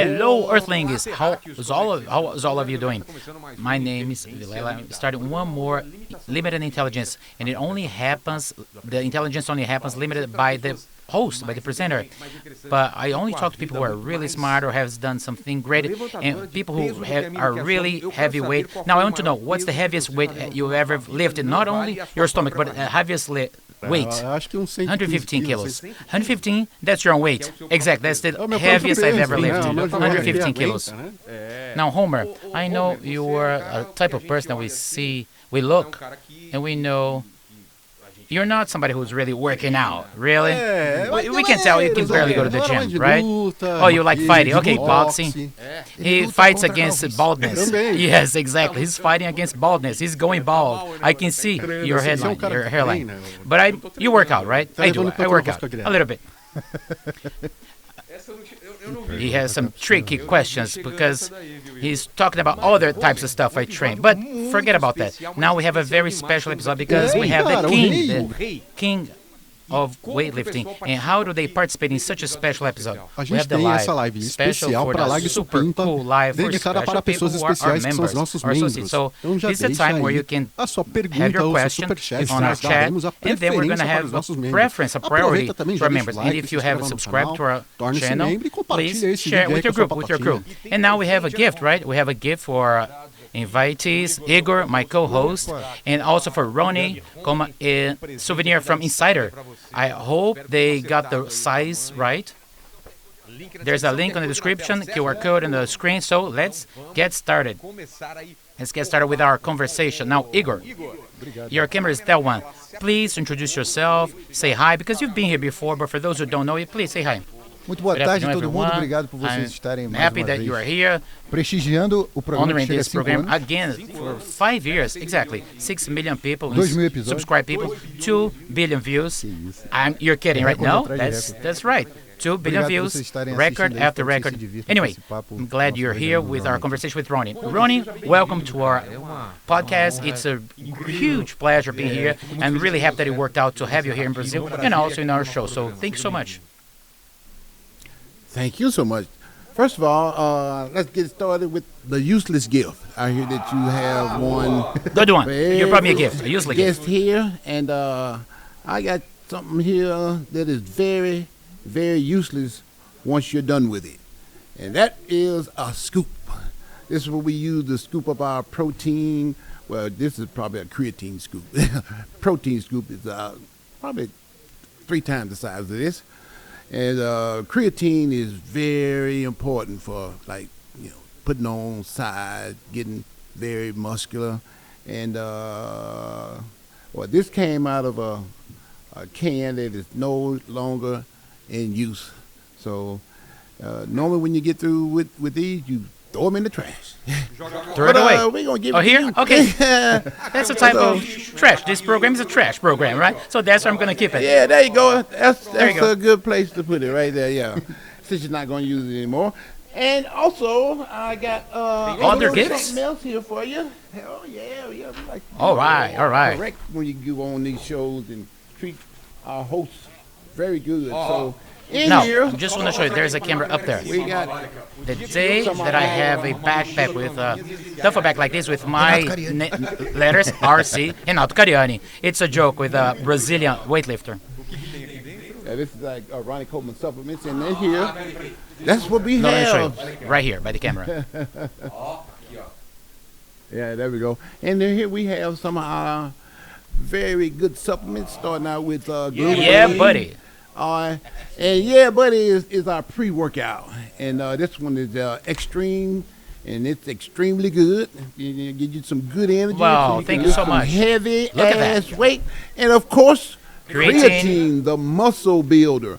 Hello, Earthlings. How is all of you doing? My name is Vilela. I'm starting one more limited intelligence, and it only happens. The intelligence only happens limited by the host, by the presenter. But I only talk to people who are really smart or have done something great, and people who are really heavyweight. Now I want to know what's the heaviest weight you've ever lifted? Not only your stomach, but heaviest weight. 115 kilos. 115, that's your own weight. Exactly, that's the heaviest I've ever lifted. 115 kilos. Now, Homer, I know you are a type of person that we look, and we know you're not somebody who's really working out, really? We can tell you can barely go to the gym, right? Oh, you like fighting. Okay, boxing. He fights against baldness. Yes, exactly. He's fighting against baldness. He's going bald. I can see your hairline. But you work out, right? I do. I work out a little bit. He has some tricky questions because he's talking about other types of stuff I train. But forget about that. Now we have a very special episode because we have the king of weightlifting. And how do they participate in such a special episode? We have the live special for the super cool live for special people who are our members, our associates. So this is a time where you can have your question on our chat, and then we're going to have a preference, a priority to our members. And if you have subscribed to our channel, please share with your group, with your crew. And now we have a gift, right? We have a gift for invitees, Igor, my co-host, and also for Ronnie, a souvenir from Insider. I hope they got the size right. There's a link on the description, QR code on the screen, so let's get started. Let's get started with our conversation. Now, Igor, your camera is that one. Please introduce yourself, say hi, because you've been here before, but for those who don't know you, please say hi. Muito boa tarde a todo mundo, obrigado por vocês estarem mais uma vez prestigiando o programa que chega a 5 anos. Again, for 5 years, exactly. 6 million people, 2.000 episódios. Subscribe people, 2 billion views. You're kidding, right? No, that's right. 2 billion views, record after record. Anyway, I'm glad you're here with our conversation with Ronnie. Ronnie, welcome to our podcast. It's a huge pleasure being here. I'm really happy that it worked out to have you here in Brazil and also in our show. So thank you so much. Thank you so much. First of all, let's get started with the useless gift. I hear that you have one. Good one. You brought me a gift, a useless gift here, and I got something here that is very, very useless once you're done with it, and that is a scoop. This is what we use to scoop up our protein. Well, this is probably a creatine scoop. Protein scoop is probably 3 times the size of this. And creatine is very important for, like, putting on size, getting very muscular. And this came out of a can that is no longer in use. So normally when you get through with these, you throw them in the trash. Throw it away. We're going to give it here? You. Okay. That's a type of trash. This program is a trash program, right? So that's where I'm going to keep it. Yeah, there you go. That's a good place to put it right there, yeah. Since you're not going to use it anymore. And also, I got other gifts? Something else here for you. Oh, yeah. Like, all right. Correct when you go on these shows and treat our hosts very good. So now, here, I just want to show you, there's a camera up there. We got the day that I have a backpack with a duffel bag like this with my letters, RC, and Renato Cariani. It's a joke with a Brazilian weightlifter. Yeah, this is like Ronnie Coleman supplements, and then here, that's what we have. Let me show you, right here by the camera. Yeah, there we go. And then here we have some of our very good supplements, starting out with Yeah, buddy. And Yeah Buddy is our pre-workout, and this one is extreme, and it's extremely good. It gives you some good energy. Wow, so thank you so much. Heavy ass weight, and of course, creatine, the muscle builder.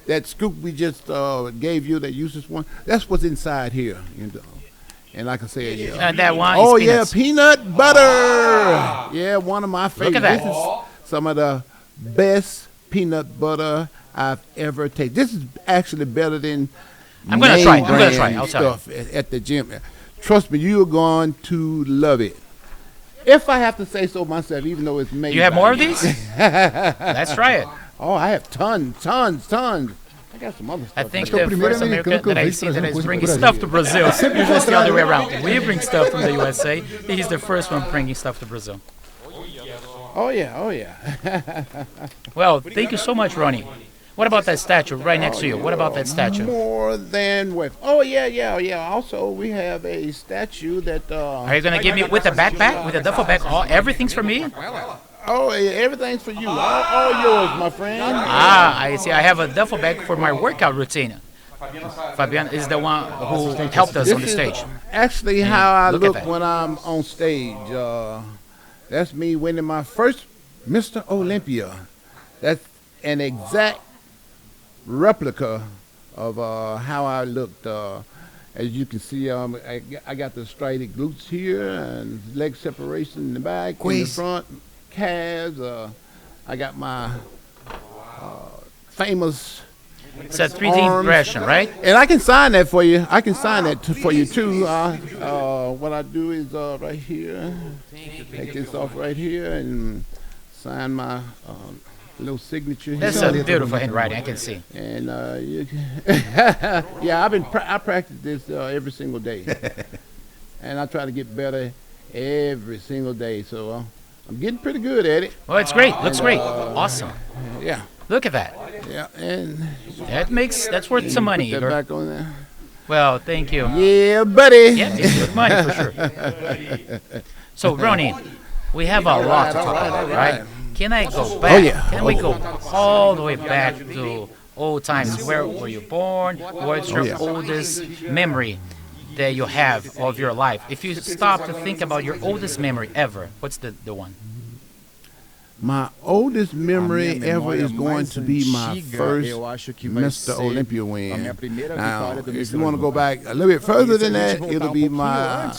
That scoop we just gave you, that useless one, that's what's inside here. And like I said, that one. Oh is yeah, peanut butter. Yeah, one of my favorites. Look at that. This is some of the best peanut butter I've ever tasted. This is actually better than I'm gonna try. I'll try stuff at the gym. Trust me, you're going to love it. If I have to say so myself, even though it's made. You have more of these? Let's try it. Oh, I have tons. I got some other stuff. I think the first American that I see that is bringing stuff to Brazil. Usually it's the other way around. We bring stuff from the USA. He's the first one bringing stuff to Brazil. Oh yeah. Well, thank you so much, Ronnie. What about that statue right next to you? What about that statue? More than with. Oh yeah. Also, we have a statue that. Are you gonna give me with a backpack, with a duffel bag? Everything's for me. Oh, yeah, everything's for you. All yours, my friend. I see. I have a duffel bag for my workout routine. Fabian is the one who helped us on the stage. Actually, how I look when I'm on stage. That's me winning my first Mr. Olympia. That's an exact replica of how I looked. As you can see, I got the striated glutes here and leg separation in the back, in the front, calves. I got my famous. It's a 3D impression, right? And I can sign that for you. I can sign that for you too. What I do is right here, take this off right here and sign my little signature here. That's a beautiful handwriting, I can see. And yeah, I practice this every single day, and I try to get better every single day. So I'm getting pretty good at it. Well, it's great. Looks great. Awesome. Yeah. Look at that. Yeah, and that's worth some money, put that Igor. back on there. Well, thank you. Yeah, buddy. Yeah, it's good money for sure. So, Ronnie, we have a lot to talk about, right? Can I go back? Oh, yeah. Can we go all the way back to old times? Where were you born? What's your oldest memory that you have of your life? If you stop to think about your oldest memory ever, what's the one? My oldest memory ever is going to be my first Mr. Olympia win. Now, if you want to go back a little bit further than that, it'll be my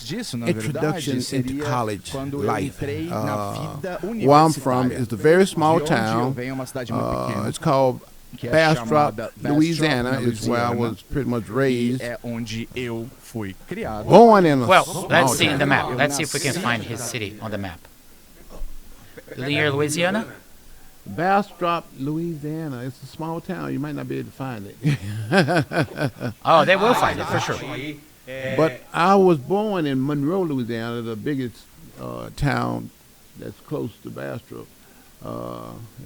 introduction into college life. Where I'm from is a very small town. It's called Bastrop, Louisiana, is where I was pretty much raised. Born in a Well, let's see in the map. Let's see if we can find his city on the map. Near Louisiana? Bastrop, Louisiana. It's a small town. You might not be able to find it. Oh, they will find it for sure. But I was born in Monroe, Louisiana, the biggest town that's close to Bastrop.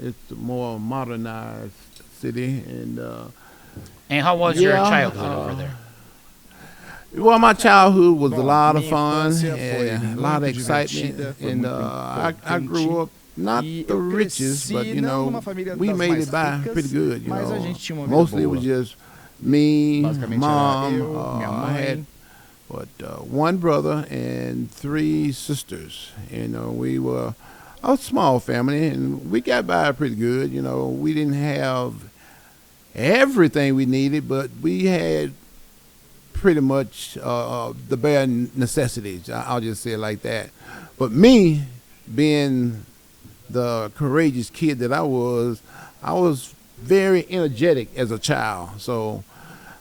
It's a more modernized city. And how was your childhood over there? Well, my childhood was a lot of fun, and a lot of excitement, and I grew up not the richest, but you know, we made it by pretty good. You know, mostly it was just me, mom. I had one brother and 3 sisters. You know, we were a small family, and we got by pretty good. You know, we didn't have everything we needed, but we had pretty much the bare necessities. I'll just say it like that. But me, being the courageous kid that I was very energetic as a child. So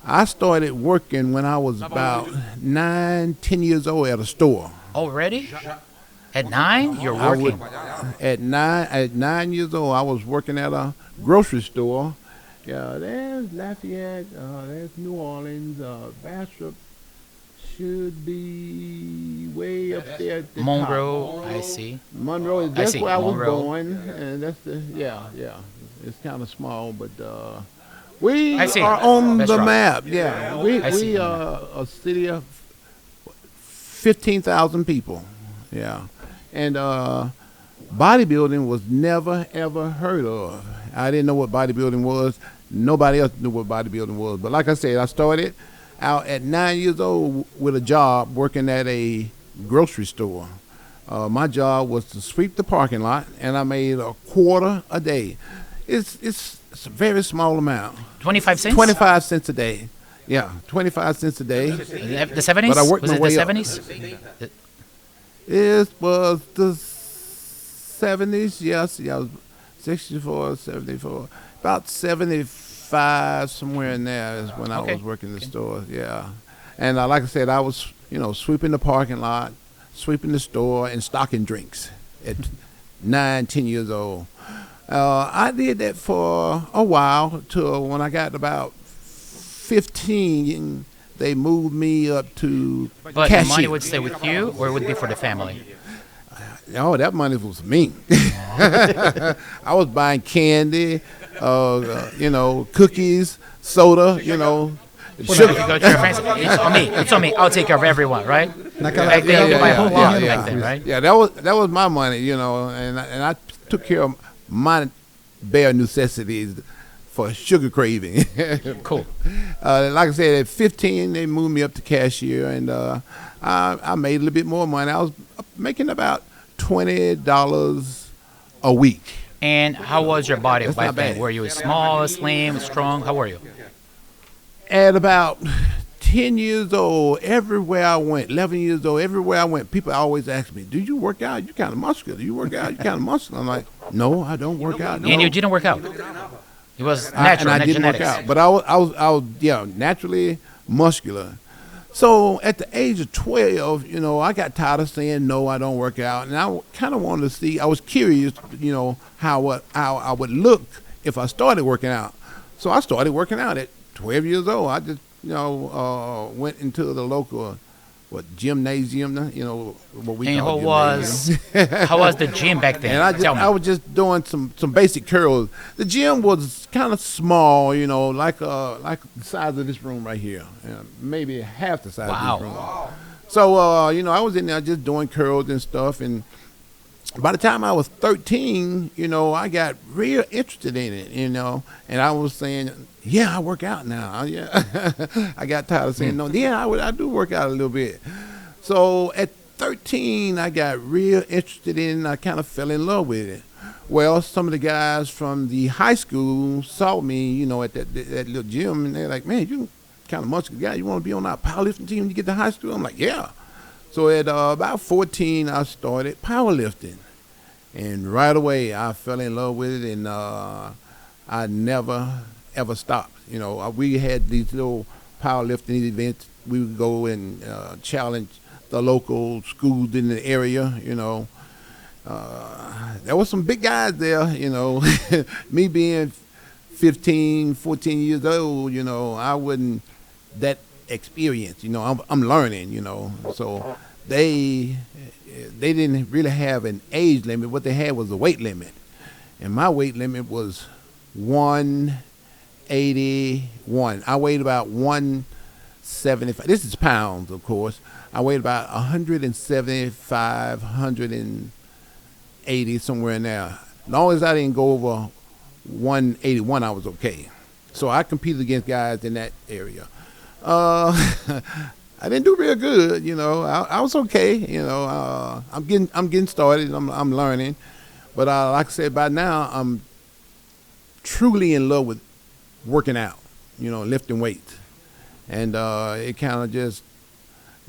I started working when I was about 9, 10 years old at a store. Already? At 9? You're working? At 9 years old, I was working at a grocery store. Yeah, there's Lafayette, there's New Orleans, Bastrop should be way up there at the Monroe, top. I see. Monroe is that's where I was Monroe. born, and that's the it's kind of small, but we are on the map. Yeah, we are a city of 15,000 people. Yeah, and bodybuilding was never ever heard of. I didn't know what bodybuilding was. Nobody else knew what bodybuilding was. But like I said, I started out at 9 years old with a job working at a grocery store. My job was to sweep the parking lot, and I made a quarter a day. It's a very small amount. 25 cents? 25 cents a day. Yeah, 25 cents a day. The 70s? But I worked was my it way the up. 70s? It was the 70s, yes. Yeah, 64, 74. About 75, somewhere in there is when I was working the store, yeah. And like I said, I was, sweeping the parking lot, sweeping the store, and stocking drinks at 9, 10 years old. I did that for a while till when I got about 15. They moved me up to But cashier. the money would stay with you, or it would be for the family? No, that money was me. I was buying candy, cookies, soda, Sugar. If you go to your friends, it's on me. I'll take care of everyone, right? Back then, you could buy a whole lot back then, right? Yeah, that was my money, and I took care of my bare necessities for sugar craving. Cool. Like I said, at 15, they moved me up to cashier, and I made a little bit more money. I was making about $20 a week. And how was your body That's back not then? bad. Were you small, slim, strong? How were you? At about 10 years old, everywhere I went, 11 years old, everywhere I went, people always ask me, do you work out? You kind of muscular. Do you work out? You kind of muscular. I'm like, no, I don't work out. No. And you didn't work out? It was natural, and I not didn't genetics. work out. But I was naturally muscular. So at the age of 12, I got tired of saying, no, I don't work out. And I kind of wanted to see, I was curious, how I would look if I started working out. So I started working out at 12 years old. I just, went into the local, gymnasium, what we And call how was the gym back then? And Tell me. I was just doing some basic curls. The gym was kind of small, like the size of this room right here, maybe half the size of this room. So I was in there just doing curls and stuff, and by the time I was 13, I got real interested in it, and I was saying, yeah, I work out now. Yeah, I got tired of saying no. Yeah, I do work out a little bit. So at 13, I got real interested in it, and I kind of fell in love with it. Well, some of the guys from the high school saw me, at that little gym, and they're like, man, you kind of muscular guy. You want to be on our powerlifting team when you get to high school? I'm like, yeah. So at about 14, I started powerlifting. And right away, I fell in love with it, and I never, ever stopped. We had these little powerlifting events. We would go and challenge the local schools in the area, There were some big guys there, Me being 15, 14 years old, I wasn't that experienced, I'm learning, So they didn't really have an age limit. What they had was a weight limit. And my weight limit was 181. I weighed about 175. This is pounds, of course. I weighed about 175, 180, somewhere in there. As long as I didn't go over 181, I was okay. So I competed against guys in that area. I didn't do real good, I was okay, I'm getting started. I'm learning, but like I said, by now I'm truly in love with working out, lifting weights, and it kind of just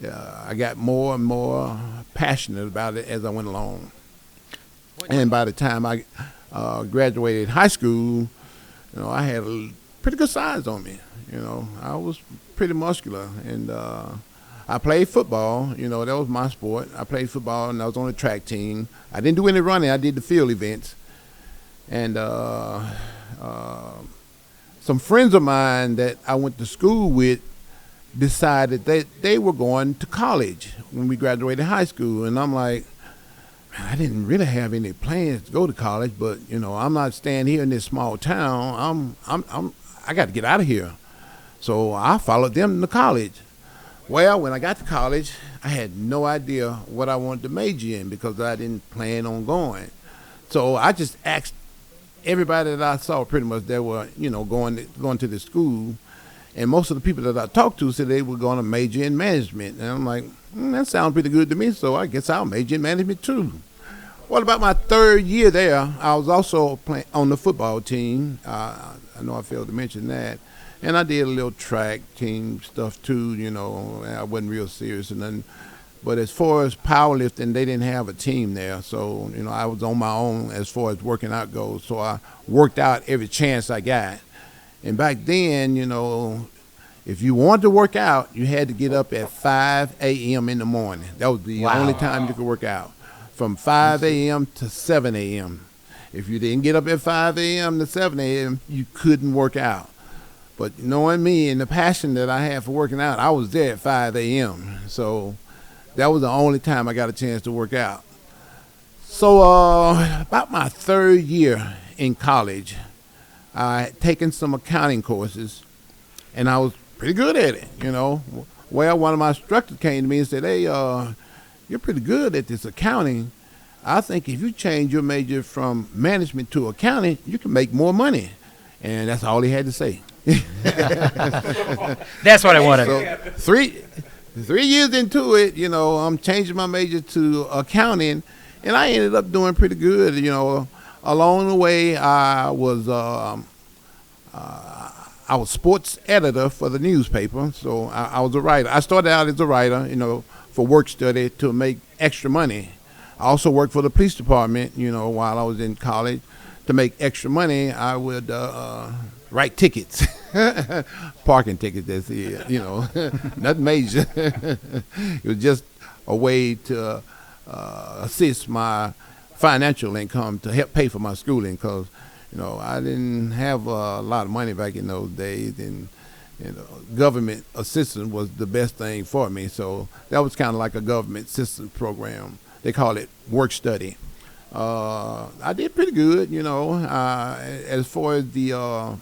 I got more and more passionate about it as I went along. And by the time I graduated high school, I had a pretty good size on me. I was pretty muscular, and I played football. That was my sport. I played football, and I was on the track team. I didn't do any running. I did the field events. And some friends of mine that I went to school with decided that they were going to college when we graduated high school. And I'm like, man, I didn't really have any plans to go to college, but, I'm not staying here in this small town. I got to get out of here. So I followed them to college. Well, when I got to college, I had no idea what I wanted to major in because I didn't plan on going. So I just asked everybody that I saw pretty much that were, going to the school. And most of the people that I talked to said they were going to major in management. And I'm like, that sounds pretty good to me, so I guess I'll major in management too. Well, about my third year there, I was also playing on the football team. I know I failed to mention that. And I did a little track team stuff too, I wasn't real serious or nothing. But as far as powerlifting, they didn't have a team there. So, I was on my own as far as working out goes. So I worked out every chance I got. And back then, if you wanted to work out, you had to get up at 5 a.m. in the morning. That was the only time you could work out, from 5 a.m. to 7 a.m. If you didn't get up at 5 a.m. to 7 a.m., you couldn't work out. But knowing me and the passion that I had for working out, I was there at 5 a.m. So that was the only time I got a chance to work out. So about my third year in college, I had taken some accounting courses, and I was pretty good at it, you know. Well, one of my instructors came to me and said, hey, you're pretty good at this accounting. I think if you change your major from management to accounting, you can make more money. And that's all he had to say. That's what I wanted. So 3 years into it, you know, I'm changing my major to accounting, and I ended up doing pretty good. You know, along the way, I was sports editor for the newspaper, so I was a writer. I started out as a writer, you know, for work study to make extra money. I also worked for the police department, you know, while I was in college. To make extra money, I would write tickets, parking tickets, that's it, you know, nothing major. It was just a way to assist my financial income to help pay for my schooling, because, you know, I didn't have a lot of money back in those days, and you know, government assistance was the best thing for me. So that was kind of like a government assistance program. They call it work study. I did pretty good, you know. As far as the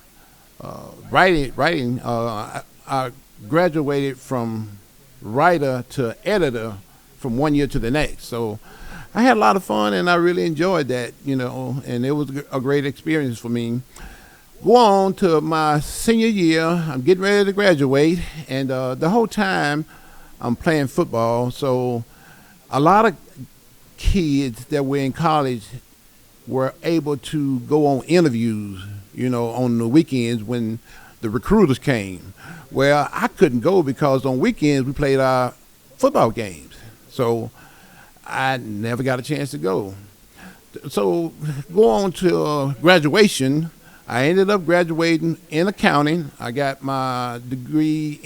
writing, I graduated from writer to editor from 1 year to the next. So I had a lot of fun, and I really enjoyed that, you know, and it was a great experience for me. Go on to my senior year. I'm getting ready to graduate, and the whole time I'm playing football. So a lot of kids that were in college were able to go on interviews, you know, on the weekends when the recruiters came. Well, I couldn't go because on weekends we played our football games. So I never got a chance to go. So go on to graduation. I ended up graduating in accounting. I got my degree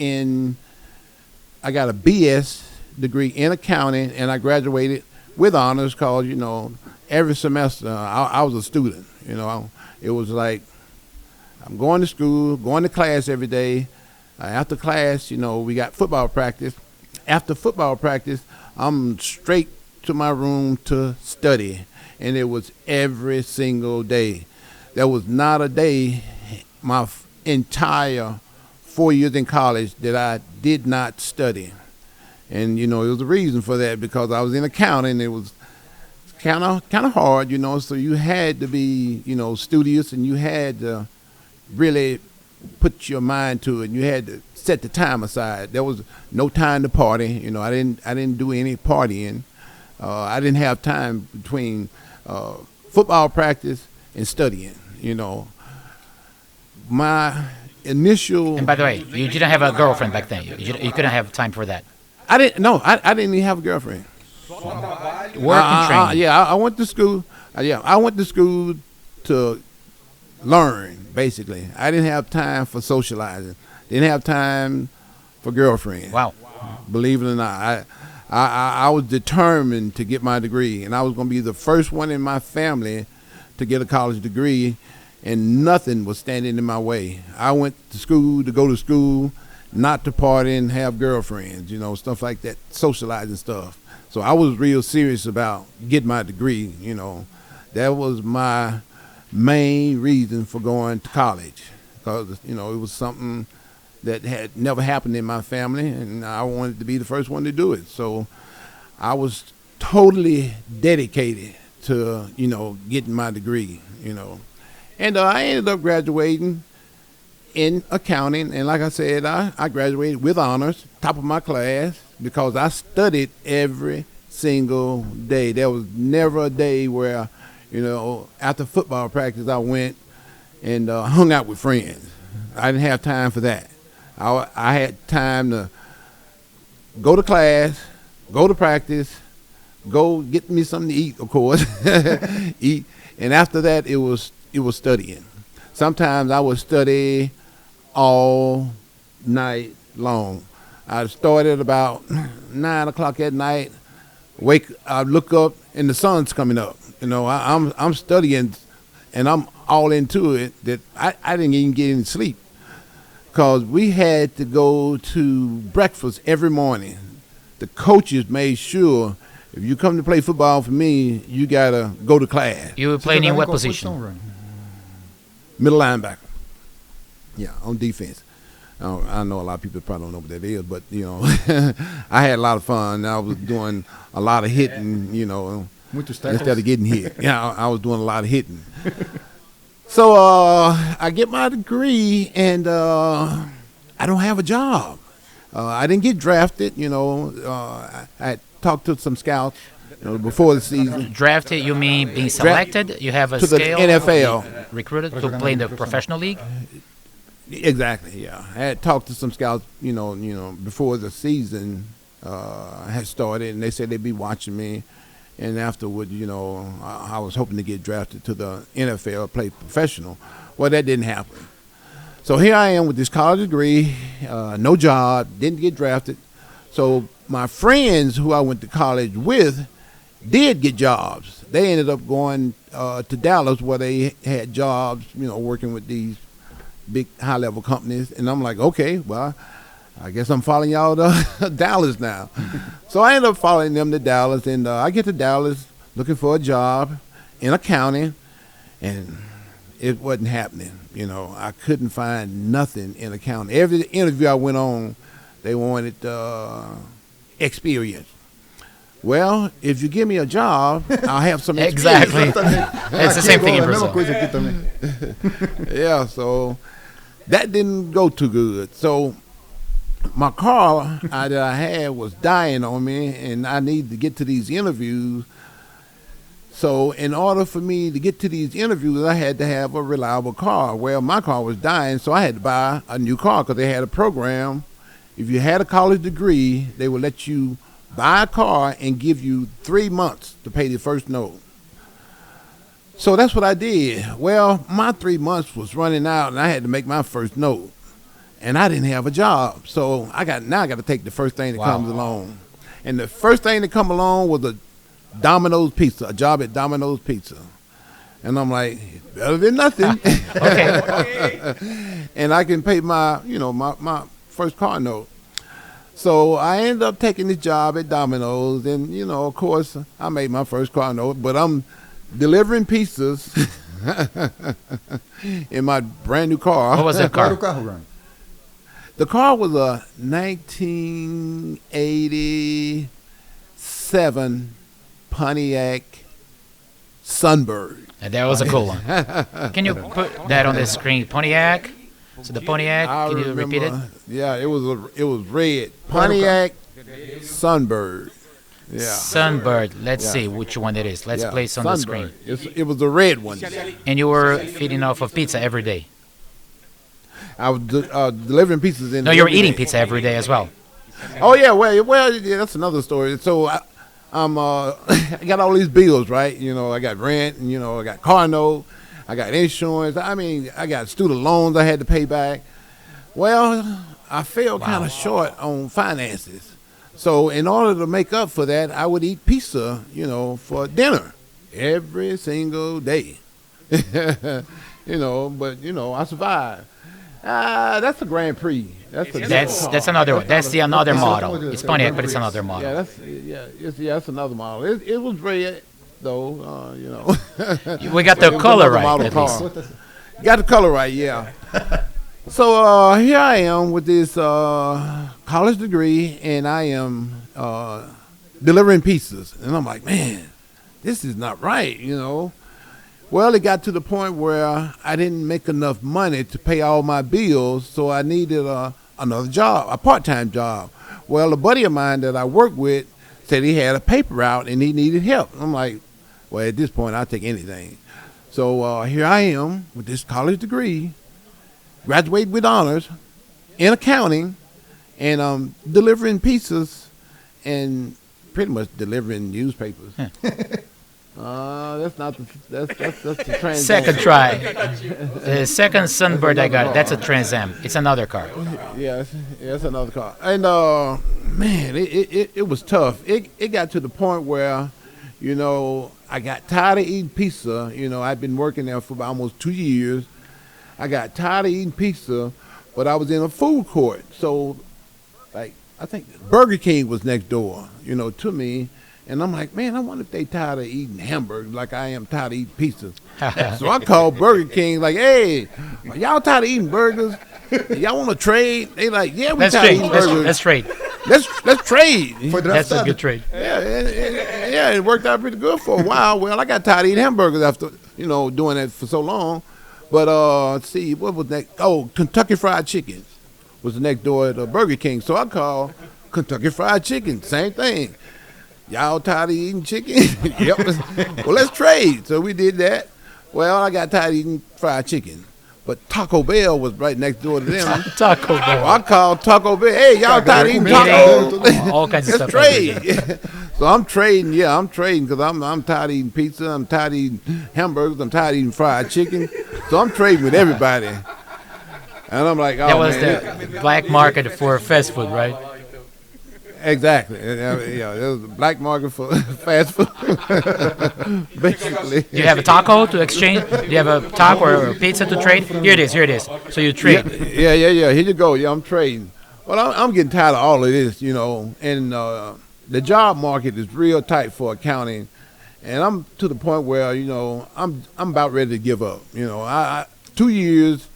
I got a BS degree in accounting, and I graduated with honors, because, you know, every semester I was a student. You know, it was like I'm going to school, going to class every day. After class, you know, we got football practice. After football practice, I'm straight to my room to study, and it was every single day. There was not a day my entire 4 years in college that I did not study. And, you know, there was a reason for that, because I was in accounting. It was kind of hard, you know, so you had to be, you know, studious, and you had to really put your mind to it, and you had to set the time aside. There was no time to party. You know, I didn't do any partying. I didn't have time between football practice and studying, you know. My initial... And by the way, you didn't have a girlfriend back then. You couldn't have time for that. I didn't even have a girlfriend. Work and training. Yeah, I went to school. I went to school to learn, basically. I didn't have time for socializing. Didn't have time for girlfriends. Wow. Believe it or not, I was determined to get my degree, and I was going to be the first one in my family to get a college degree, and nothing was standing in my way. I went to school to go to school, not to party and have girlfriends, you know, stuff like that, socializing stuff. So I was real serious about getting my degree, you know. That was my main reason for going to college, because, you know, it was something that had never happened in my family, and I wanted to be the first one to do it. So I was totally dedicated to, you know, getting my degree, you know. And I ended up graduating in accounting, and like I said, I graduated with honors, top of my class, because I studied every single day. There was never a day where, you know, after football practice, I went and hung out with friends. I didn't have time for that. I had time to go to class, go to practice, go get me something to eat, of course, eat, and after that, it was studying. Sometimes I would study all night long. I started about 9 o'clock at night. I look up and the sun's coming up. You know, I'm studying and I'm all into it, that I didn't even get any sleep. Because we had to go to breakfast every morning. The coaches made sure if you come to play football for me, you got to go to class. You were playing in what position? Middle linebacker. Yeah, on defense. I know a lot of people probably don't know what that is, but, you know, I had a lot of fun. I was doing a lot of hitting, you know, instead of getting hit. Yeah, I was doing a lot of hitting. So I get my degree, and I don't have a job. I didn't get drafted, you know. I talked to some scouts, you know, before the season. Drafted, you mean being selected? You have a to scale? The NFL. Recruited to play in the professional league? Exactly, yeah. I had talked to some scouts, you know, before the season had started, and they said they'd be watching me. And afterward, you know, I was hoping to get drafted to the NFL, play professional. Well, that didn't happen. So here I am with this college degree, no job, didn't get drafted. So my friends who I went to college with did get jobs. They ended up going to Dallas, where they had jobs, you know, working with these big high-level companies. And I'm like, okay, well, I guess I'm following y'all to Dallas now. So I ended up following them to Dallas, and I get to Dallas looking for a job in accounting, and it wasn't happening. You know, I couldn't find nothing in accounting. Every interview I went on, they wanted experience. Well, if you give me a job, I'll have some experience. Exactly. It's the same thing in Brazil. Yeah, so that didn't go too good. So my car that I had was dying on me, and I needed to get to these interviews. So in order for me to get to these interviews, I had to have a reliable car. Well, my car was dying, so I had to buy a new car, because they had a program. If you had a college degree, they would let you buy a car and give you 3 months to pay the first note. So that's what I did. Well, my 3 months was running out, and I had to make my first note. And I didn't have a job. So I got to take the first thing that comes along. And the first thing that come along was a Domino's Pizza, a job at Domino's Pizza. And I'm like, better than nothing. Okay. And I can pay my, you know, my first car note. So I ended up taking this job at Domino's, and, you know, of course, I made my first car note, but I'm delivering pizzas in my brand new car. What was that car? The car was a 1987 Pontiac Sunbird. And that was a cool one. Can you put that on the screen? Pontiac? So the Pontiac, can you repeat it? Yeah, it was red. Pontiac Sunbird. Yeah. Sunbird. Let's see which one it is. Let's place on the screen. It was a red one. And you were feeding off of pizza every day? I was delivering pizzas in. No, you were eating pizza every day as well. Oh yeah, well, yeah, that's another story. So I got all these bills, right? You know, I got rent, and, you know, I got car note, I got insurance. I mean, I got student loans I had to pay back. Well, I fell kind of short on finances. So in order to make up for that, I would eat pizza, you know, for dinner every single day. You know, but, you know, I survived. That's a Grand Prix. That's another one. That's the another model. It's Pontiac, but it's another model. That's another model. It was red, though. You know. We got the color right. At least. Got the color right, yeah. So here I am with this college degree, and I am delivering pizzas, and I'm like, man, this is not right, you know. Well, it got to the point where I didn't make enough money to pay all my bills, so I needed another job, a part-time job. Well, a buddy of mine that I worked with said he had a paper route and he needed help. I'm like, well, at this point, I'll take anything. So here I am with this college degree, graduated with honors in accounting, and I'm delivering pizzas and pretty much delivering newspapers. That's the Trans Am. Second try. The second Sunbird I got, that's a Trans Am. It's another car. Yeah, it's another car. And man, it was tough. It got to the point where, you know, I got tired of eating pizza. You know, I'd been working there for about almost 2 years. I got tired of eating pizza, but I was in a food court. So, like, I think Burger King was next door, you know, to me. And I'm like, man, I wonder if they tired of eating hamburgers like I am tired of eating pizza. So I called Burger King, like, hey, y'all tired of eating burgers? Y'all want to trade? They like, yeah, we tired of eating burgers. Let's trade. Let's trade. That's a good trade. Yeah, it worked out pretty good for a while. Well, I got tired of eating hamburgers after, you know, doing that for so long. But let's see, what was next? Oh, Kentucky Fried Chicken was the next door at Burger King. So I called Kentucky Fried Chicken, same thing. Y'all tired of eating chicken? Yep. Well, let's trade. So we did that. Well, I got tired of eating fried chicken. But Taco Bell was right next door to them. Taco Bell. So I called Taco Bell. Hey, y'all tired of eating tacos? All kinds of stuff. Let's trade. So I'm trading. Yeah, I'm trading because I'm tired of eating pizza. I'm tired of eating hamburgers. I'm tired of eating fried chicken. So I'm trading with everybody. And I'm like, oh, that was the black market for fast food, right? Exactly. Yeah, there was a black market for fast food. Basically. Do you have a taco to exchange? Do you have a taco or a pizza to trade? Here it is. So you trade. Yeah. Here you go. Yeah, I'm trading. Well, I'm getting tired of all of this, you know. And the job market is real tight for accounting. And I'm to the point where, you know, I'm about ready to give up. You know, I 2 years,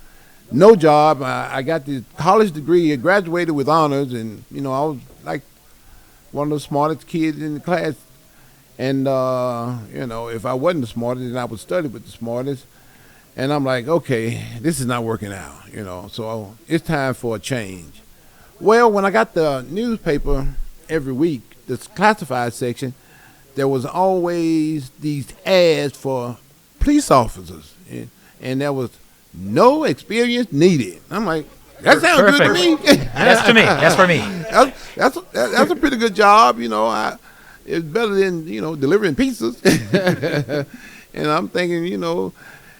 no job. I got the college degree. I graduated with honors. And, you know, I was like one of the smartest kids in the class. And, you know, if I wasn't the smartest, then I would study with the smartest. And I'm like, okay, this is not working out, you know, so it's time for a change. Well, when I got the newspaper every week, this classified section, there was always these ads for police officers. And there was no experience needed. I'm like, that sounds good to me. That's to me. That's for me. That's a pretty good job, you know. It's better than, you know, delivering pizzas. And I'm thinking, you know,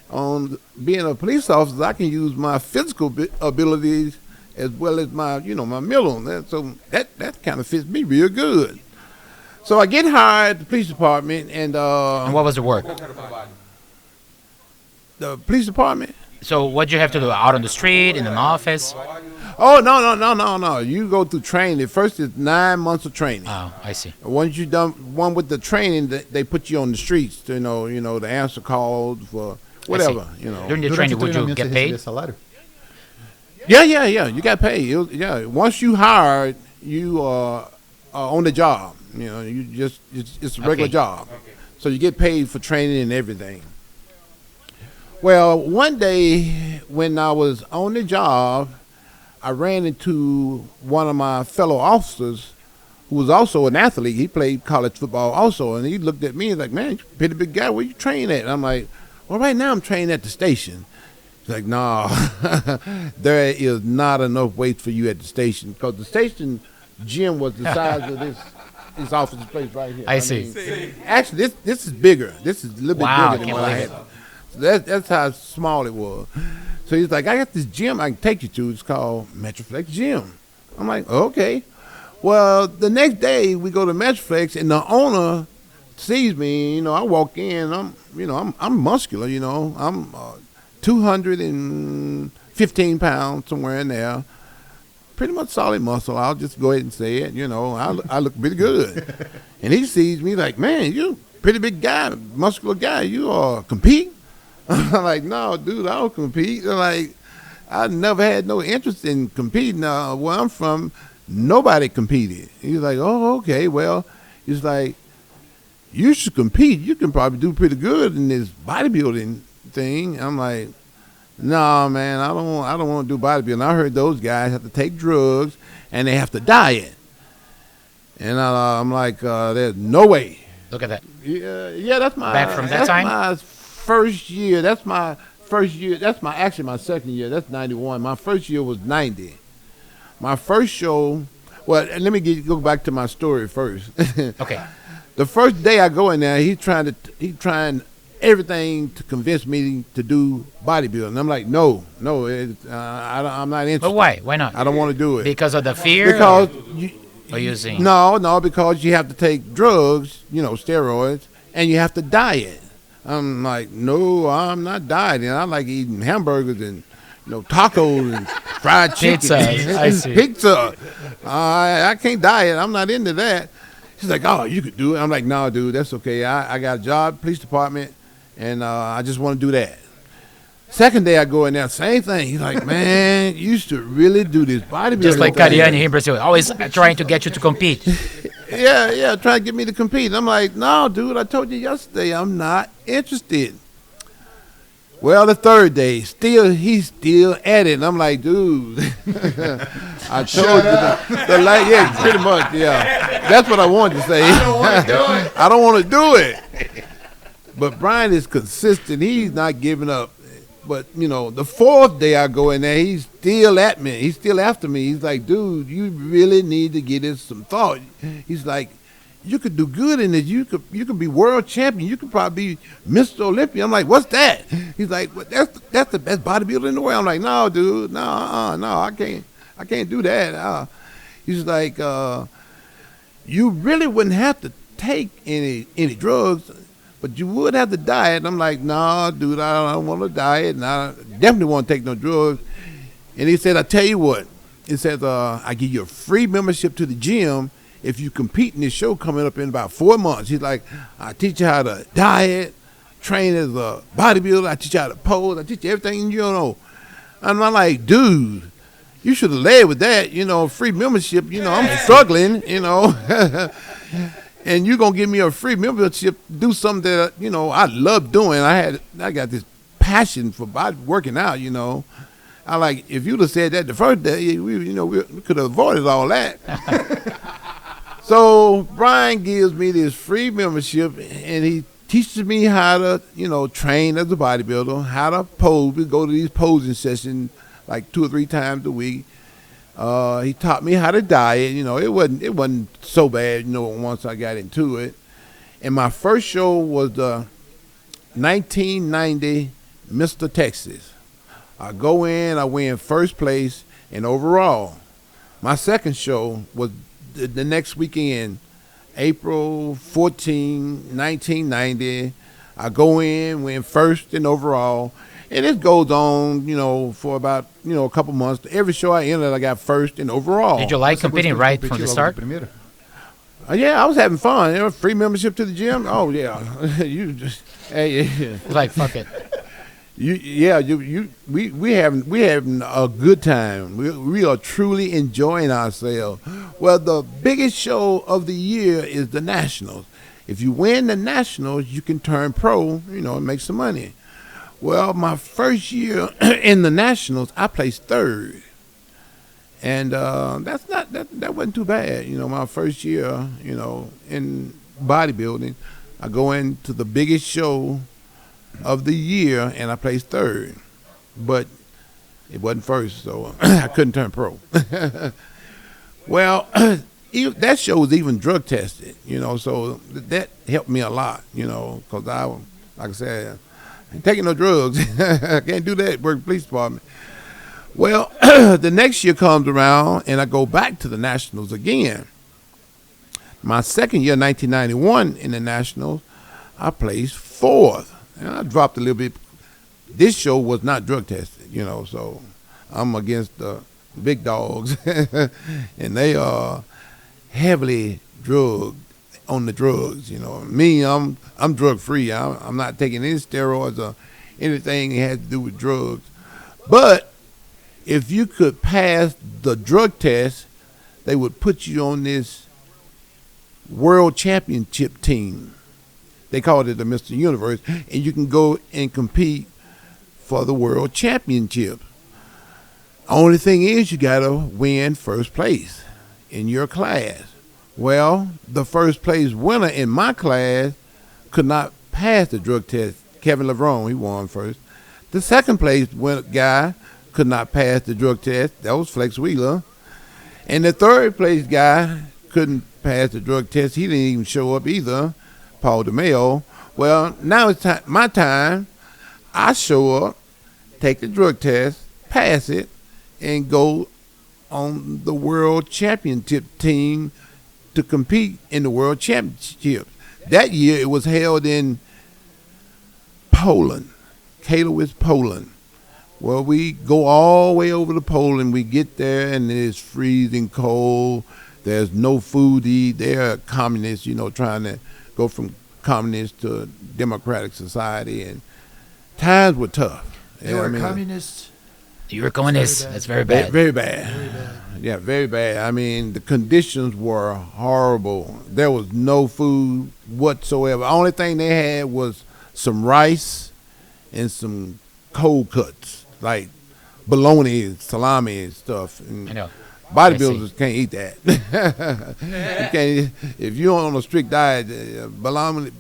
on being a police officer, I can use my physical abilities as well as my, you know, my mental. So that kind of fits me real good. So I get hired at the police department, and what was the work? The police department. So what do you have to do? Out on the street, in an office? Oh, no. You go through training. First is 9 months of training. Oh, I see. Once you done one with the training, they put you on the streets, you know, to answer calls for whatever, you know. During the training, would you get paid? Yeah. You got paid. Yeah. Once you hired, you are on the job. You know, it's a regular job. Okay. So you get paid for training and everything. Well, one day when I was on the job, I ran into one of my fellow officers who was also an athlete. He played college football also, and he looked at me and was like, man, you're a pretty big guy. Where you train at? And I'm like, well, right now I'm training at the station. He's like, no, there is not enough weight for you at the station, because the station gym was the size of this officer's place right here. I see. Actually, this is bigger. This is a little bit bigger than what I had. So that's how small it was. So he's like, I got this gym I can take you to. It's called Metroflex Gym. I'm like, okay. Well, the next day we go to Metroflex, and the owner sees me. You know, I walk in. I'm muscular. You know, I'm 215 pounds, somewhere in there. Pretty much solid muscle. I'll just go ahead and say it. You know, I look pretty good. And he sees me like, man, you're a pretty big guy, muscular guy. You compete? I'm like, no, dude, I don't compete. They're like, I never had no interest in competing. Where I'm from, nobody competed. He's like, oh, okay, well, he's like, you should compete. You can probably do pretty good in this bodybuilding thing. I'm like, no, man, I don't want to do bodybuilding. I heard those guys have to take drugs and they have to diet. And I'm like, there's no way. Look at that. Yeah, that's my back from that time. My first year. That's my first year. That's my second year. That's 91. My first year was 90. My first show. Well, let me go back to my story first. Okay. The first day I go in there, he's trying everything to convince me to do bodybuilding. I'm like, no, I'm not interested. But why? Why not? I don't want to do it. Because of the fear? Because or using? No, because you have to take drugs, you know, steroids, and you have to diet. I'm like, no, I'm not dieting. I like eating hamburgers and tacos and fried chicken. I see. Pizza. I can't diet. I'm not into that. She's like, oh, you could do it. I'm like, no, dude, that's okay. I got a job, police department, and I just want to do that. Second day I go in there, same thing. He's like, man, you used to really do this bodybuilding. Just like Cariani here in Brazil, always trying to get you to compete. Yeah, trying to get me to compete. I'm like, no, dude, I told you yesterday I'm not interested. Well, the third day, he's still at it. And I'm like, dude, I told you the light, yeah, pretty much, yeah. That's what I wanted to say. I don't want to do it. I don't want to do it. But Brian is consistent. He's not giving up. But, the fourth day I go in there, he's still at me. He's still after me. He's like, dude, you really need to give this some thought. He's like, you could do good in this. You could be world champion. You could probably be Mr. Olympia. I'm like, what's that? He's like, well, that's the best bodybuilder in the world. I'm like, no, dude, no, I can't do that. He's like, you really wouldn't have to take any drugs, but you would have to diet. And I'm like, no, dude, I don't want to diet, and I definitely won't take no drugs. And he said, I tell you what. He says, I give you a free membership to the gym if you compete in this show coming up in about 4 months. He's like, I teach you how to diet, train as a bodybuilder. I teach you how to pose. I teach you everything you know. And I'm like, dude, you should have led with that, free membership. I'm struggling, and you're going to give me a free membership, do something that, I love doing. I got this passion for working out, I like, if you'd have said that the first day, we could have avoided all that. So Brian gives me this free membership, and he teaches me how to, train as a bodybuilder, how to pose. We go to these posing sessions like 2 or 3 times a week. He taught me how to diet. It wasn't so bad, once I got into it. And my first show was the 1990 Mr. Texas. I go in, I win first place and overall. My second show was the next weekend, April 14, 1990. I go in, win first and overall. And it goes on, for about, a couple months. Every show I entered, I got first and overall. Did you like competing right from the start? Yeah, I was having fun. Free membership to the gym. Oh yeah, you just like fuck it. We having a good time. We are truly enjoying ourselves. Well, the biggest show of the year is the Nationals. If you win the Nationals, you can turn pro, and make some money. Well, my first year in the Nationals, I placed third. And that wasn't too bad. My first year, in bodybuilding, I go into the biggest show of the year and I placed third. But it wasn't first, so I couldn't turn pro. Well, that show was even drug tested, so that helped me a lot, because like I said, I ain't taking no drugs. I can't do that, work police department. Well, the next year comes around, and I go back to the Nationals again. My second year, 1991, in the Nationals, I placed fourth. And I dropped a little bit. This show was not drug tested, so I'm against the big dogs. And they are heavily drugged on the drugs, Me, I'm drug-free. I'm not taking any steroids or anything that has to do with drugs. But if you could pass the drug test, they would put you on this world championship team. They called it the Mr. Universe, and you can go and compete for the world championship. Only thing is you got to win first place in your class. Well, the first place winner in my class could not pass the drug test. Kevin LeBron, he won first. The second place guy could not pass the drug test. That was Flex Wheeler. And the third place guy couldn't pass the drug test. He didn't even show up either, Paul DeMeo. Well, now it's my time. I show up, take the drug test, pass it, and go on the world championship team to compete in the world championship. That year it was held in Poland, Katowice, Poland. Well, we go all the way over to Poland. We get there, and it's freezing cold. There's no food to eat. They're communists, trying to go from communist to democratic society, and times were tough. They were communists. You were communist. That's very bad. Very bad. Yeah, very bad. I mean, the conditions were horrible. There was no food whatsoever. The only thing they had was some rice and some cold cuts, like bologna, salami, and stuff. And I know. Bodybuilders can't eat that. You can't, if you're on a strict diet, bologna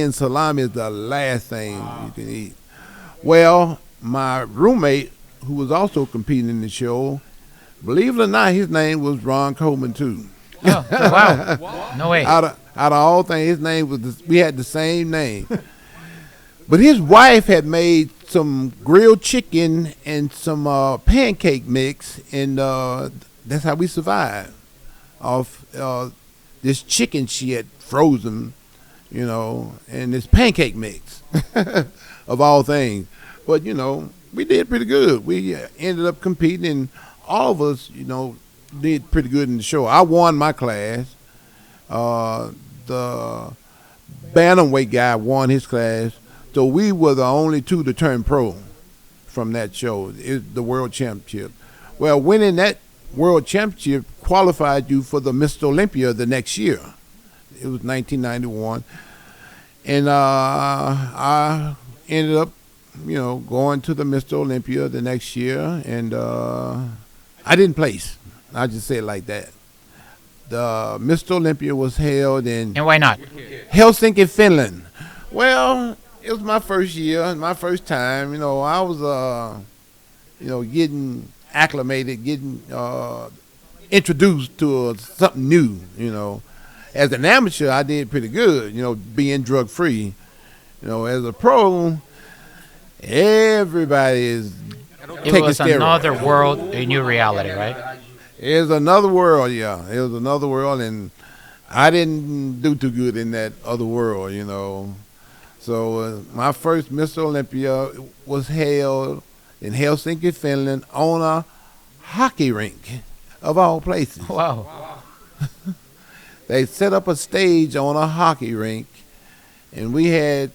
and salami is the last thing you can eat. Well, my roommate, who was also competing in the show, believe it or not, his name was Ron Coleman too. Oh, wow. No way. Out of all things, his name was, we had the same name. But his wife had made some grilled chicken and some pancake mix, and that's how we survived off this chicken she had frozen, and this pancake mix of all things. But, we did pretty good. We ended up competing, and all of us, did pretty good in the show. I won my class. The bantamweight guy won his class. So we were the only two to turn pro from that show, the World Championship. Well, winning that World Championship qualified you for the Mr. Olympia the next year. It was 1991. And I ended up, going to the Mr. Olympia the next year, and I didn't place. I just say it like that. The Mr. Olympia was held in... And why not? Helsinki, Finland. Well... It was my first year, my first time. I was, getting acclimated, getting introduced to something new. As an amateur, I did pretty good. Being drug free. As a pro, everybody is taking steroids. It was another world, a new reality, right? It was another world, yeah. It was another world, and I didn't do too good in that other world. So my first Mr. Olympia was held in Helsinki, Finland, on a hockey rink, of all places. Wow. They set up a stage on a hockey rink, and we had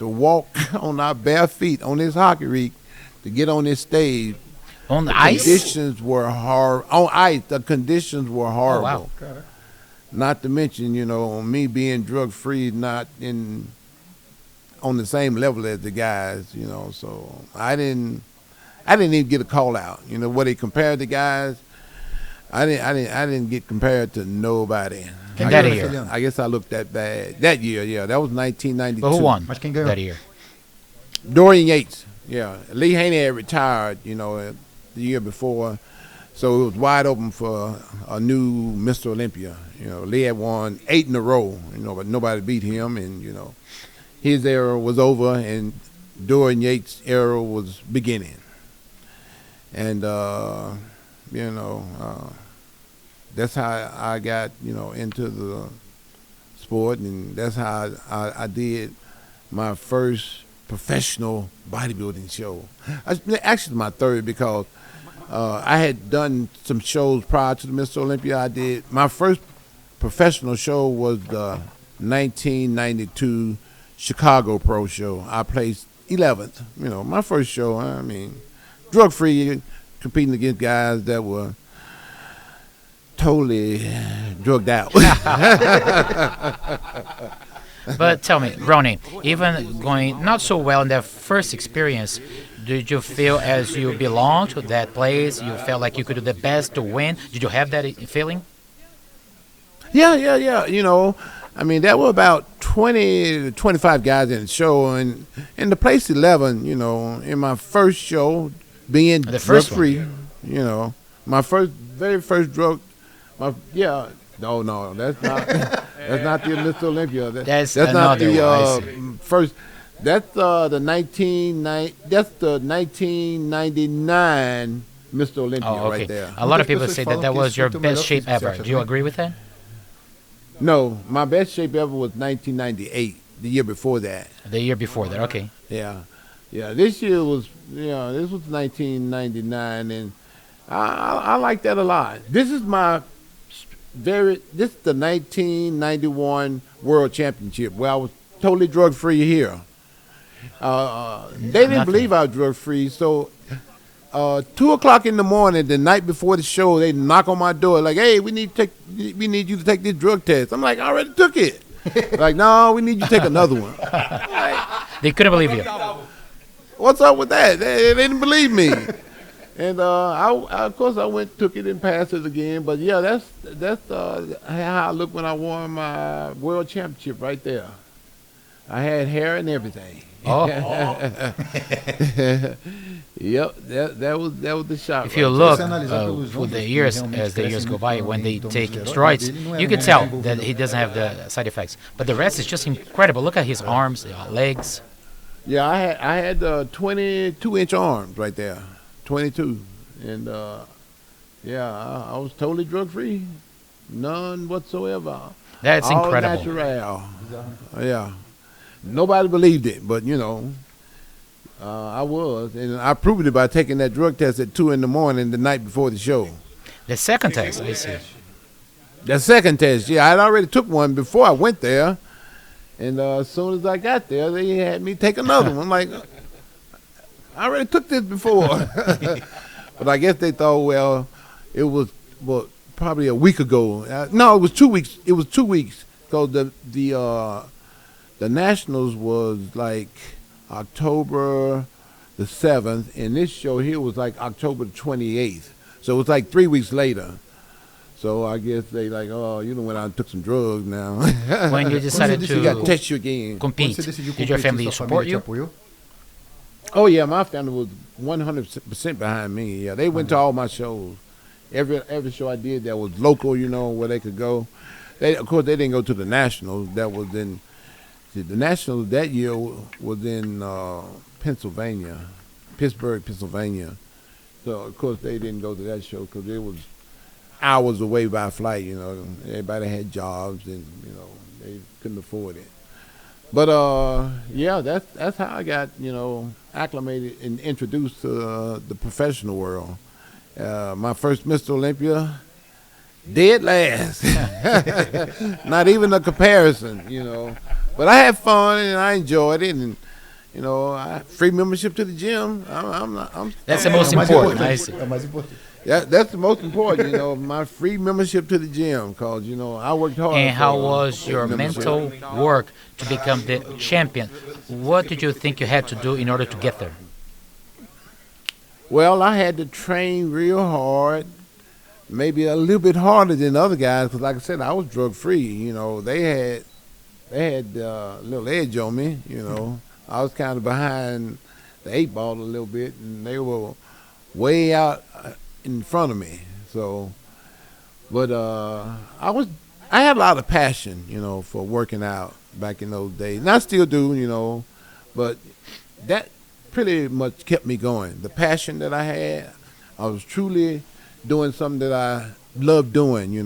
to walk on our bare feet on this hockey rink to get on this stage. On the ice? Conditions were horrible. On ice, the conditions were horrible. Oh, wow. Not to mention, me being drug-free, not on the same level as the guys, so I didn't even get a call out. Where they compared the guys, I didn't get compared to nobody. I guess I looked that bad. That year, yeah. That was 1992. But who won that year? Dorian Yates, yeah. Lee Haney had retired, the year before, so it was wide open for a new Mr. Olympia. Lee had won 8 in a row, but nobody beat him, and, his era was over, and Dorian Yates' era was beginning. And, that's how I got, into the sport, and that's how I did my first professional bodybuilding show. Actually, my third, because I had done some shows prior to the Mr. Olympia. My first professional show was the 1992 Chicago Pro Show. I placed 11th. My first show. I mean, drug-free, competing against guys that were totally drugged out. But tell me, Ronnie, even going not so well in that first experience, did you feel as you belonged to that place? You felt like you could do the best to win? Did you have that feeling? Yeah. I mean, there were about 20 to 25 guys in the show, and in the place 11, in my first show, being drug-free, my very first drug, no, that's not the Mr. Olympia. That's not the one, first. That's the 1999 Mr. Olympia right there. A lot of people say that was your best shape ever. Do you agree with that? No, my best shape ever was 1998. The year before that. The year before that, okay. Yeah. This year was, this was 1999, and I like that a lot. This is this is the 1991 World Championship where I was totally drug-free here. They didn't believe I was drug-free, so 2 o'clock in the morning, the night before the show, they knock on my door like, "Hey, we need you to take this drug test." I'm like, "I already took it." Like, "No, we need you to take another one." They couldn't believe you. What's up with that? They didn't believe me. And of course I took it and passed it again. But yeah, that's how I look when I won my world championship right there. I had hair and everything. Oh. Yep, that was the shot. If you look for the years, as the years go by, when they take steroids, you can tell that he doesn't have the side effects. But the rest is just incredible. Look at his arms, legs. Yeah, I had 22-inch arms right there, 22, and I was totally drug free, none whatsoever. That's all incredible. Natural. Yeah, nobody believed it, but I was, and I proved it by taking that drug test at 2 a.m. the night before the show. The second test, I see. The second test, yeah, I had already took one before I went there. And as soon as I got there, they had me take another one. I'm like, I already took this before. But I guess they thought, well, it was probably a week ago. No, it was 2 weeks. It was 2 weeks because the Nationals was like October the 7th, and this show here was like October the 28th. So it was like 3 weeks later. So I guess they like, oh, went out and took some drugs now. When you decided to test you again. Compete, did your family support you? Oh yeah, my family was 100% behind me. Yeah, they went to all my shows. Every show I did that was local, where they could go. Of course, they didn't go to the Nationals. That was in the Nationals that year was in Pennsylvania, Pittsburgh, Pennsylvania. So of course they didn't go to that show because it was hours away by flight. Everybody had jobs and they couldn't afford it. But that's how I got acclimated and introduced to the professional world. My first Mr. Olympia, dead last. Not even a comparison, But I had fun and I enjoyed it, and free membership to the gym. That's the most important. I see. Yeah, that's the most important, my free membership to the gym, because, I worked hard. And how was your mental work to become the champion? What did you think you had to do in order to get there? Well, I had to train real hard, maybe a little bit harder than other guys, because like I said, I was drug-free. They had a little edge on me, I was kind of behind the 8 ball a little bit, and they were way out in front of me. So, but I had a lot of passion, for working out back in those days, and I still do, but that pretty much kept me going. The passion that I had, I was truly doing something that I loved doing,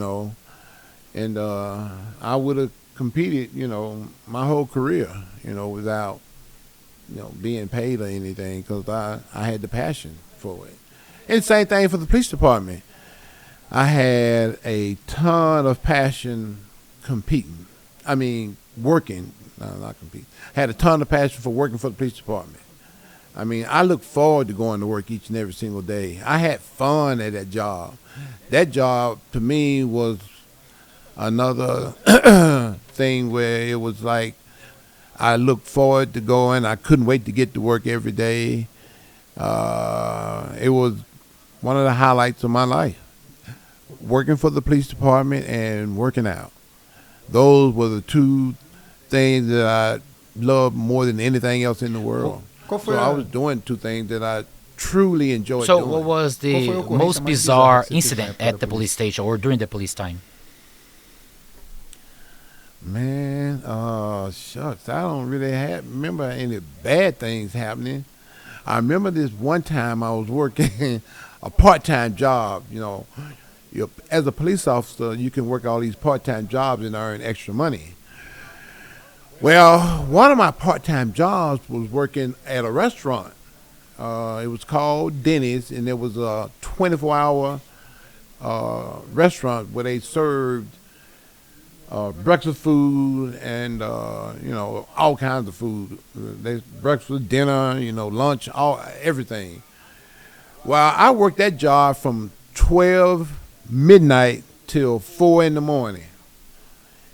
and I would have competed, my whole career, without, being paid or anything, because I had the passion for it. And same thing for the police department. I had a ton of passion competing. I mean, working, not competing. I had a ton of passion for working for the police department. I mean, I look forward to going to work each and every single day. I had fun at that job. That job, to me, was another thing where it was like I looked forward to going. I couldn't wait to get to work every day. It was one of the highlights of my life, working for the police department and working out. Those were the two things that I loved more than anything else in the world. So I was doing two things that I truly enjoyed doing. So what was the most bizarre incident at the police station or during the police time? Man, shucks, I don't really remember any bad things happening. I remember this one time I was working a part-time job, as a police officer, you can work all these part-time jobs and earn extra money. Well, one of my part-time jobs was working at a restaurant. It was called Denny's, and it was a 24-hour restaurant where they served breakfast food and all kinds of food. Breakfast, dinner, lunch, everything. Well, I worked that job from 12 midnight till 4 in the morning.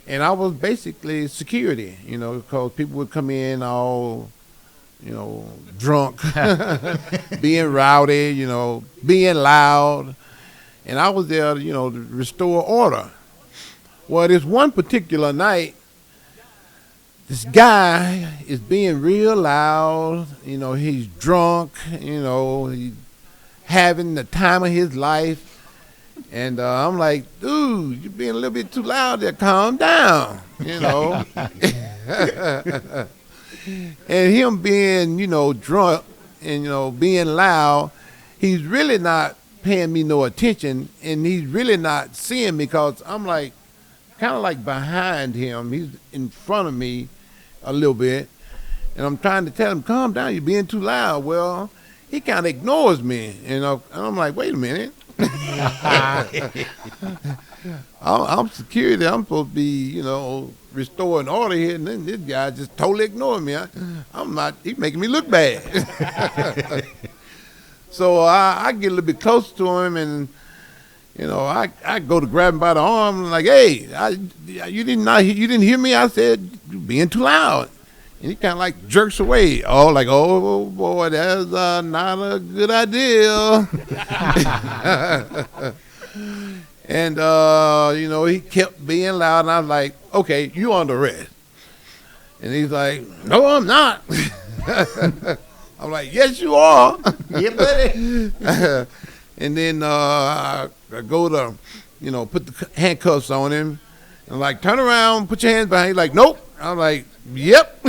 And I was basically security, because people would come in all, drunk, being rowdy, being loud. And I was there, to restore order. Well, this one particular night, this guy is being real loud. He's drunk, he's having the time of his life. And I'm like, dude, you're being a little bit too loud there. Calm down, And him being, drunk and, being loud, he's really not paying me no attention. And he's really not seeing me because I'm like, kind of like behind him. He's in front of me a little bit. And I'm trying to tell him, calm down, you're being too loud. Well, he kind of ignores me. And I'm like, wait a minute. I'm security. I'm supposed to be, restoring order here, and then this guy just totally ignoring me. I'm not. He's making me look bad. So I get a little bit closer to him, and I go to grab him by the arm, and like, hey, you didn't hear me? I said you're being too loud. And he kind of like jerks away. Oh boy, that's not a good idea. And, he kept being loud. And I was like, okay, you under arrest. And he's like, no, I'm not. I'm like, yes, you are. Yeah, buddy. And then I go to, put the handcuffs on him. And I'm like, turn around, put your hands behind. He's like, nope. I'm like, yep.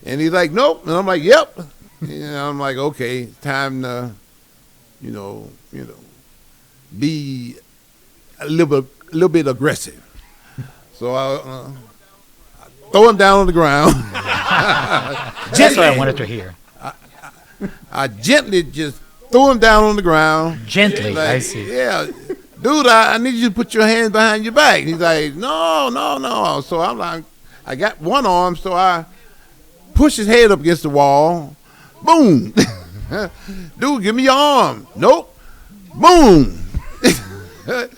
And he's like, nope. And I'm like, yep. And I'm like, okay, time to, be a little bit aggressive. So I throw him down on the ground. That's what I wanted to hear. I gently just threw him down on the ground. Gently, like, I see. Yeah. Dude, I need you to put your hands behind your back. He's like, no. So I'm like, I got one arm, so I push his head up against the wall. Boom. Dude, give me your arm. Nope. Boom. I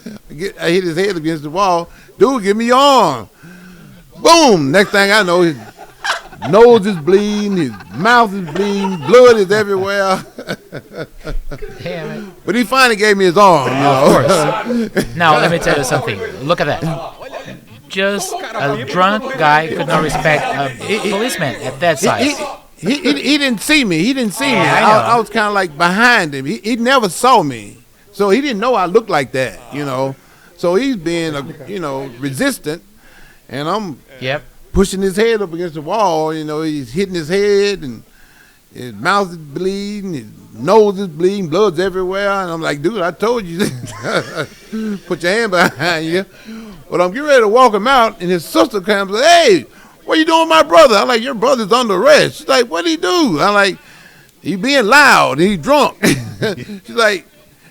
hit his head against the wall. Dude, give me your arm. Boom. Next thing I know, his nose is bleeding, his mouth is bleeding, blood is everywhere. Damn it. But he finally gave me his arm. Of course. Now, let me tell you something. Look at that. Just a drunk guy could not respect a policeman at that size. He didn't see me. I was kind of like behind him. He never saw me. So he didn't know I looked like that, So he's being, resistant. And I'm pushing his head up against the wall. He's hitting his head and his mouth is bleeding, his nose is bleeding, blood's everywhere. And I'm like, dude, I told you, put your hand behind you. But I'm getting ready to walk him out, and his sister comes and says, hey, what you doing with my brother? I'm like, your brother's under arrest. She's like, what'd he do? I'm like, he being loud, and he's drunk. She's like,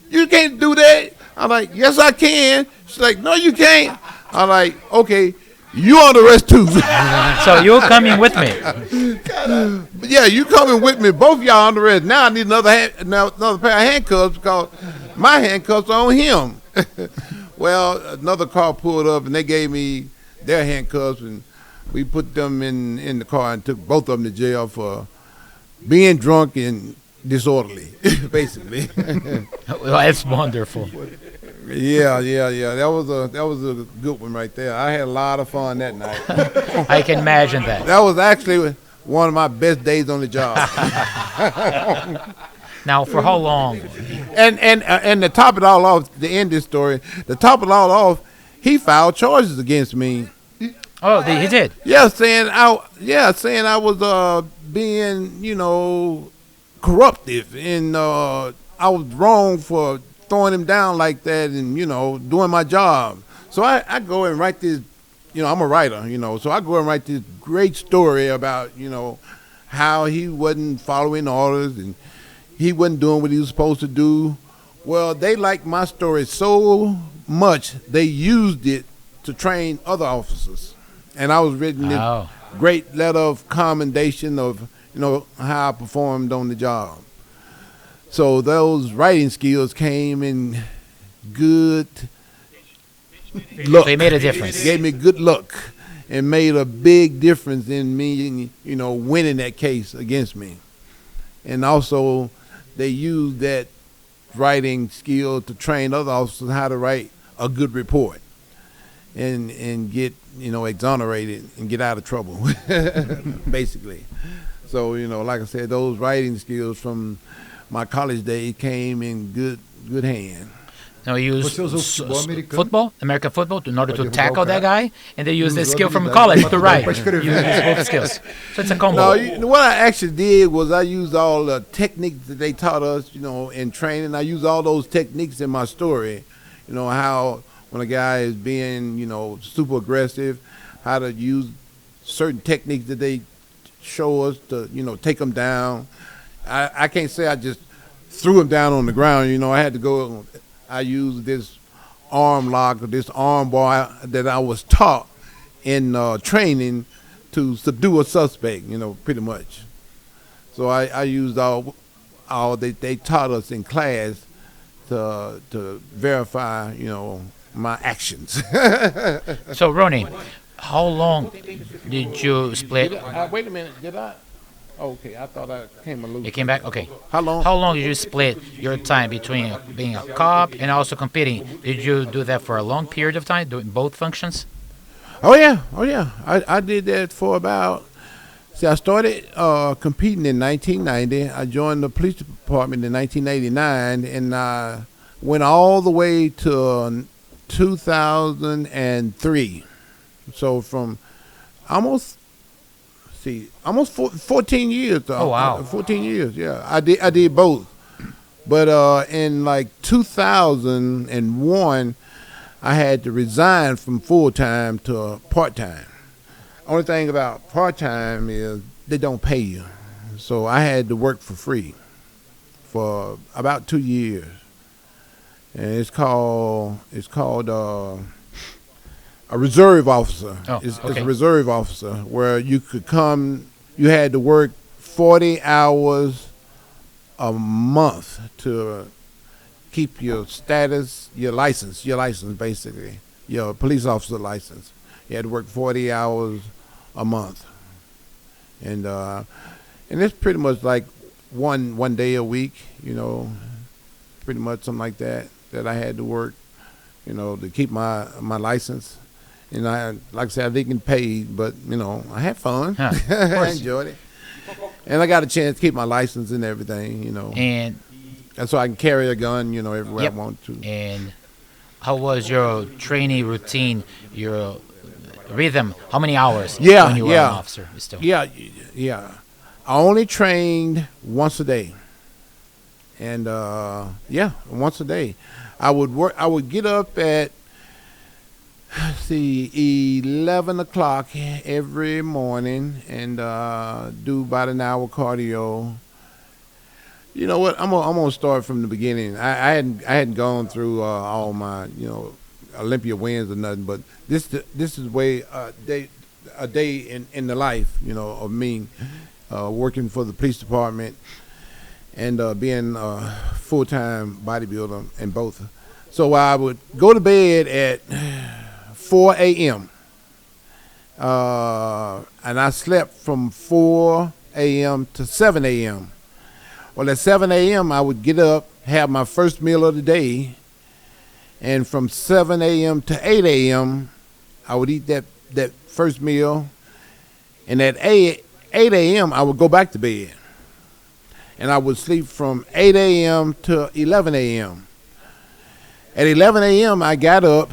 you can't do that. I'm like, yes, I can. She's like, no, you can't. I'm like, okay, you on the arrest too. So you're coming with me. Yeah, you coming with me. Both y'all on the arrest. Now I need another pair of handcuffs because my handcuffs are on him. Well, another car pulled up and they gave me their handcuffs and we put them in the car and took both of them to jail for being drunk and disorderly, basically. Well, that's wonderful. Yeah. That was a good one right there. I had a lot of fun that night. I can imagine that. That was actually one of my best days on the job. Now, for how long? And to top it all off, to end this story, to top it all off, he filed charges against me. Oh, he did? Yeah, saying I was being, corruptive, and I was wrong for throwing him down like that and, doing my job. So I go and write this, I'm a writer, so I go and write this great story about, how he wasn't following orders and he wasn't doing what he was supposed to do. Well, they liked my story so much, they used it to train other officers. And I was written this great letter of commendation of, how I performed on the job. So those writing skills came in good luck. They made a difference. Gave me good luck and made a big difference in me, winning that case against me. And also, they used that writing skill to train other officers how to write a good report and get, exonerated and get out of trouble, basically. So, like I said, those writing skills from my college days came in good hand. Now you use football, American football, in order to tackle that guy, and they use the skill from college to write. Both skills. So it's a combo. No, what I actually did was I used all the techniques that they taught us, in training. I used all those techniques in my story. How when a guy is being, super aggressive, how to use certain techniques that they show us to, take them down. I can't say I just threw him down on the ground. I had to go. I used this arm lock, this arm bar that I was taught in training to subdue a suspect, pretty much. So I used all they taught us in class to verify, my actions. So, Ronnie, how long did you split? Wait a minute, did I? Okay, I thought I came loose. You came back? Okay. How long? How long did you split your time between being a cop and also competing? Did you do that for a long period of time, doing both functions? Oh, yeah. I did that for about, I started competing in 1990. I joined the police department in 1989, and I went all the way to 2003. So from almost 14 years. Oh, wow. 14 years, yeah. I did both. But in like 2001, I had to resign from full-time to part-time. Only thing about part-time is they don't pay you. So I had to work for free for about 2 years. And it's called a reserve officer. It's a reserve officer where you could come, you had to work 40 hours a month to keep your status, your license basically, your police officer license. You had to work 40 hours a month. And it's pretty much like one day a week, pretty much something like that I had to work, to keep my license. And like I said, I didn't get paid, but I had fun. I enjoyed it, and I got a chance to keep my license and everything. And so I can carry a gun, everywhere I want to. And how was your training routine? Your rhythm? How many hours? When you were an officer? Still? Yeah. I only trained once a day, and once a day. I would get up at 11 o'clock every morning and do about an hour cardio. You know what? I'm gonna start from the beginning. I hadn't gone through all my Olympia wins or nothing, but this is a day in the life of me working for the police department and being a full-time bodybuilder in both. So I would go to bed at 4 a.m. And I slept from 4 a.m. to 7 a.m. Well, at 7 a.m. I would get up, have my first meal of the day, and from 7 a.m. to 8 a.m. I would eat that first meal, and at 8 a.m. I would go back to bed. And I would sleep from 8 a.m. to 11 a.m. At 11 a.m. I got up,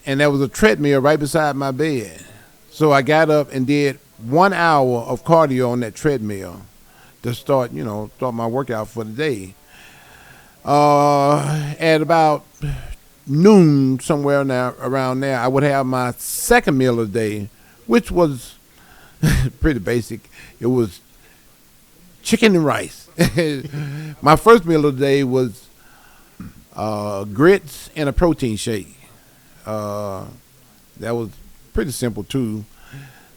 and there was a treadmill right beside my bed. So I got up and did 1 hour of cardio on that treadmill to start my workout for the day. At about noon, somewhere now around there, I would have my second meal of the day, which was pretty basic. It was chicken and rice. My first meal of the day was grits and a protein shake. That was pretty simple too.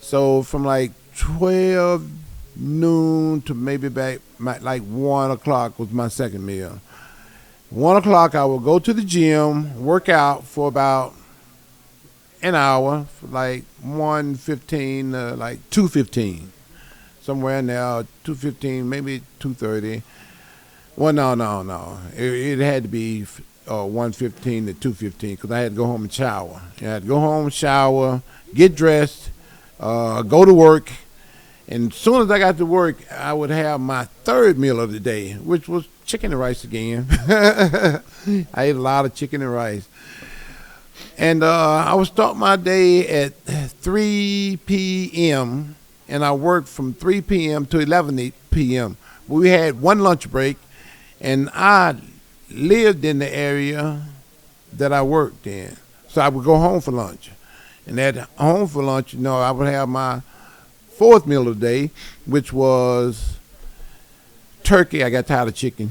So from like 12 noon to maybe back like 1 o'clock was my second meal. 1 o'clock I would go to the gym, work out for about an hour, for like 1:15 like 2:15, somewhere in there, 2:15, maybe 2:30. Well, no. It had to be 1:15 to 2:15 because I had to go home and shower. I had to go home, shower, get dressed, go to work. And as soon as I got to work, I would have my third meal of the day, which was chicken and rice again. I ate a lot of chicken and rice. And I would start my day at 3 p.m., and I worked from 3 p.m. to 11 p.m. We had one lunch break, and I lived in the area that I worked in. So I would go home for lunch. And at home for lunch, I would have my fourth meal of the day, which was turkey. I got tired of chicken.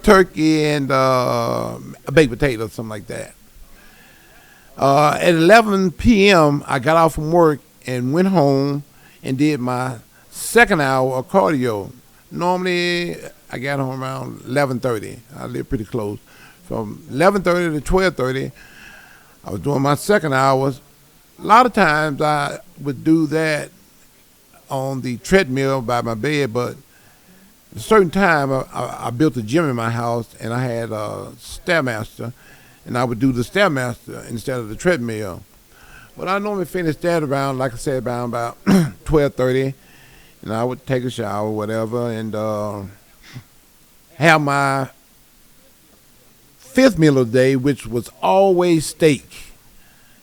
Turkey and a baked potato, something like that. At 11 p.m., I got off from work and went home and did my second hour of cardio. Normally, I got home around 11:30. I live pretty close. From 11:30 to 12:30, I was doing my second hours. A lot of times I would do that on the treadmill by my bed, but at a certain time I built a gym in my house, and I had a Stairmaster, and I would do the Stairmaster instead of the treadmill. But I normally finish that around, like I said, around about 12:30, and I would take a shower, whatever, and have my fifth meal of the day, which was always steak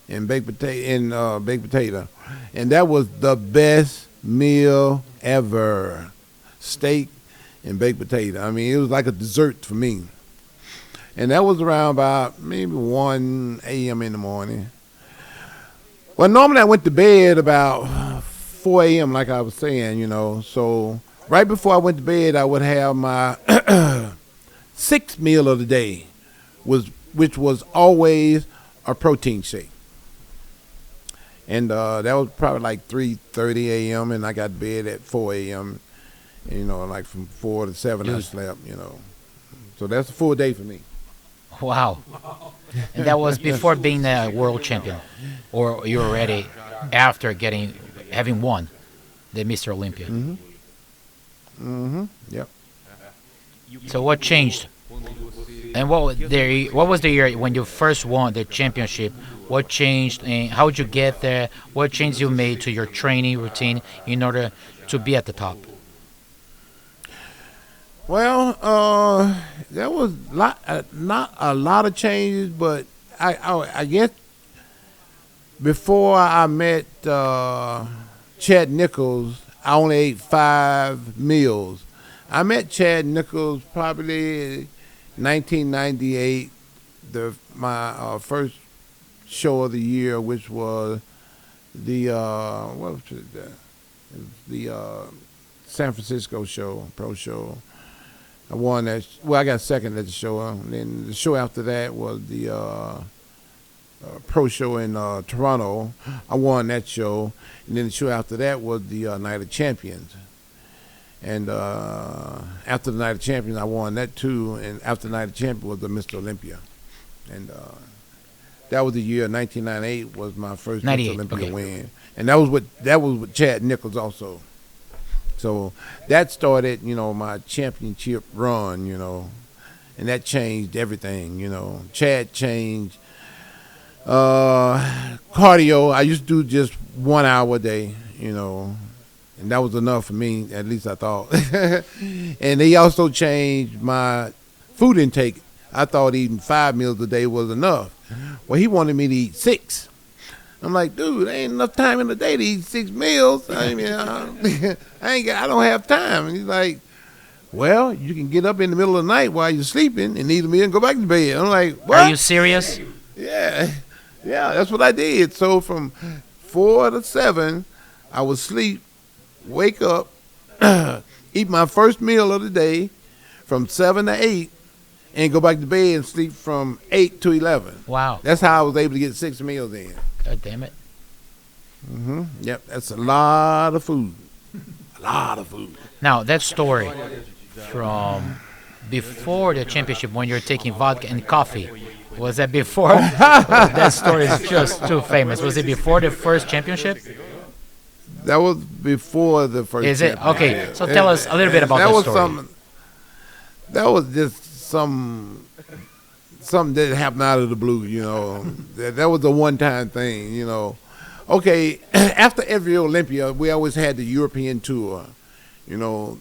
and baked potato, and that was the best meal ever. Steak and baked potato. I mean, it was like a dessert for me. And that was around about maybe 1 a.m. in the morning. Well, normally I went to bed about 4 a.m. like I was saying, So right before I went to bed, I would have my sixth meal of the day, which was always a protein shake. And that was probably like 3:30 a.m. and I got to bed at 4 a.m. And, like from 4 to 7 I slept, So that's a full day for me. Wow. And that was before being a world champion, or you were already after having won the Mr. Olympia? Yep. So what changed? And what was the year when you first won the championship? What changed, and how did you get there? What changes you made to your training routine in order to be at the top? Well, there was not a lot of changes, but I guess before I met Chad Nichols, I only ate 5 meals. I met Chad Nichols probably 1998, my first show of the year, which was the San Francisco show, pro show. I won that. Well, I got second at the show. And then the show after that was the pro show in Toronto. I won that show. And then the show after that was the Night of Champions. And after the Night of Champions, I won that too. And after the Night of Champions was the Mr. Olympia. And that was the year 1998 was my first Mr. Olympia win. And that was with Chad Nichols also. So that started, my championship run, and that changed everything, Chad changed cardio. I used to do just 1 hour a day, and that was enough for me, at least I thought. And he also changed my food intake. I thought eating 5 meals a day was enough. Well, he wanted me to eat 6. I'm like, dude, there ain't enough time in the day to eat 6 meals. I mean, I don't have time. And he's like, well, you can get up in the middle of the night while you're sleeping and eat a meal and go back to bed. I'm like, what? Are you serious? Yeah, that's what I did. So from 4 to 7, I would sleep, wake up, eat my first meal of the day from 7 to 8, and go back to bed and sleep from 8 to 11. Wow. That's how I was able to get 6 meals in. God damn it. Yep, that's a lot of food. A lot of food. Now, that story from before the championship when you're taking vodka and coffee, was that before? That story is just too famous. Was it before the first championship? That was before the first Is it? Okay, so tell us a little bit about that story. That was just something that happened out of the blue, you know. That was a one-time thing, you know. Okay, after every Olympia, we always had the European tour. You know,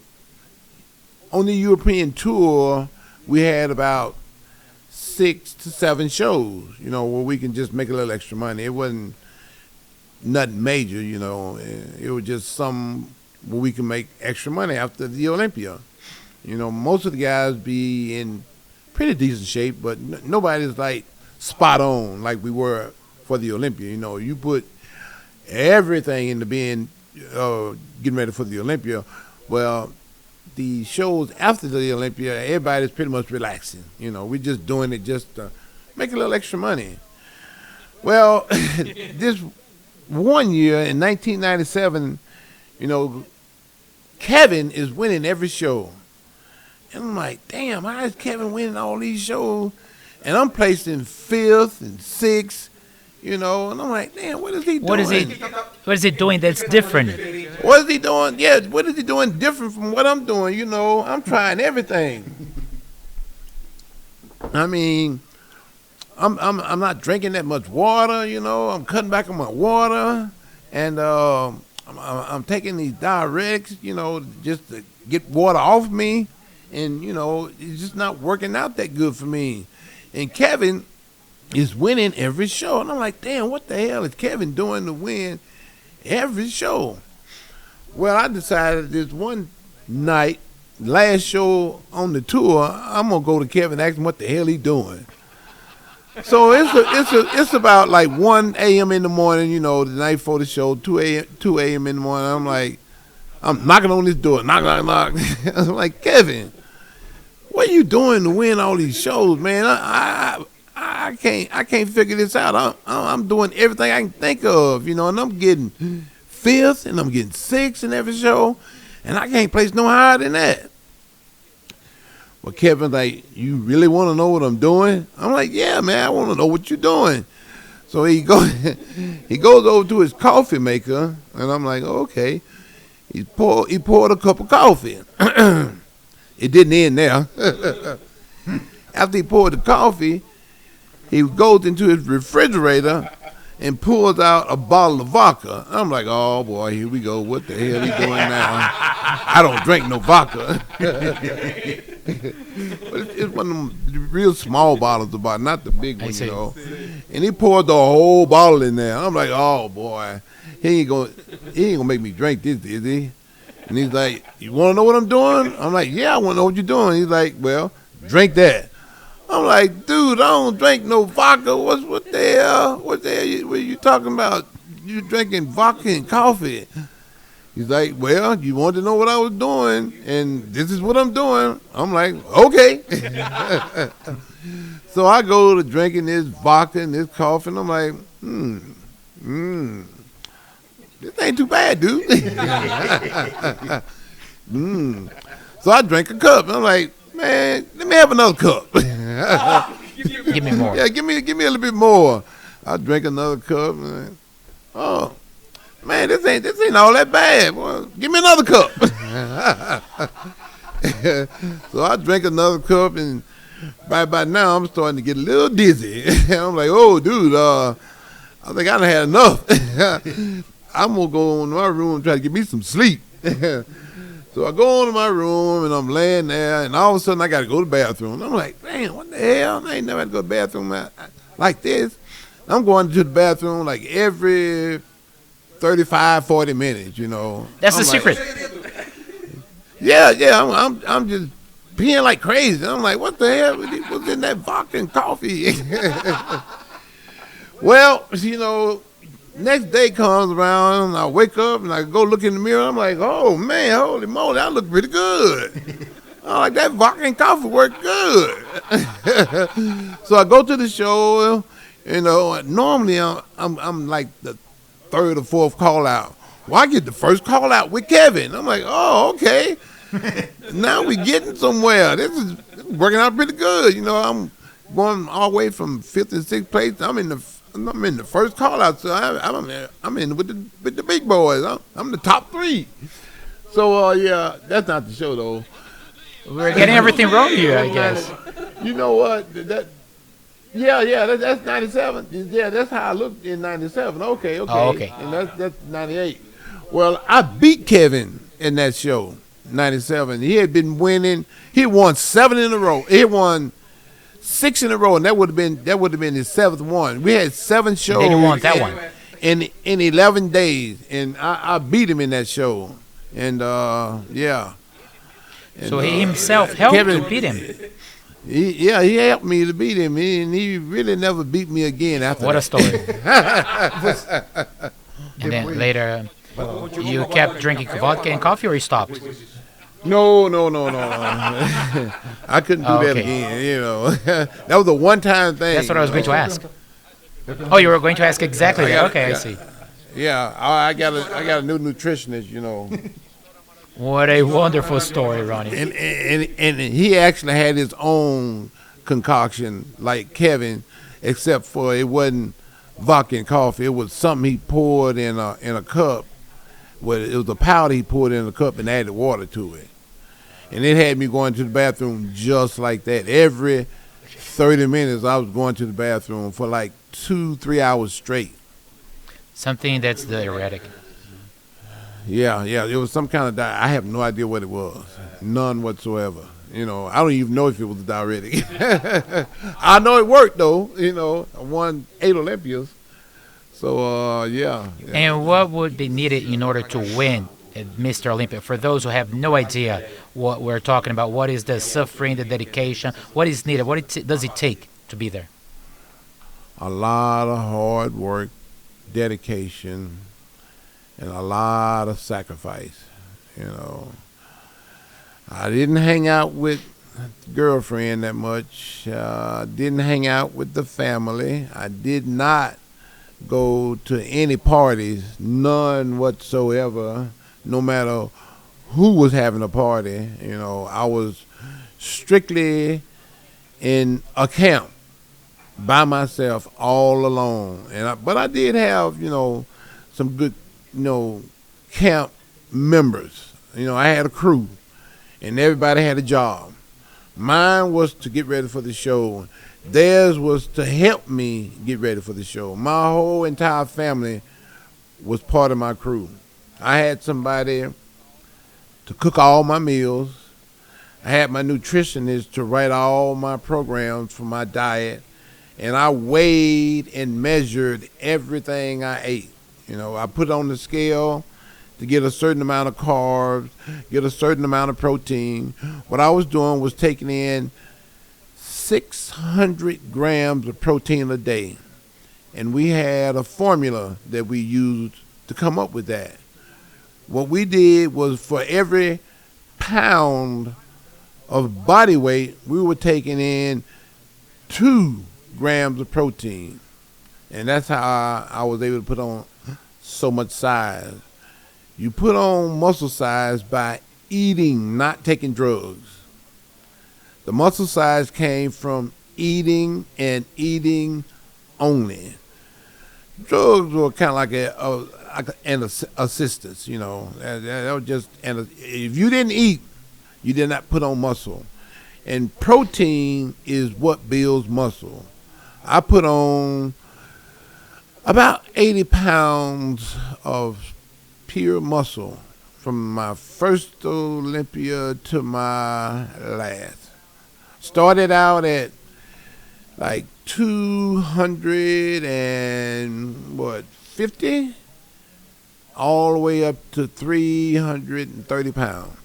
on the European tour, we had about 6 to 7 shows, you know, where we can just make a little extra money. It wasn't nothing major, you know. It was just some where we can make extra money after the Olympia. You know, most of the guys be in pretty decent shape, but nobody's like spot on like we were for the Olympia. You know, you put everything into being getting ready for the Olympia. Well, the shows after the Olympia, everybody's pretty much relaxing. You know, we're just doing it just to make a little extra money. Well, this one year in 1997, you know, Kevin is winning every show. And I'm like, damn, how is Kevin winning all these shows? And I'm placed in 5th and 6th. You know, and I'm like, damn, what is he doing? What is he doing that's different? What is he doing? Yeah, what is he doing different from what I'm doing? You know, I'm trying everything. I mean, I'm not drinking that much water. You know, I'm cutting back on my water, and I'm taking these diuretics. You know, just to get water off me, and you know, it's just not working out that good for me. And Kevin is winning every show. And I'm like, damn, what the hell is Kevin doing to win every show? Well, I decided this one night, last show on the tour, I'm going to go to Kevin and ask him what the hell he doing. So it's about like 1 a.m. in the morning, you know, the night before the show, 2 a.m. in the morning. I'm knocking on this door, knock. I'm like, Kevin, what are you doing to win all these shows, man? I can't figure this out. I'm doing everything I can think of, you know, and I'm getting 5th and I'm getting 6th in every show, and I can't place no higher than that. Well, Kevin's like, you really want to know what I'm doing? I'm like, yeah, man, I want to know what you're doing. So he goes over to his coffee maker, and I'm like, okay. He poured a cup of coffee. It didn't end there. After he poured the coffee, he goes into his refrigerator and pulls out a bottle of vodka. I'm like, oh, boy, here we go. What the hell he doing now? I don't drink no vodka. It's one of them real small bottles of vodka, not the big one, you know. And he poured the whole bottle in there. I'm like, oh, boy, he ain't gonna make me drink this, is he? And he's like, you want to know what I'm doing? I'm like, yeah, I want to know what you're doing. He's like, well, drink that. I'm like, dude, I don't drink no vodka. What the hell? What are you talking about? You drinking vodka and coffee. He's like, well, you want to know what I was doing, and this is what I'm doing. I'm like, okay. So I go to drinking this vodka and this coffee, and I'm like, this ain't too bad, dude. So I drank a cup, and I'm like, man, let me have another cup. Give me more. Yeah, give me a little bit more. I drank another cup. Man. Oh, man, this ain't all that bad. Well, give me another cup. So I drank another cup, and right by now I'm starting to get a little dizzy. I'm like, oh, dude, I think I done had enough. I'm gonna go in my room and try to get me some sleep. So I go into my room, and I'm laying there, and all of a sudden I got to go to the bathroom. I'm like, damn, what the hell? I ain't never had to go to the bathroom like this. I'm going to the bathroom like every 35, 40 minutes, you know. That's the secret. I'm just peeing like crazy. I'm like, what the hell was in that vodka and coffee? Well, next day comes around, and I wake up, and I go look in the mirror. I'm like, oh, man, holy moly, I look pretty good. I'm like, that vodka and coffee worked good. So I go to the show. Normally I'm like the third or fourth call out. Well, I get the first call out with Kevin. I'm like, oh, okay. Now we getting somewhere. This is working out pretty good. I'm going all the way from fifth and sixth place. I'm in the first call out, so I'm in with the big boys. I'm the top three. So that's not the show though. We're getting everything wrong here, I guess. You know what? That's 97. Yeah, that's how I looked in 97. Okay. Oh, okay. And that's 98. Well, I beat Kevin in that show, 97. He had been winning. He won 7 in a row. He won 6 in a row, and that would have been his 7th one. We had 7 shows. They didn't want that one. In 11 days, and I beat him in that show. And yeah. And, so he himself helped Kevin, to beat him. He helped me to beat him, and he really never beat me again after What that. a story. And then later, you kept drinking vodka and coffee, or you stopped? No. I couldn't do that again, That was a one-time thing. That's what I was going to ask. Oh, you were going to ask exactly that. Okay, I see. Yeah, I got a new nutritionist, What a wonderful story, Ronnie. And he actually had his own concoction like Kevin, except for it wasn't vodka and coffee. It was something he poured in a cup. Well, it was a powder he poured in a cup and added water to it. And it had me going to the bathroom just like that. Every 30 minutes I was going to the bathroom for like 2-3 hours straight. Something that's diuretic. Yeah, it was some kind of diet. I have no idea what it was. None whatsoever. I don't even know if it was a diuretic. I know it worked, though. I won 8 Olympias. So, yeah. And what would be needed in order to win at Mr. Olympia? For those who have no idea what we're talking about, what is the suffering, the dedication? What is needed? What does it take to be there? A lot of hard work, dedication, and a lot of sacrifice, I didn't hang out with girlfriend that much. Didn't hang out with the family. I did not go to any parties, none whatsoever, no matter who was having a party. I was strictly in a camp by myself all alone. But I did have, some good camp members. I had a crew, and everybody had a job. Mine was to get ready for the show. Theirs was to help me get ready for the show. My whole entire family was part of my crew. I had somebody to cook all my meals. I had my nutritionist to write all my programs for my diet. And I weighed and measured everything I ate. I put it on the scale to get a certain amount of carbs, get a certain amount of protein. What I was doing was taking in 600 grams of protein a day. And we had a formula that we used to come up with that. What we did was for every pound of body weight, we were taking in 2 grams of protein. And that's how I was able to put on so much size. You put on muscle size by eating, not taking drugs. The muscle size came from eating and eating only. Drugs were kind of like an assistance, That was just, and if you didn't eat, you did not put on muscle. And protein is what builds muscle. I put on about 80 pounds of pure muscle from my first Olympia to my last. Started out at like 250, all the way up to 330 pounds.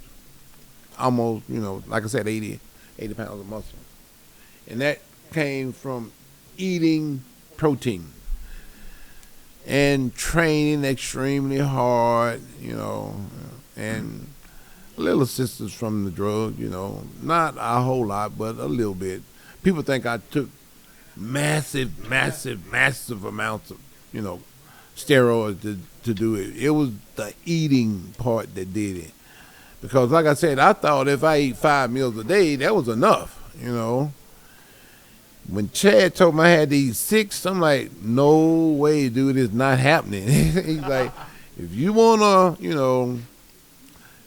almost, like I said, 80 pounds of muscle. And that came from eating protein and training extremely hard, and a little assistance from the drug, not a whole lot, but a little bit. People think I took massive amounts of, steroids to do it. It was the eating part that did it. Because like I said, I thought if I eat 5 meals a day, that was enough, When Chad told me I had to eat 6, I'm like, no way, dude, it's not happening. He's like, if you want to,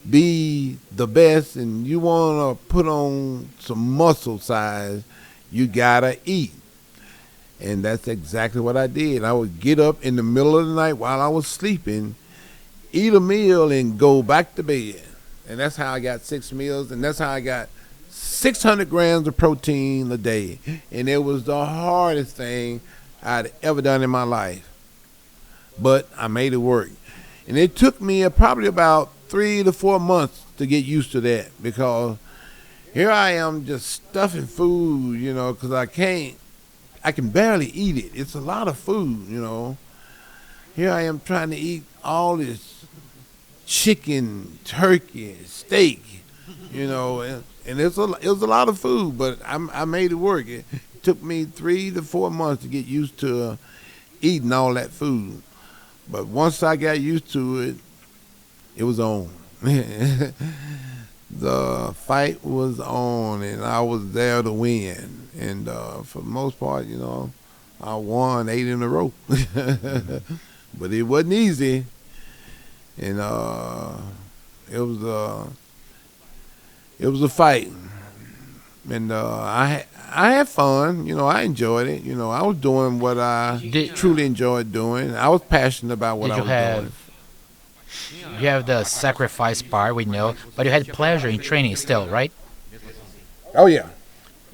be the best and you want to put on some muscle size, you got to eat. And that's exactly what I did. I would get up in the middle of the night while I was sleeping, eat a meal, and go back to bed. And that's how I got 6 meals, and that's how I got 600 grams of protein a day. And it was the hardest thing I'd ever done in my life. But I made it work. And it took me probably about 3 to 4 months to get used to that, because here I am just stuffing food, because I can barely eat it. It's a lot of food, Here I am trying to eat all this chicken, turkey, steak, and it was a lot of food, but I made it work. It took me 3 to 4 months to get used to eating all that food. But once I got used to it, it was on. The fight was on, and I was there to win. And for the most part, I won 8 in a row. But it wasn't easy. And it was a fight. And I had fun. I enjoyed it. I was doing what I truly enjoyed doing. I was passionate about what I was doing. You have the sacrifice part, we know, but you had pleasure in training still, right? Oh, yeah.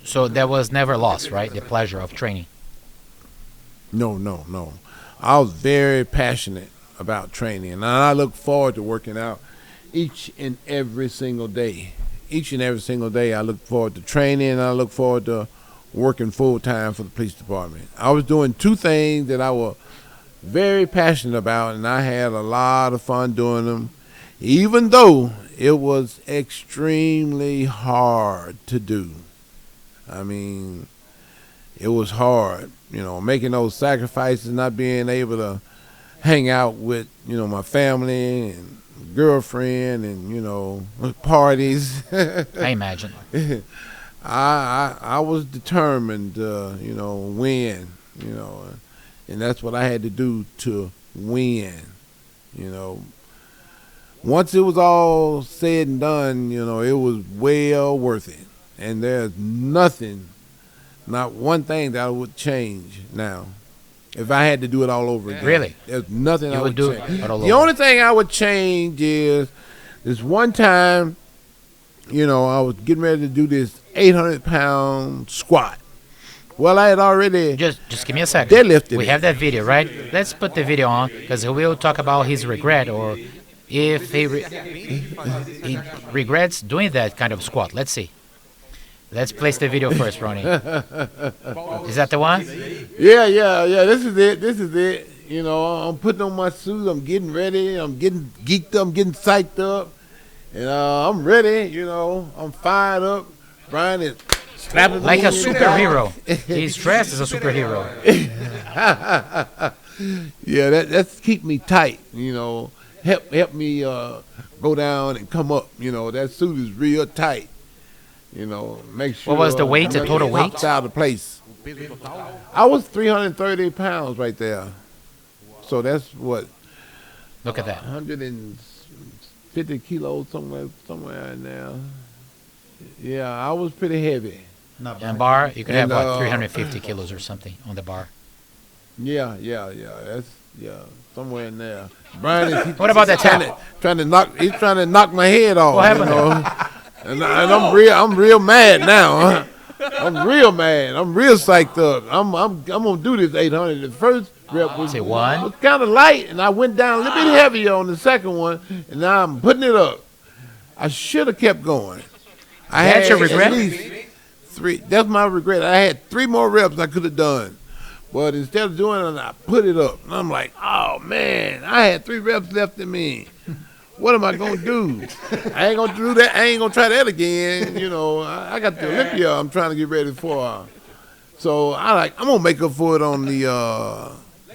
So that was never lost, right? The pleasure of training. No. I was very passionate about training, and I look forward to working out each and every single day. Each and every single day I look forward to training, and I look forward to working full-time for the police department. I was doing 2 things that I was very passionate about, and I had a lot of fun doing them, even though it was extremely hard to do. I mean, it was hard, making those sacrifices, not being able to hang out with, my family and girlfriend and, parties. I imagine. I was determined to, win, and that's what I had to do to win, Once it was all said and done, it was well worth it. And there's nothing, not one thing that I would change now. If I had to do it all over again. Really? There's nothing I would change. The only thing I would change is this one time, I was getting ready to do this 800-pound squat. Well, I had already just give me a second. Deadlifted. We have that video, right? Let's put the video on, because he will talk about his regret, or if he regrets doing that kind of squat. Let's see. Let's place the video first, Ronnie. Is that the one? Yeah. This is it. I'm putting on my suit. I'm getting ready. I'm getting geeked up. I'm getting psyched up. And I'm ready. I'm fired up. Brian is slapping like me a superhero. He's dressed as a superhero. Yeah, that's keep me tight. Help me go down and come up. That suit is real tight. Make sure. What was the weight, the total weight? Out of place. I was 330 pounds right there. So that's what? Look at that. 150 kilos, somewhere in there. Yeah, I was pretty heavy. And bar, you could have 350 kilos or something on the bar. Yeah. That's somewhere in there. Brian, what about that tap? He's trying to knock my head off. What happened? And I'm real mad now. I'm real mad. I'm real psyched up. I'm gonna do this 800. The first rep was kind of light, and I went down a little bit heavier on the second one, and now I'm putting it up. I should have kept going. That's your regret? At least 3. That's my regret. I had 3 more reps I could have done. But instead of doing it, I put it up. And I'm like, oh, man, I had 3 reps left in me. What am I going to do? I ain't going to do that. I ain't going to try that again. You know, I got the Olympia I'm trying to get ready for. So I'm going to make up for it on the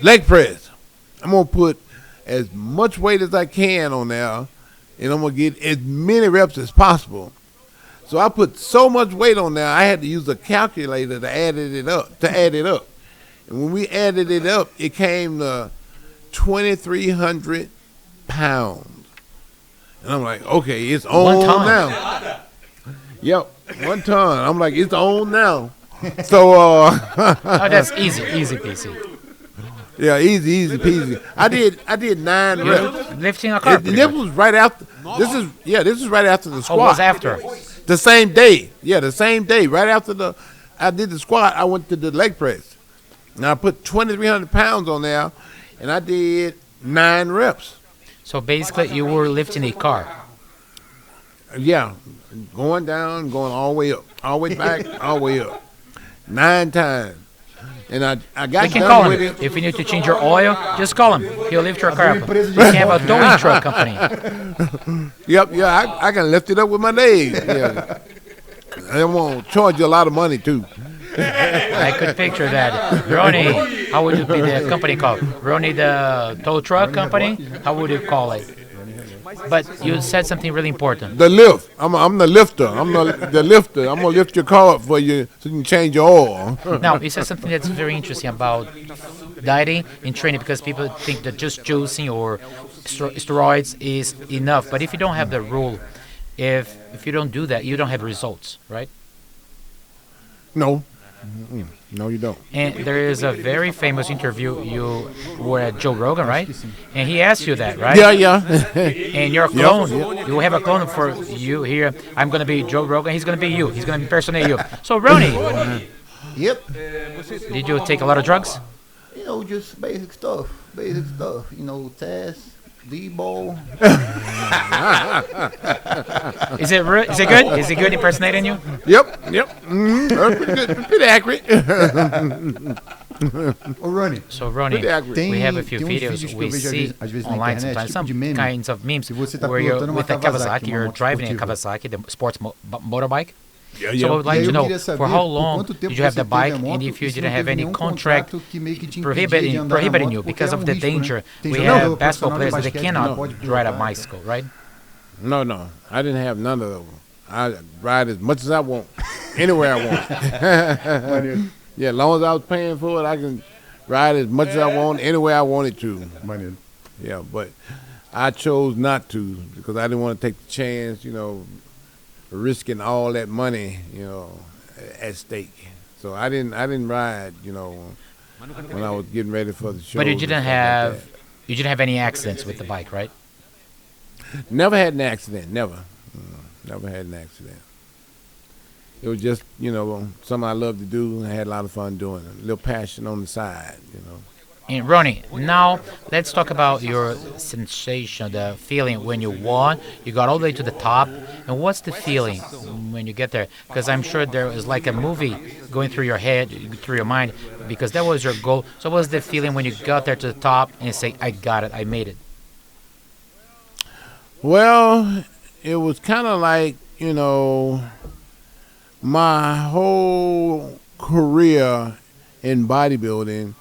leg press. I'm going to put as much weight as I can on there, and I'm going to get as many reps as possible. So I put so much weight on there, I had to use a calculator to add it up. And when we added it up, it came to 2,300 pounds. And I'm like, okay, it's on now. Yep, 1 ton. I'm like, it's on now. So, oh, that's easy peasy. Yeah, easy peasy. I did 9 reps. Lifting a car. This was right after. This is right after the squat. Oh, it was after. The same day. Yeah, the same day. Right after I did the squat, I went to the leg press. And I put 2,300 pounds on there, and I did 9 reps. So basically, you were lifting a car. Yeah, going down, going all the way up, all the way back, all the way up, 9 times. And I got you can call him. If you need to change your oil, just call him. He'll lift your car up. You can have a towing truck company. Yep, yeah, I can lift it up with my legs. Yeah. I won't charge you a lot of money, too. I could picture that. Ronnie, how would it be the company called? Ronnie the tow truck company? How would you call it? But you said something really important. The lift. I'm the lifter. I'm the lifter. I'm going to lift your car up for you so you can change your oil. Now, you said something that's very interesting about dieting and training, because people think that just juicing or steroids is enough. But if you don't have the rule, if you don't do that, you don't have results, right? No. Mm-mm. No, you don't. And there is a very famous interview. You were at Joe Rogan, right? And he asked you that, right? Yeah. And you're a clone. Yep. You have a clone for you here. I'm going to be Joe Rogan. He's going to be you. He's going to impersonate you. So, Ronnie. Yep. Did you take a lot of drugs? You know, just basic stuff. You know, tests. D-ball. Is it good? Is he good impersonating you? Yep. Mm-hmm. Pretty accurate. Ronnie. So, Ronnie, we have a few videos we see online sometimes, some kinds of memes where you're with a Kawasaki, you're driving a Kawasaki, the sports motorbike. Yeah. So I would like to know, for how long did you have the bike, and if you didn't have any contract prohibiting you because of the danger? We have basketball players that they cannot ride a bicycle, right? No. I didn't have none of them. I ride as much as I want, anywhere I want. Yeah, as long as I was paying for it, I can ride as much as I want, anywhere I wanted to. Yeah, but I chose not to because I didn't want to take the chance, you know, risking all that money, you know, at stake. So I didn't ride, you know, when I was getting ready for the show. But you didn't have any accidents with the bike, right? Never had an accident. Never had an accident. It was just, you know, something I loved to do and I had a lot of fun doing it. A little passion on the side, you know. And Ronnie, now let's talk about your sensation, the feeling when you won. You got all the way to the top. And what's the feeling when you get there? Because I'm sure there was like a movie going through your head, through your mind, because that was your goal. So what was the feeling when you got there to the top and you say, I got it, I made it? Well, it was kind of like, you know, my whole career in bodybuilding,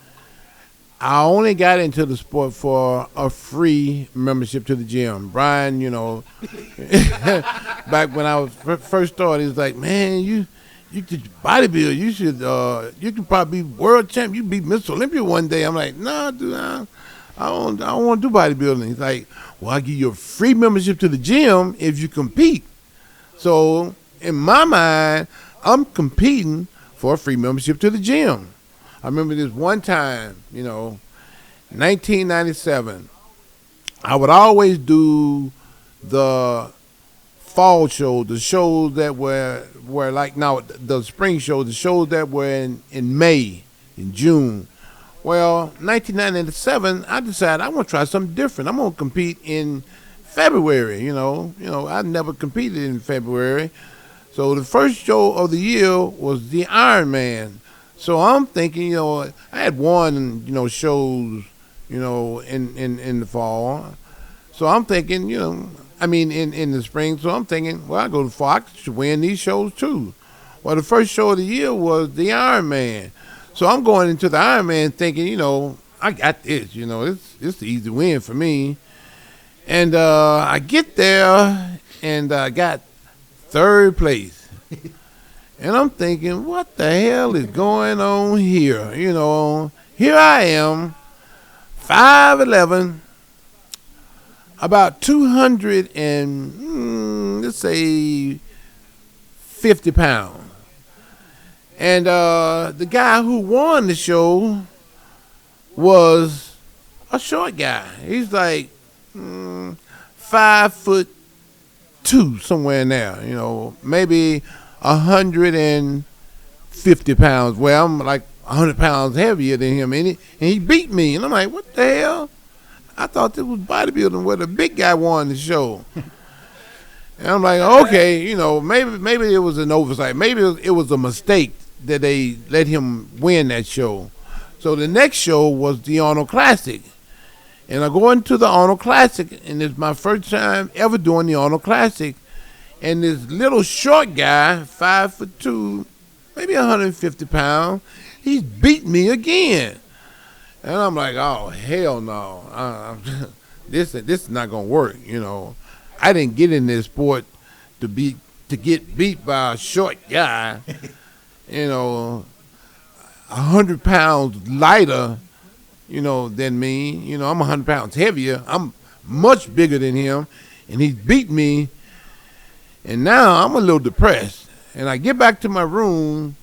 I only got into the sport for a free membership to the gym. Brian, you know, back when I was first started, he was like, man, you could bodybuild. You should, you could probably be world champ. You beat Miss Olympia one day. I'm like, nah, dude, I don't want to do bodybuilding. He's like, well, I'll give you a free membership to the gym if you compete. So in my mind, I'm competing for a free membership to the gym. I remember this one time, you know, 1997, I would always do the fall show, the shows that were like now the spring shows, the shows that were in May, in June. Well, 1997, I decided I want to try something different. I'm going to compete in February. I never competed in February. So the first show of the year was the Iron Man. So I'm thinking, I had won, shows, in the fall. So I'm thinking, in the spring. So I'm thinking, well, I go to fall, I should win these shows too. Well, the first show of the year was the Iron Man. So I'm going into the Iron Man thinking, I got this, it's the easy win for me. And I get there and I got third place. And I'm thinking, what the hell is going on here? Here I am, 5'11", about 200 and, let's say, 50 pounds. And the guy who won the show was a short guy. He's like 5'2", somewhere in there, maybe 150 pounds. Well, I'm like 100 pounds heavier than him, and he beat me. And I'm like, what the hell? I thought this was bodybuilding where the big guy won the show. And I'm like, okay, maybe it was an oversight. Maybe it was a mistake that they let him win that show. So the next show was the Arnold Classic. And I go into the Arnold Classic, and it's my first time ever doing the Arnold Classic. And this little short guy, 5'2", maybe 150 pounds, he's beat me again. And I'm like, oh, hell no. This is not going to work, I didn't get in this sport to get beat by a short guy, 100 pounds lighter, than me. I'm 100 pounds heavier. I'm much bigger than him, and he beat me. And now I'm a little depressed. And I get back to my room,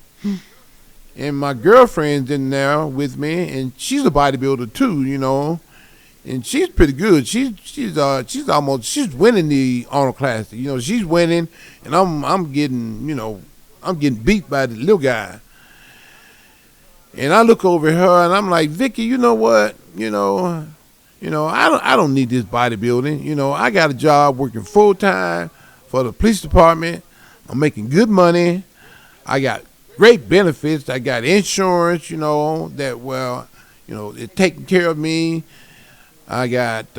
and my girlfriend's in there with me, and she's a bodybuilder too, and she's pretty good. She's winning the Arnold Classic. She's winning, and I'm getting beat by the little guy. And I look over at her, and I'm like, Vicky, you know what? I don't need this bodybuilding. I got a job working full time for the police department. I'm making good money. I got great benefits. I got insurance, they're taking care of me. I got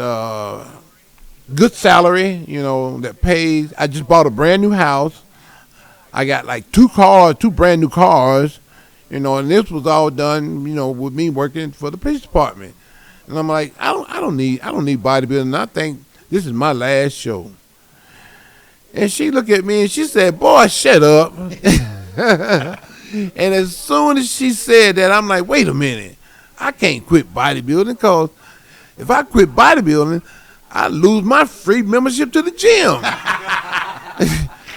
good salary, that pays. I just bought a brand new house. I got like two brand new cars, and this was all done, with me working for the police department. And I'm like, I don't need bodybuilding. I think this is my last show. And she looked at me and she said, boy, shut up. And as soon as she said that, I'm like, wait a minute. I can't quit bodybuilding, because if I quit bodybuilding, I lose my free membership to the gym.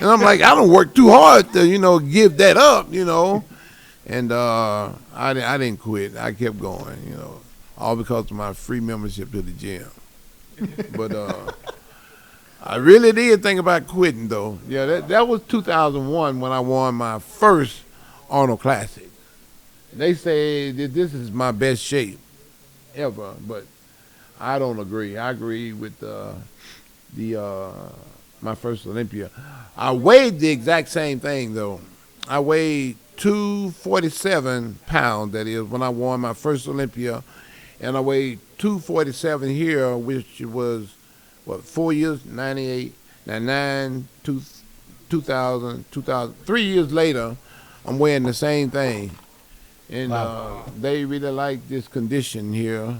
And I'm like, I don't work too hard to, give that up, And I didn't quit. I kept going, all because of my free membership to the gym. But I really did think about quitting, though. Yeah, that was 2001 when I won my first Arnold Classic. They say that this is my best shape ever, but I don't agree. I agree with my first Olympia. I weighed the exact same thing, though. I weighed 247 pounds, that is, when I won my first Olympia, and I weighed 247 here, which was, 4 years, 98, 99, 2000, 3 years later, I'm weighing the same thing. And wow. They really like this condition here.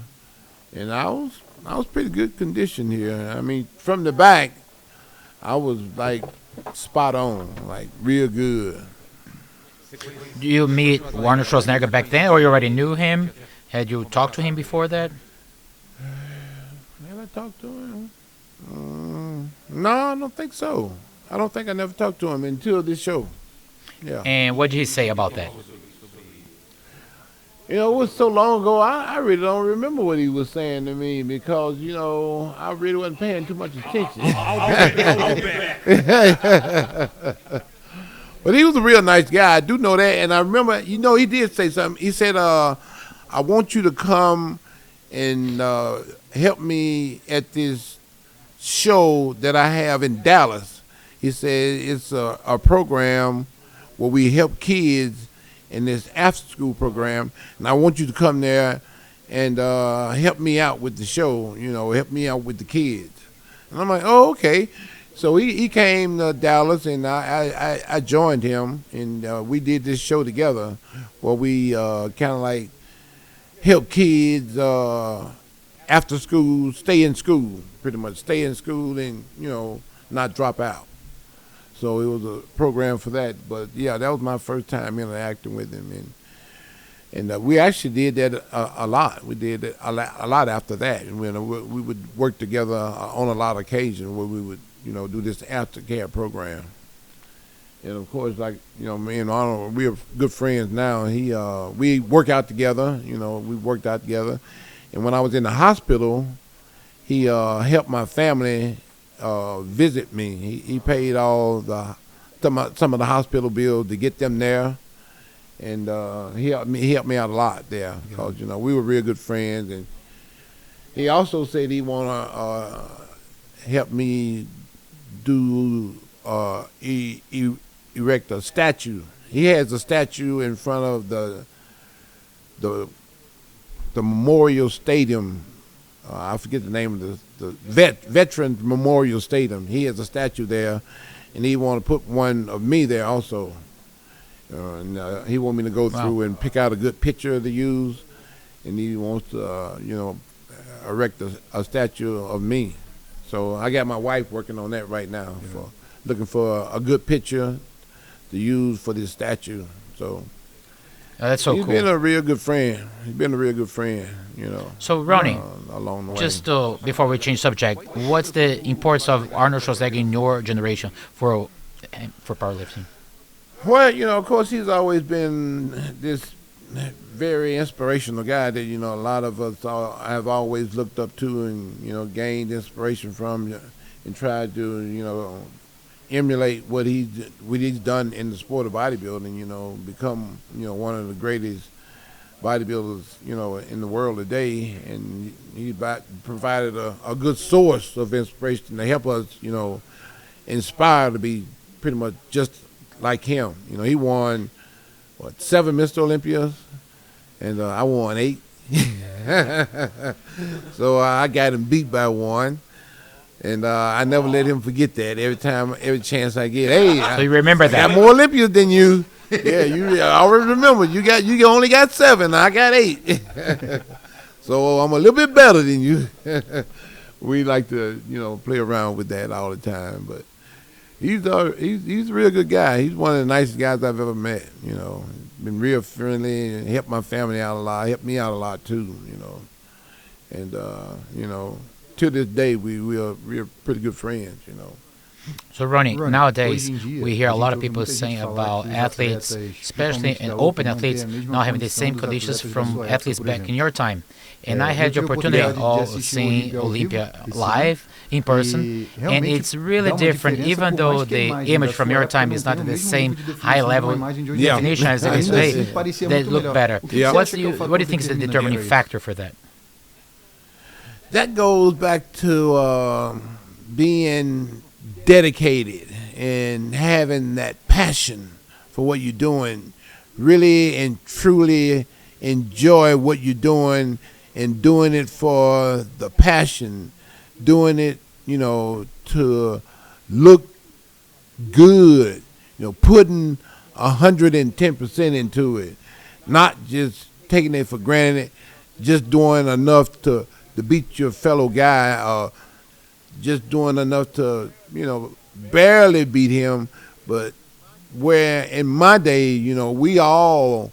And I was pretty good condition here. I mean, from the back, I was like spot on, like real good. Do you meet Arnold Schwarzenegger back then, or you already knew him? Had you talked to him before that? Have I talked to him? No, I don't think so. I don't think I never talked to him until this show. Yeah. And what did he say about that? It was so long ago, I really don't remember what he was saying to me, because, I really wasn't paying too much attention. I'll bet. But he was a real nice guy. I do know that. And I remember, he did say something. He said, I want you to come and help me at this show that I have in Dallas. He said it's a program where we help kids in this after-school program, and I want you to come there and help me out with the show, help me out with the kids. And I'm like, oh, okay. So he came to Dallas, and I joined him, and we did this show together where we kind of like help kids after school, stay in school, pretty much stay in school and, not drop out. So it was a program for that. But, yeah, that was my first time interacting with him. And we actually did that a lot. We did it a lot after that. And we would work together on a lot of occasions where we would, do this aftercare program. And, of course, like, me and Arnold, we are good friends now. We work out together. We worked out together. And when I was in the hospital, he helped my family visit me. He paid some of the hospital bills to get them there, and he helped me out a lot there because we were real good friends. And he also said he wanna help me do erect a statue. He has a statue in front of the Memorial Stadium. I forget the name of the Veterans Memorial Stadium. He has a statue there, and he want to put one of me there also. And he want me to go through and pick out a good picture to use, and he wants to, erect a statue of me. So I got my wife working on that right now, looking for a good picture to use for this statue. So. That's so cool. He's been a real good friend. So, Ronnie, along the way. Just before we change subject, what's the importance of Arnold Schwarzenegger in your generation for powerlifting? Well, of course, he's always been this very inspirational guy that, a lot of us have always looked up to and, gained inspiration from and tried to, emulate what he's done in the sport of bodybuilding, become, one of the greatest bodybuilders, in the world today. And he provided a good source of inspiration to help us, inspire to be pretty much just like him. He won, 7 Mr. Olympias, and I won 8. So I got him beat by 1. And I never let him forget that. Every chance I get, hey, so you remember that? I got more Olympias than you. Yeah, I always remember. You only got 7. I got 8. So I'm a little bit better than you. We like to, play around with that all the time. But he's a real good guy. He's one of the nicest guys I've ever met. Been real friendly and helped my family out a lot. Helped me out a lot too. And to this day, we're pretty good friends, So, Ronnie, nowadays we hear a lot of people saying about athletes, especially in open athletes, not having the same conditions from athletes back in your time. And I had the opportunity of seeing Olympia live, in person, and it's really different, even though the image from your time is not at the same high-level definition as it is today. They look better. Yeah. What do you think is the determining factor for that? That goes back to being dedicated and having that passion for what you're doing, really and truly enjoy what you're doing and doing it for the passion, doing it, to look good, putting 110% into it, not just taking it for granted, just doing enough to beat your fellow guy, or just doing enough to, barely beat him. But where in my day, we all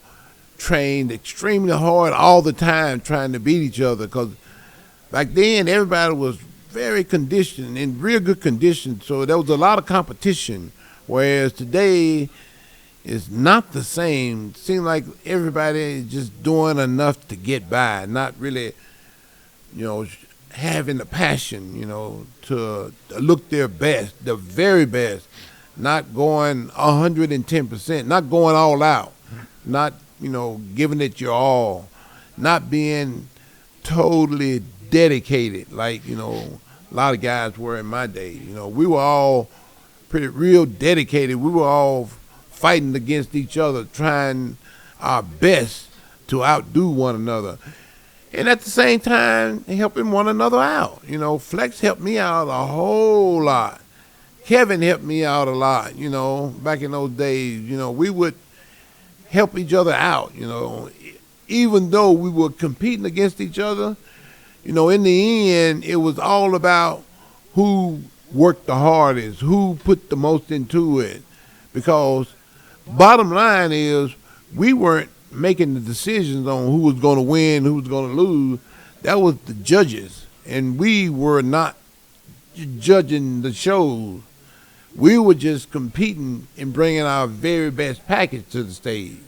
trained extremely hard all the time trying to beat each other, because back then everybody was very conditioned, in real good condition, so there was a lot of competition, whereas today it's not the same. It seems like everybody is just doing enough to get by, not really having the passion, to look their best, the very best, not going 110%, not going all out, not, giving it your all, not being totally dedicated, like, a lot of guys were in my day. You know, we were all real dedicated. We were all fighting against each other, trying our best to outdo one another. And at the same time, helping one another out. You know, Flex helped me out a whole lot. Kevin helped me out a lot, you know, back in those days. You know, we would help each other out, you know. Even though we were competing against each other, you know, in the end, it was all about who worked the hardest, who put the most into it. Because bottom line is, we weren't making the decisions on who was going to win, who was going to lose. That was the judges. And we were not judging the shows. We were just competing and bringing our very best package to the stage.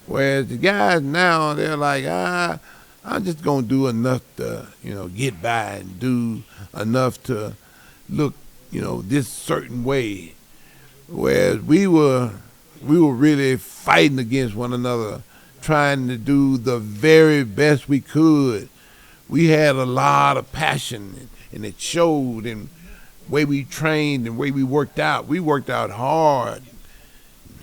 Whereas the guys now, they're like, I'm just going to do enough to, you know, get by and do enough to look, you know, this certain way. Whereas we were really fighting against one another, trying to do the very best we could. We had a lot of passion, and it showed in the way we trained and the way we worked out. We worked out hard,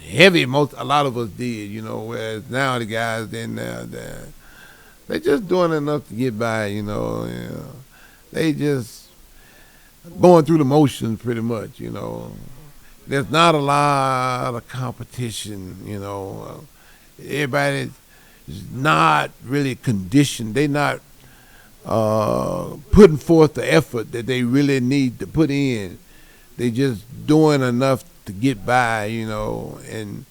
heavy. A lot of us did, you know. Whereas now the guys they just doing enough to get by, you know. They just going through the motions pretty much, you know. There's not a lot of competition, you know. Everybody is not really conditioned. They're not putting forth the effort that they really need to put in. They just doing enough to get by, you know, and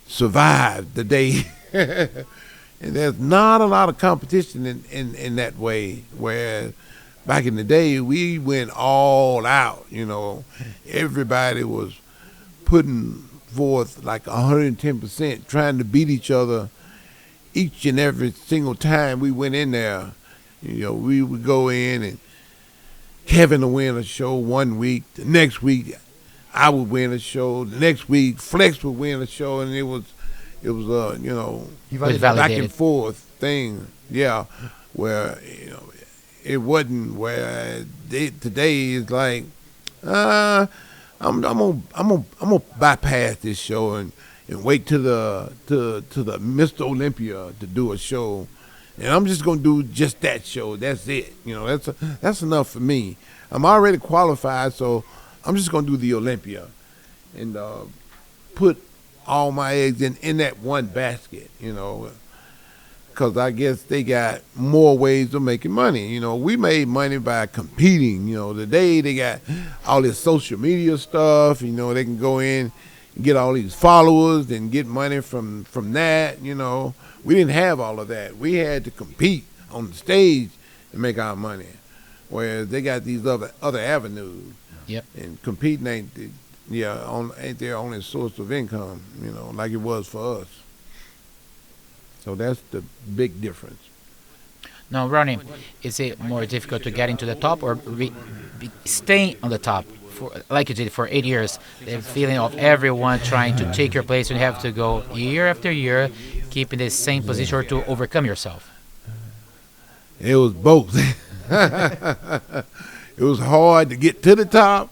survive the day. And there's not a lot of competition in that way, whereas back in the day, we went all out, you know. Everybody was putting forth like 110%, trying to beat each other each and every single time we went in there. You know, we would go in and Kevin would win a show one week. The next week, I would win a show. The next week, Flex would win a show, and it was you know, back and forth thing. Yeah, where, you know, it wasn't where today is like, I'm gonna bypass this show and wait to the Mr. Olympia to do a show, and I'm just gonna do just that show. That's it. You know, that's enough for me. I'm already qualified, so I'm just gonna do the Olympia and put all my eggs in that one basket. You know. Because I guess they got more ways of making money. You know, we made money by competing. You know, today they got all this social media stuff. You know, they can go in and get all these followers and get money from that. You know, we didn't have all of that. We had to compete on the stage and make our money. Whereas they got these other avenues. Yep. And competing ain't their only source of income. You know, like it was for us. So that's the big difference. Now, Ronnie, is it more difficult to get into the top or staying on the top, like you did for 8 years? The feeling of everyone trying to take your place, and you have to go year after year, keeping the same position or to overcome yourself? It was both. It was hard to get to the top,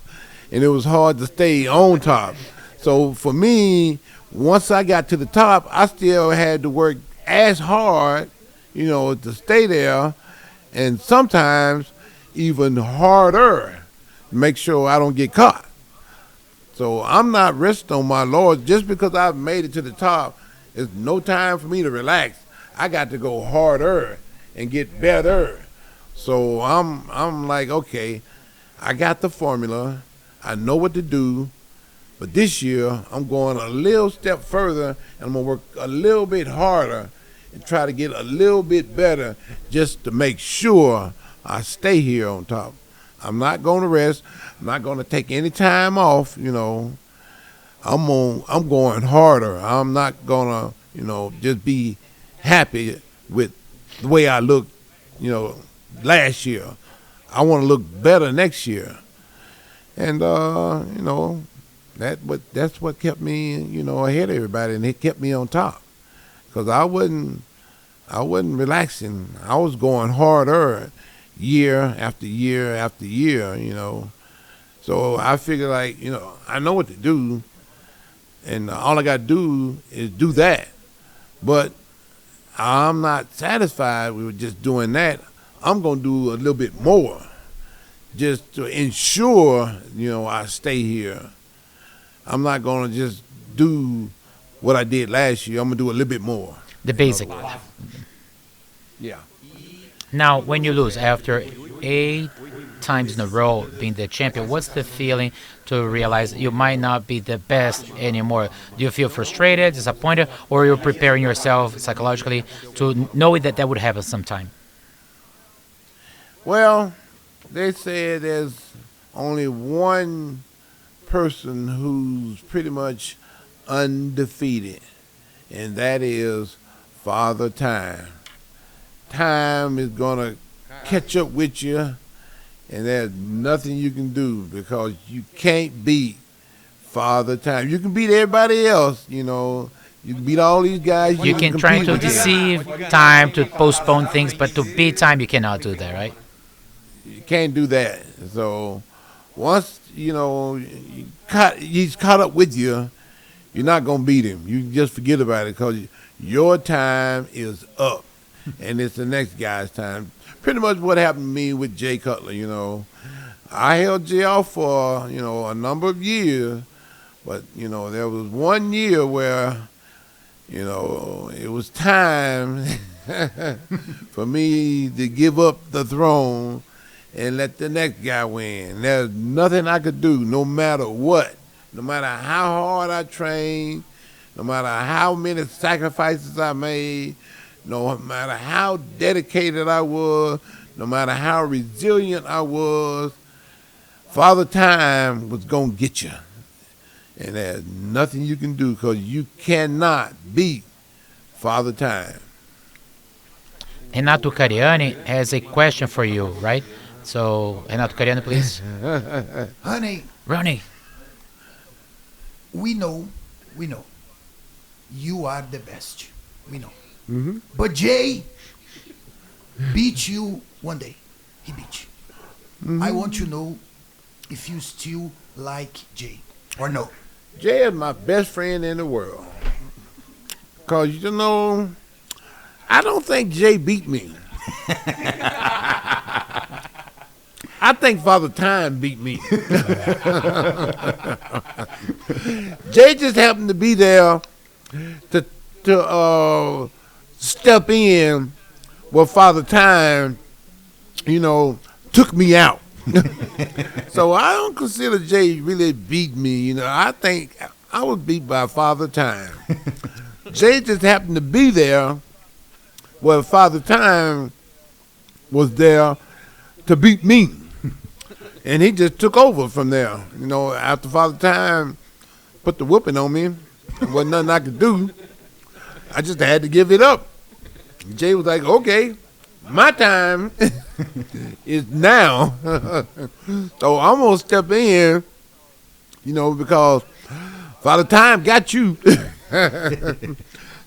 and it was hard to stay on top. So for me, once I got to the top, I still had to work as hard, you know, to stay there, and sometimes even harder to make sure I don't get caught. So I'm not resting on my laurels. Just because I've made it to the top, there's no time for me to relax. I got to go harder and get better. So I'm like, okay, I got the formula. I know what to do. But this year, I'm going a little step further, and I'm going to work a little bit harder and try to get a little bit better just to make sure I stay here on top. I'm not going to rest. I'm not going to take any time off, you know. I'm going harder. I'm not going to, you know, just be happy with the way I looked, you know, last year. I want to look better next year. And, you know, that's what kept me, you know, ahead of everybody, and it kept me on top. Because I wasn't relaxing. I was going harder, year after year after year, you know. So I figure, like, you know, I know what to do, and all I got to do is do that. But I'm not satisfied with just doing that. I'm going to do a little bit more just to ensure, you know, I stay here. I'm not going to just do what I did last year. I'm going to do a little bit more. The basic. Yeah. Now, when you lose after 8 times in a row being the champion, what's the feeling to realize you might not be the best anymore? Do you feel frustrated, disappointed, or you're preparing yourself psychologically to know that that would happen sometime? Well, they say there's only one person who's pretty much undefeated, and that is Father Time. Time is going to catch up with you, and there's nothing you can do because you can't beat Father Time. You can beat everybody else, you know. You can beat all these guys. You can try to deceive time, to postpone things, but to beat time, you cannot do that, right? You can't do that. So once, you know, he's caught up with you, you're not going to beat him. You just forget about it because your time is up, and it's the next guy's time. Pretty much what happened to me with Jay Cutler, you know. I held Jay off for, you know, a number of years, but, you know, there was one year where, you know, it was time for me to give up the throne and let the next guy win. There's nothing I could do, no matter what. No matter how hard I trained, no matter how many sacrifices I made, no matter how dedicated I was, no matter how resilient I was, Father Time was going to get you. And there's nothing you can do because you cannot beat Father Time. Renato Cariani has a question for you, right? So, Renato Cariani, please. Ronnie. We know, you are the best. We know. Mm-hmm. But Jay beat you one day. He beat you. Mm-hmm. I want to know if you still like Jay or no. Jay is my best friend in the world. Because, you know, I don't think Jay beat me. I think Father Time beat me. Jay just happened to be there to step in where Father Time, you know, took me out. So I don't consider Jay really beat me. You know, I think I was beat by Father Time. Jay just happened to be there where Father Time was there to beat me. And he just took over from there. You know, after Father Time put the whooping on me, there wasn't nothing I could do. I just had to give it up. Jay was like, okay, my time is now. So I'm going to step in, you know, because Father Time got you.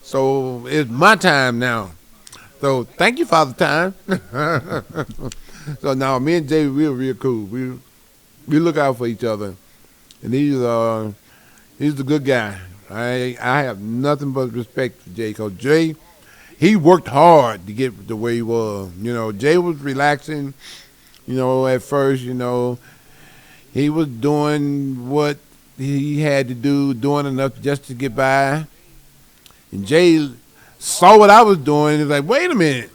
So it's my time now. So thank you, Father Time. So now me and Jay, we're real cool. We look out for each other, and he's the good guy. I have nothing but respect for Jay, because Jay, he worked hard to get the way he was. You know, Jay was relaxing. You know, at first, you know, he was doing what he had to do, doing enough just to get by. And Jay saw what I was doing. He's like, wait a minute.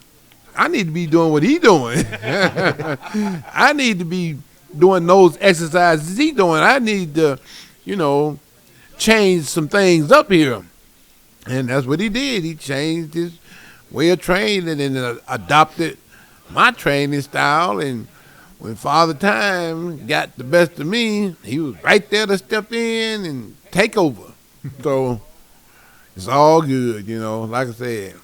I need to be doing what he's doing. I need to be doing those exercises he's doing. I need to, you know, change some things up here. And that's what he did. He changed his way of training and adopted my training style. And when Father Time got the best of me, he was right there to step in and take over. So it's all good, you know, like I said.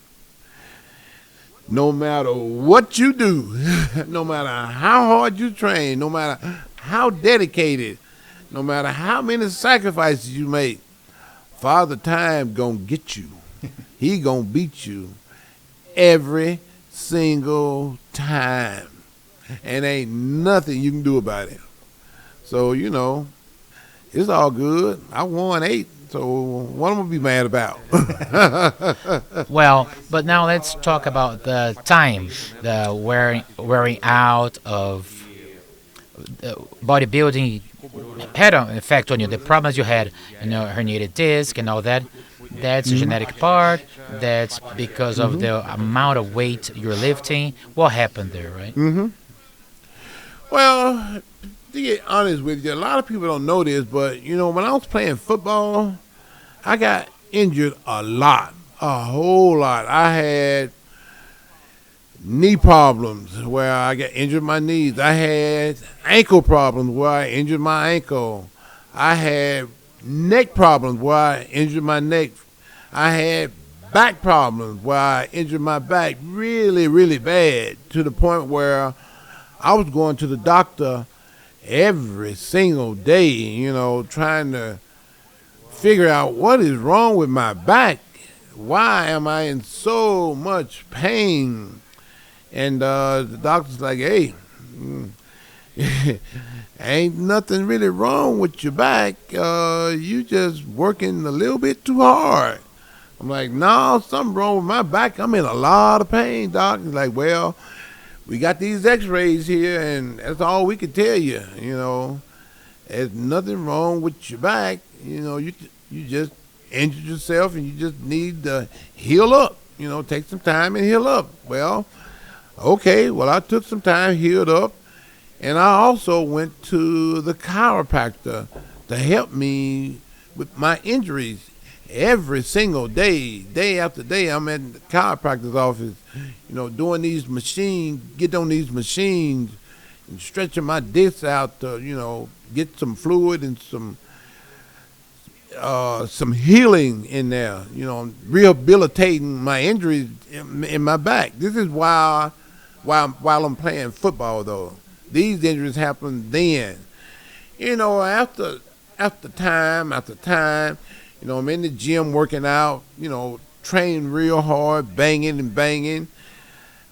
No matter what you do, no matter how hard you train, no matter how dedicated, no matter how many sacrifices you make, Father Time gonna get you. He gonna beat you every single time. and ain't nothing you can do about it. So, it's all good. I won 8, so what am I gonna be mad about? Well, but now let's talk about the time, the wearing out of bodybuilding had an effect on you. The problems you had, herniated disc and all that. That's a genetic part. That's because of the amount of weight you're lifting. What happened there, right? Well, to get honest with you, a lot of people don't know this, but when I was playing football, I got injured a lot, a whole lot. I had knee problems where I got injured my knees. I had ankle problems where I injured my ankle. I had neck problems where I injured my neck. I had back problems where I injured my back really, really bad, to the point where I was going to the doctor every single day, trying to figure out what is wrong with my back. Why am I in so much pain? And the doctor's like, hey, ain't nothing really wrong with your back. You just working a little bit too hard. I'm like, no, something wrong with my back. I'm in a lot of pain, doc. He's like, well, we got these x-rays here, and that's all we can tell you. There's nothing wrong with your back. You just injured yourself, and you just need to heal up. Take some time and heal up. Well, okay, I took some time, healed up, and I also went to the chiropractor to help me with my injuries. Every single day, day after day, I'm at the chiropractor's office, doing these machines, getting on these machines and stretching my discs out to, get some fluid and some healing in there, rehabilitating my injuries in my back. This is while I'm playing football, though. These injuries happened then. After time, I'm in the gym working out, training real hard, banging and banging.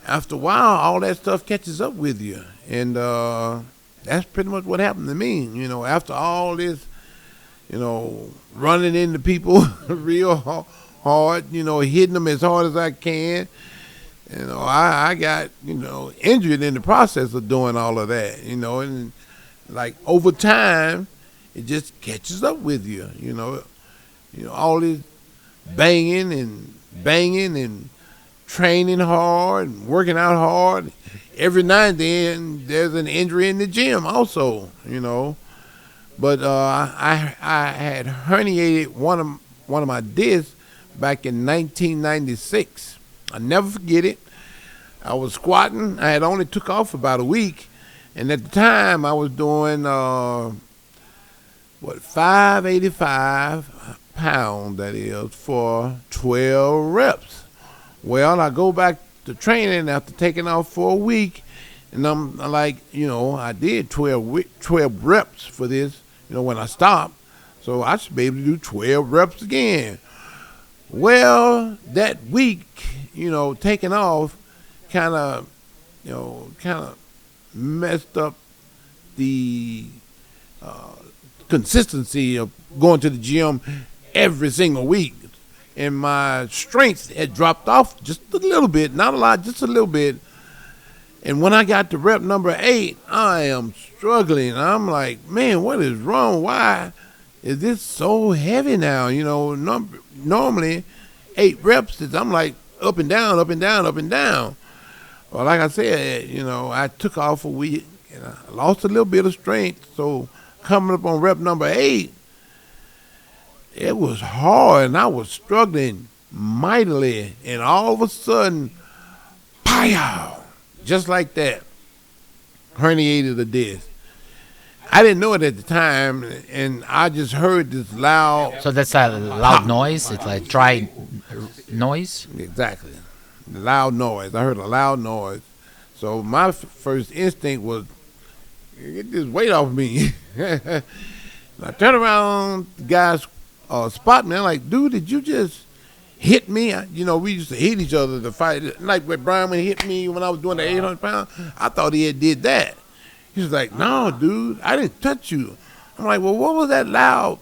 After a while, all that stuff catches up with you. And that's pretty much what happened to me. After all this, running into people real hard, hitting them as hard as I can. I got, injured in the process of doing all of that, and like over time, it just catches up with you, all this banging and training hard and working out hard. Every now and then, there's an injury in the gym also, But I had herniated one of my discs back in 1996. I never forget it. I was squatting. I had only took off about a week, and at the time I was doing 585 pounds, that is, for 12 reps. Well, I go back to training after taking off for a week, and I'm like, I did 12 reps for this, when I stopped, so I should be able to do 12 reps again. Well, that week, taking off kind of messed up the consistency of going to the gym every single week. And my strength had dropped off just a little bit, not a lot, just a little bit. And when I got to rep number 8, I am struggling. I'm like, man, what is wrong? Why is this so heavy now? Normally 8 reps is, I'm like up and down, up and down, up and down. Well, like I said, I took off a week and I lost a little bit of strength. So coming up on rep number 8, it was hard and I was struggling mightily. And all of a sudden, pow, just like that, herniated a disc. I didn't know it at the time, and I just heard this loud. So that's a loud pop. Noise? It's like dry noise? Exactly. Loud noise. I heard a loud noise. So my first instinct was, get this weight off me. I turn around, the guys spot me. I'm like, dude, did you just hit me. We used to hit each other to fight. Like when Brian hit me when I was doing the 800 pounds, I thought he had did that. He was like, no, dude, I didn't touch you. I'm like, well, what was that loud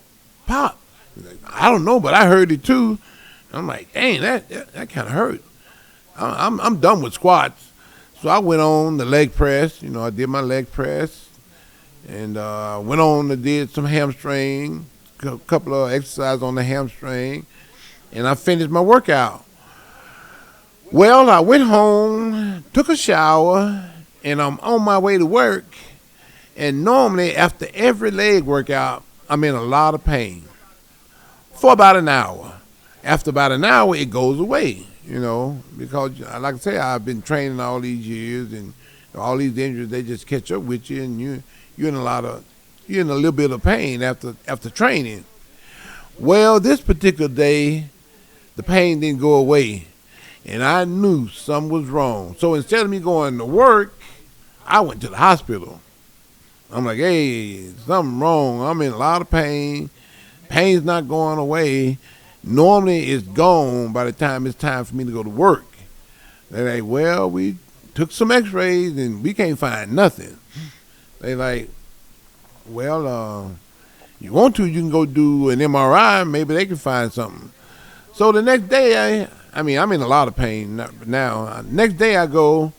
pop? He's like, I don't know, but I heard it too. I'm like, dang, that kind of hurt. I'm done with squats. So I went on the leg press. I did my leg press. And went on and did some hamstring, a couple of exercises on the hamstring. And I finished my workout. Well, I went home, took a shower, and I'm on my way to work. And normally after every leg workout, I'm in a lot of pain for about an hour. After about an hour, it goes away, because like I say, I've been training all these years, and all these injuries, they just catch up with you, and you're in a little bit of pain after training. Well, this particular day, the pain didn't go away, and I knew something was wrong. So instead of me going to work, I went to the hospital. I'm like, hey, something wrong. I'm in a lot of pain. Pain's not going away. Normally it's gone by the time it's time for me to go to work. They're like, well, we took some x-rays and we can't find nothing. They like, well, you want to, you can go do an MRI. Maybe they can find something. So the next day, I'm in a lot of pain now. Next day I go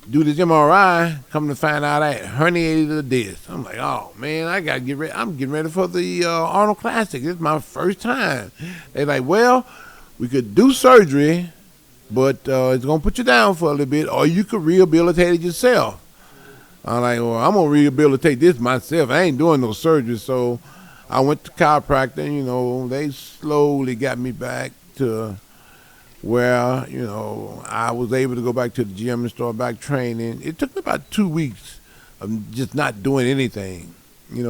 do this MRI, come to find out I had herniated the disc. I'm like, oh, man, I got to get ready. I'm getting ready for the Arnold Classic. This is my first time. They're like, well, we could do surgery, but it's going to put you down for a little bit, or you could rehabilitate it yourself. I'm like, well, I'm going to rehabilitate this myself. I ain't doing no surgery. So I went to chiropractor. They slowly got me back to where, I was able to go back to the gym and start back training. It took me about 2 weeks of just not doing anything,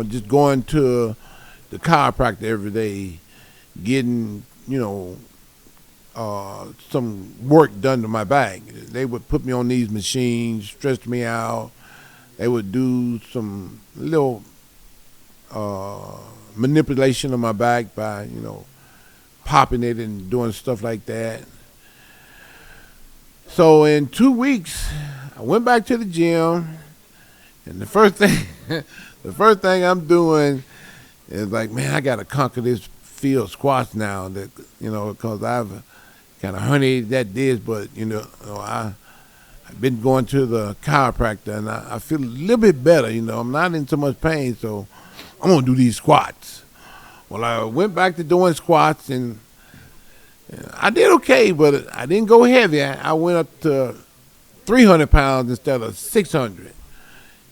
just going to the chiropractor every day, getting, some work done to my back. They would put me on these machines, stretch me out. They would do some little manipulation of my back by, popping it and doing stuff like that. So in 2 weeks, I went back to the gym, and the first thing I'm doing is like, man, I got to conquer this field squats now, that because I've kind of herniated that disc, but I've been going to the chiropractor, and I feel a little bit better. I'm not in so much pain, so I'm gonna do these squats. Well, I went back to doing squats, and I did okay, but I didn't go heavy. I went up to 300 pounds instead of 600.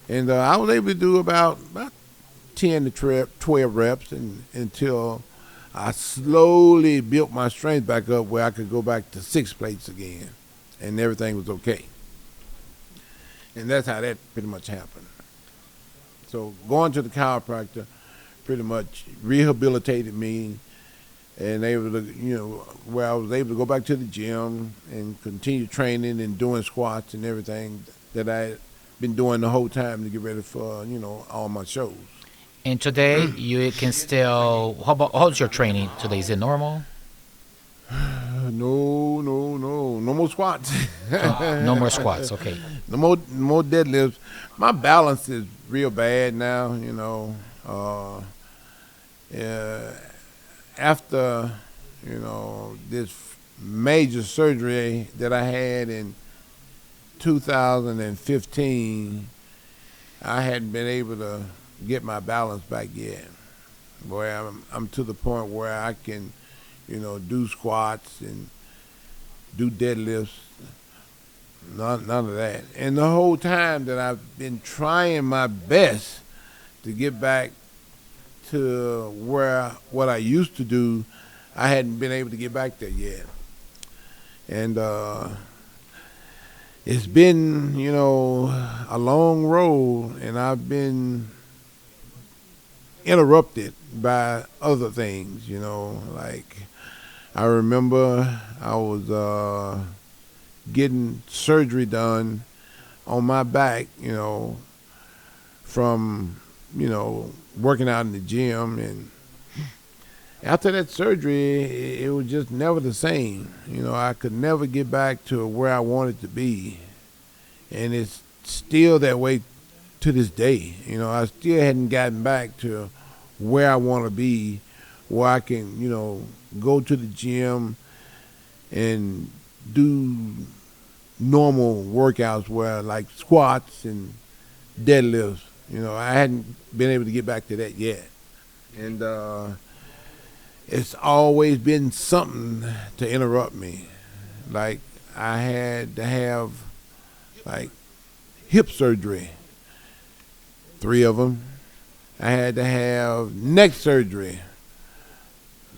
And I was able to do about 10 to 12 reps until I slowly built my strength back up where I could go back to 6 plates again, and everything was okay. And that's how that pretty much happened. So going to the chiropractor pretty much rehabilitated me, and able to, where I was able to go back to the gym and continue training and doing squats and everything that I had been doing the whole time to get ready for, all my shows. And today you can still, how's your training today? Is it normal? No more squats. No more squats, okay. No more deadlifts. My balance is real bad now, after, this major surgery that I had in 2015, I hadn't been able to get my balance back yet. Boy, I'm to the point where I can, do squats and do deadlifts. None of that. And the whole time that I've been trying my best to get back to what I used to do, I hadn't been able to get back there yet. And it's been, a long road, and I've been interrupted by other things, like I remember I was getting surgery done on my back, from, working out in the gym, and after that surgery, it was just never the same. You know, I could never get back to where I wanted to be. And it's still that way to this day. You know, I still hadn't gotten back to where I want to be, where I can, you know, go to the gym and do normal workouts where like squats and deadlifts. You know, I hadn't been able to get back to that yet. And it's always been something to interrupt me. Like I had to have like hip surgery, 3 of them. I had to have neck surgery,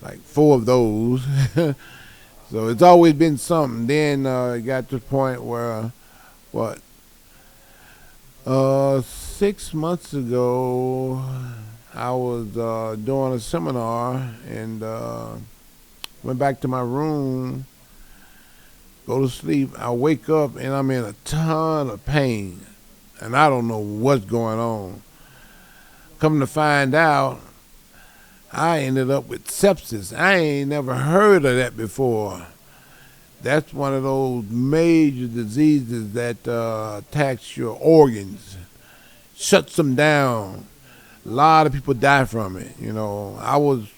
like 4 of those. So it's always been something. Then it got to the point where, 6 months ago, I was doing a seminar and went back to my room, go to sleep. I wake up and I'm in a ton of pain, and I don't know what's going on. Come to find out, I ended up with sepsis. I ain't never heard of that before. That's one of those major diseases that attacks your organs, shuts them down. A lot of people die from it. You know, I was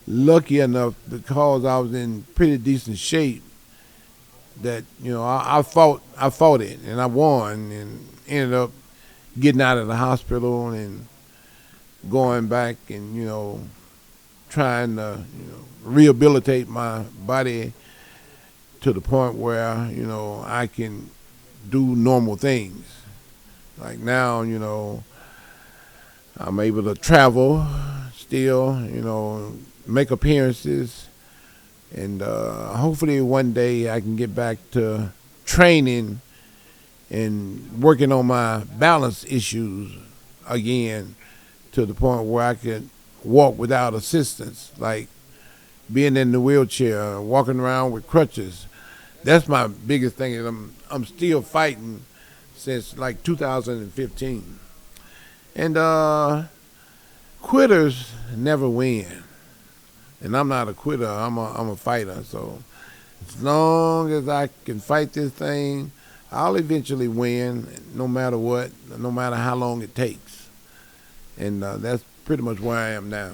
lucky enough because I was in pretty decent shape that, you know, I fought it and I won and ended up getting out of the hospital and going back and, you know, trying to, you know, rehabilitate my body to the point where, you know, I can do normal things. Like now, you know, I'm able to travel still, you know, make appearances, and hopefully one day I can get back to training and working on my balance issues again to the point where I can walk without assistance, like being in the wheelchair, walking around with crutches. That's my biggest thing, and I'm still fighting since like 2015. And quitters never win, and I'm not a quitter. I'm a fighter. So as long as I can fight this thing, I'll eventually win, no matter what, no matter how long it takes. And that's pretty much where I am now.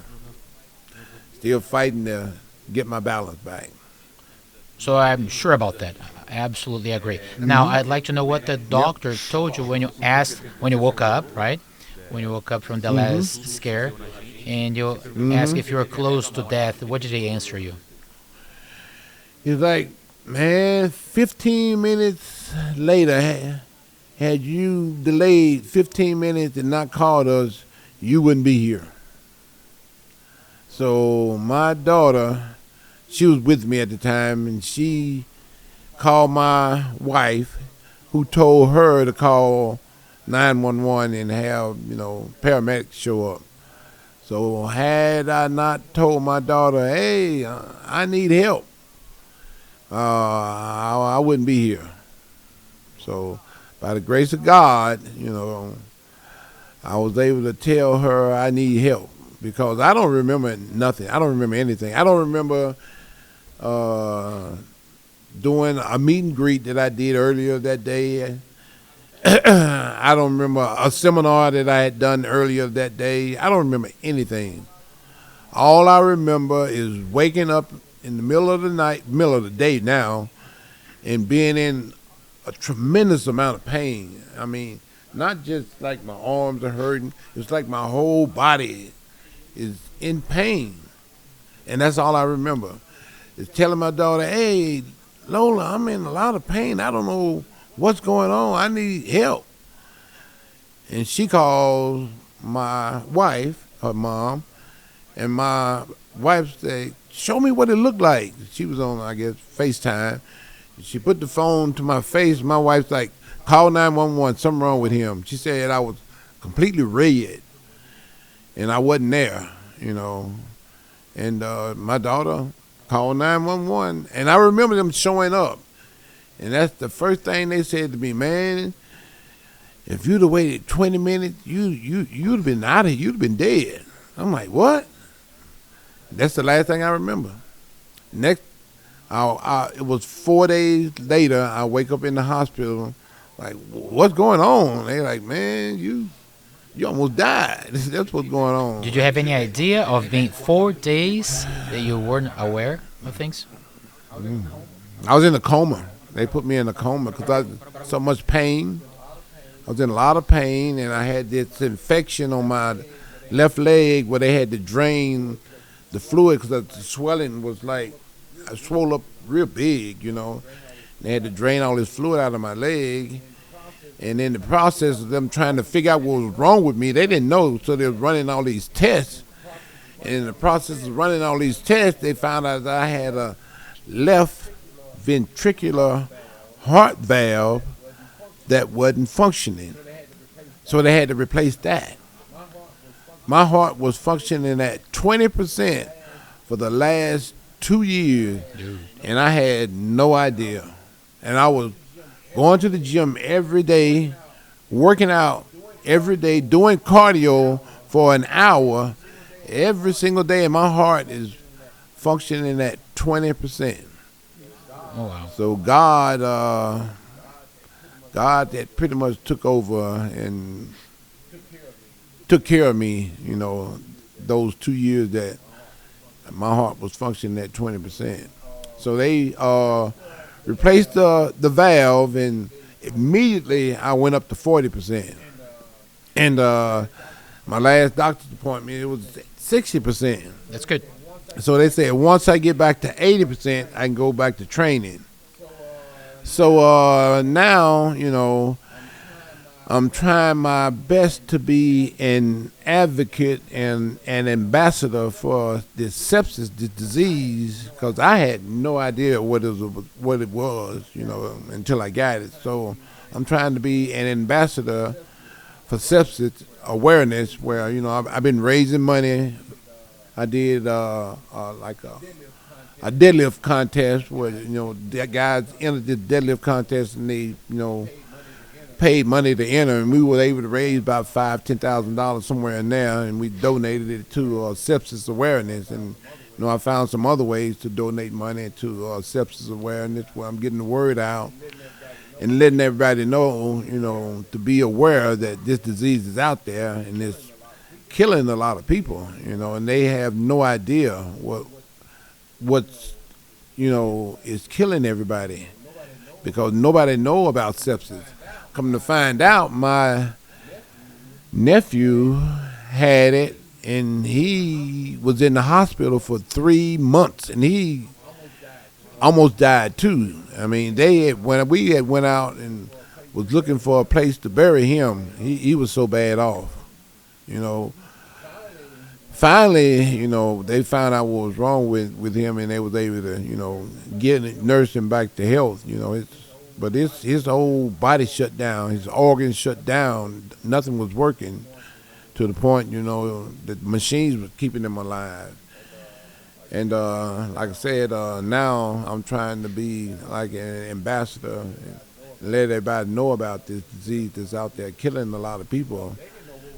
Still fighting to get my balance back. So I'm sure about that. I absolutely agree. Now, I'd like to know what the doctor told you when you woke up, right? When you woke up from the last scare, and you asked if you were close to death. What did he answer you? He's like, man, 15 minutes later, had you delayed 15 minutes and not called us, you wouldn't be here. So my daughter, she was with me at the time, and she called my wife, who told her to call 911 and have, you know, paramedics show up. So had I not told my daughter, hey, I need help, I wouldn't be here. So by the grace of God, you know, I was able to tell her I need help, because I don't remember nothing. I don't remember anything. I don't remember doing a meet and greet that I did earlier that day. I don't remember a seminar that I had done earlier that day. I don't remember anything. All I remember is waking up in the middle of the day now, and being in a tremendous amount of pain. I mean, not just like my arms are hurting. It's like my whole body is in pain. And that's all I remember. Is telling my daughter, hey, Lola, I'm in a lot of pain. I don't know what's going on. I need help. And she calls my wife, her mom, and my wife said, show me what it looked like. She was on, I guess, FaceTime. She put the phone to my face. My wife's like, call 911, something wrong with him. She said I was completely red, and I wasn't there, you know. And my daughter called 911, and I remember them showing up. And that's the first thing they said to me, man, if you'd have waited 20 minutes, you'd have been out of here. You'd have been dead. I'm like, what? That's the last thing I remember. Next, it was 4 days later. I wake up in the hospital, like, what's going on? They like, man, you almost died. That's what's going on. Did you have any idea of being 4 days that you weren't aware of things? I was in a coma. They put me in a coma because I had so much pain. I was in a lot of pain, and I had this infection on my left leg where they had to drain the fluid because the swelling was like, I swole up real big, you know. They had to drain all this fluid out of my leg. And in the process of them trying to figure out what was wrong with me, they didn't know, so they were running all these tests. And in the process of running all these tests, they found out that I had a left ventricular heart valve that wasn't functioning. So they had to replace that. My heart was functioning at 20% for the last 2 years, and I had no idea. And I was going to the gym every day, working out every day, doing cardio for an hour every single day, and my heart is functioning at 20%. Oh, wow. So God that pretty much took over and took care of me, you know, those 2 years that my heart was functioning at 20%. So they replaced the valve, and immediately I went up to 40%. And my last doctor's appointment, it was 60%. That's good. So they said once I get back to 80%, I can go back to training. So now, you know, I'm trying my best to be an advocate and an ambassador for this sepsis, this disease, because I had no idea what it was, you know, until I got it. So I'm trying to be an ambassador for sepsis awareness, where, you know, I've been raising money. I did like a deadlift contest where, you know, the guys entered this deadlift contest, and they, you know, paid money to enter, and we were able to raise about $5,000-$10,000 somewhere in there, and we donated it to sepsis awareness. And, you know, I found some other ways to donate money to sepsis awareness, where I'm getting the word out and letting everybody know, you know, to be aware that this disease is out there and it's killing a lot of people, you know, and they have no idea what's, you know, is killing everybody, because nobody know about sepsis. Come to find out, my nephew had it, and he was in the hospital for 3 months, and he almost died too. I mean, when we had went out and was looking for a place to bury him, he was so bad off, you know. Finally, you know, they found out what was wrong with him, and they was able to, you know, nurse him back to health, you know. But his whole body shut down, his organs shut down. Nothing was working, to the point, you know, the machines were keeping him alive. And like I said, now I'm trying to be like an ambassador and let everybody know about this disease that's out there killing a lot of people,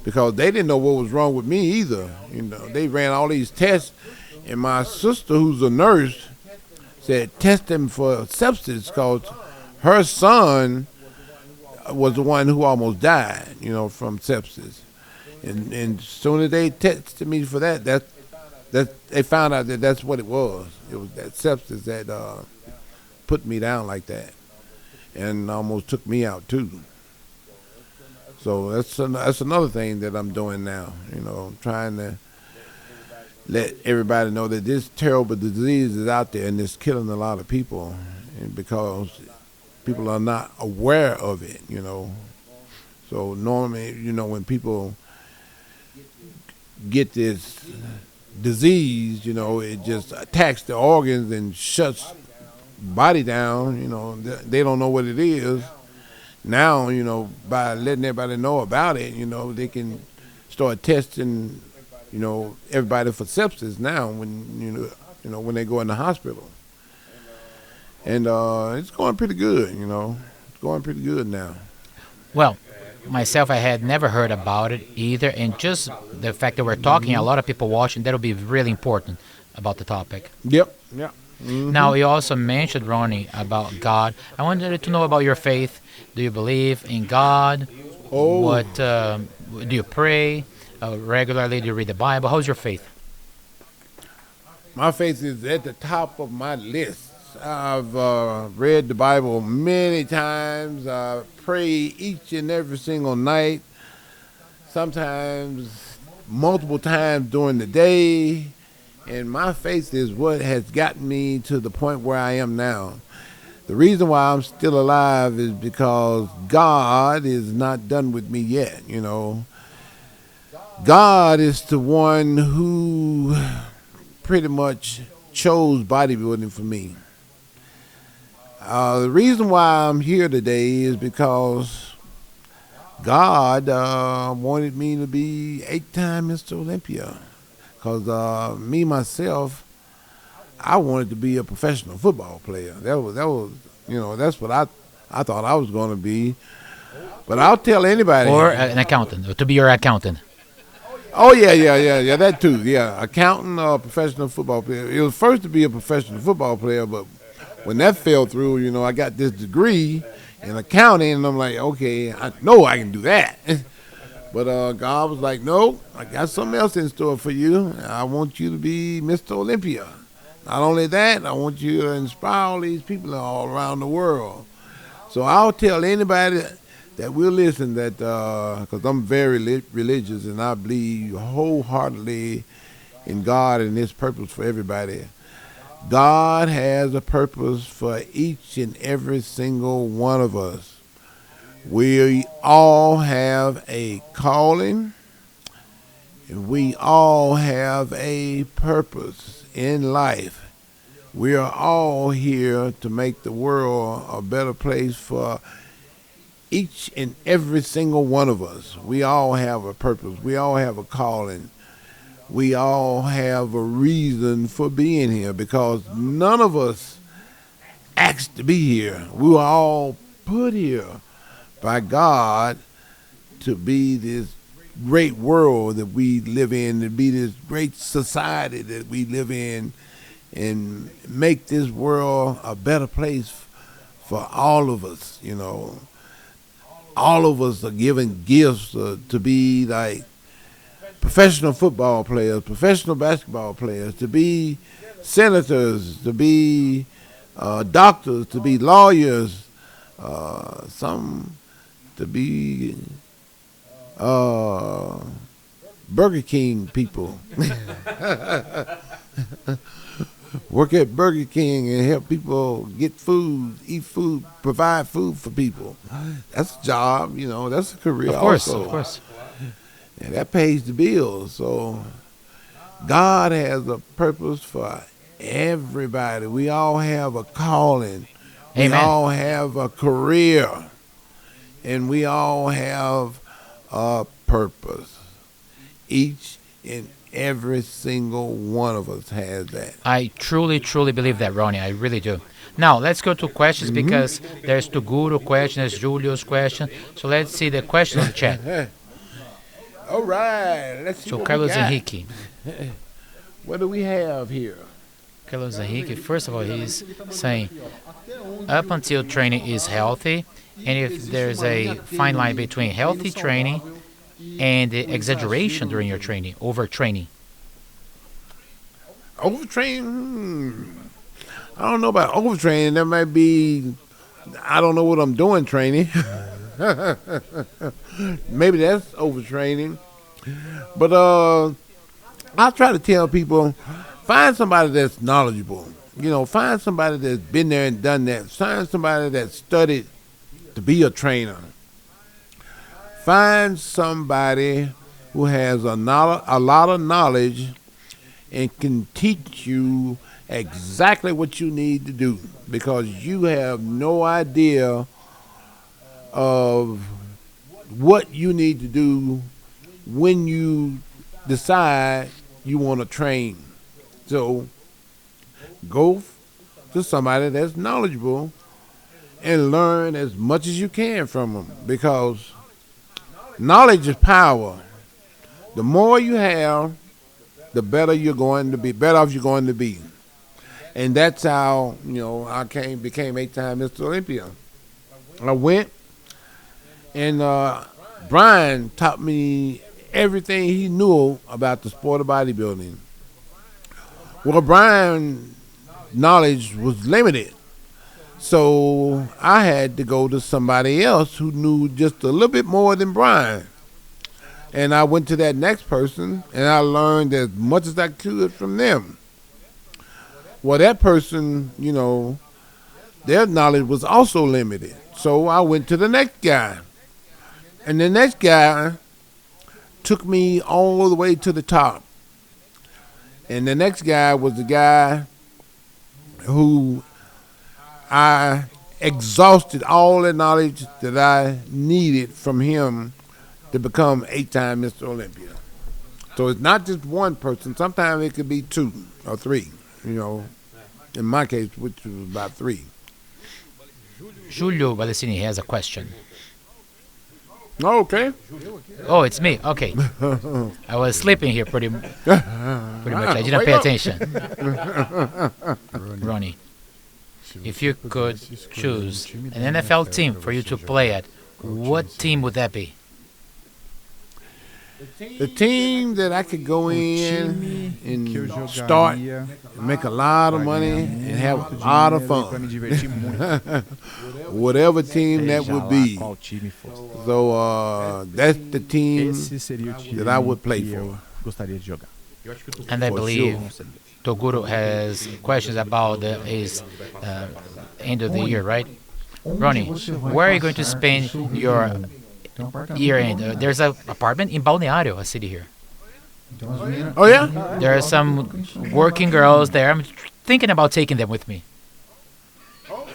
because they didn't know what was wrong with me either. You know, they ran all these tests, and my sister, who's a nurse, said test him for sepsis, because her son was the one who almost died, you know, from sepsis. And as soon as they tested me for that they found out that that's what it was. It was that sepsis that put me down like that, and almost took me out too. So that's another thing that I'm doing now. You know, trying to let everybody know that this terrible disease is out there and it's killing a lot of people, and because people are not aware of it, you know. So normally, you know, when people get this disease, you know, it just attacks the organs and shuts body down, you know. They don't know what it is. Now, you know, by letting everybody know about it, you know, they can start testing, you know, everybody for sepsis now when, you know, when they go in the hospital. And it's going pretty good, you know. It's going pretty good now. Well, myself, I had never heard about it either, and just the fact that we're talking, a lot of people watching, that'll be really important. about the topic. Yep. Yeah. Mm-hmm. Now, you also mentioned, Ronnie, about God. I wanted to know about your faith. Do you believe in God? Oh. What do you pray regularly? Do you read the Bible? How's your faith? My faith is at the top of my list. I've read the Bible many times. I pray each and every single night, sometimes multiple times during the day. And my faith is what has gotten me to the point where I am now. The reason why I'm still alive is because God is not done with me yet, you know. God is the one who pretty much chose bodybuilding for me. The reason why I'm here today is because God wanted me to be 8-time Mr. Olympia. Because me, myself, I wanted to be a professional football player. That was, you know, that's what I thought I was going to be. But I'll tell anybody. Or an accountant, or to be your accountant. Oh, yeah, that too. Yeah, accountant or professional football player. It was first to be a professional football player, but when that fell through, you know, I got this degree in accounting, and I'm like, okay, I know I can do that. But God was like, no, I got something else in store for you. I want you to be Mr. Olympia. Not only that, I want you to inspire all these people all around the world. So I'll tell anybody that will listen that, because I'm very religious and I believe wholeheartedly in God and His purpose for everybody. God has a purpose for each and every single one of us. We all have a calling, and we all have a purpose in life. We are all here to make the world a better place for each and every single one of us. We all have a purpose. We all have a calling. We all have a reason for being here because none of us asked to be here. We were all put here by God to be this great world that we live in, to be this great society that we live in, and make this world a better place for all of us, you know. All of us are given gifts to be like professional football players, professional basketball players, to be senators, to be doctors, to be lawyers, some to be Burger King people. Work at Burger King and help people get food, eat food, provide food for people. That's a job, you know, that's a career also. Of course. And that pays the bills. So God has a purpose for everybody. We all have a calling. Amen. We all have a career. And we all have a purpose. Each and every single one of us has that. I truly, truly believe that, Ronnie. I really do. Now, let's go to questions because there's Tuguro question, there's Julio's question. So let's see the question on the chat. All right. Let's see So what Carlos we got. Henrique. What do we have here? Carlos Henrique, first of all, he's saying, up until training is healthy, and if there's a fine line between healthy training and the exaggeration during your training, overtraining. Overtraining? I don't know about overtraining. That might be, I don't know what I'm doing training. Maybe that's overtraining. But I try to tell people, find somebody that's knowledgeable. You know, find somebody that's been there and done that. Find somebody that studied to be a trainer. Find somebody who has a lot of knowledge and can teach you exactly what you need to do, because you have no idea of what you need to do when you decide you want to train. So go to somebody that's knowledgeable and learn as much as you can from them, because knowledge is power. The more you have, the better you're going to be, better off you're going to be. And that's how, I became 8-time Mr. Olympia. I went, and Brian taught me everything he knew about the sport of bodybuilding. Well, Brian's knowledge was limited. So I had to go to somebody else who knew just a little bit more than Brian. And I went to that next person, and I learned as much as I could from them. Well, that person, their knowledge was also limited. So I went to the next guy. And the next guy took me all the way to the top. And the next guy was the guy who I exhausted all the knowledge that I needed from him to become 8-time Mr. Olympia. So it's not just one person. Sometimes it could be 2 or 3, in my case, which was about 3. Julio Valesini has a question. Oh, okay. Oh, it's me. Okay. I was sleeping here pretty much. I didn't pay attention. Ronnie, if you could choose an NFL team for you to play at, what team would that be? The team that I could go in and start and make a lot of money and have a lot of fun. Whatever team that would be. So that's the team that I would play for. And I believe Toguro has questions about his end of the year, right? Ronnie, where are you going to spend your year-end? There's an apartment in Balneario, a city here. Oh, yeah? There are some working girls there. I'm thinking about taking them with me.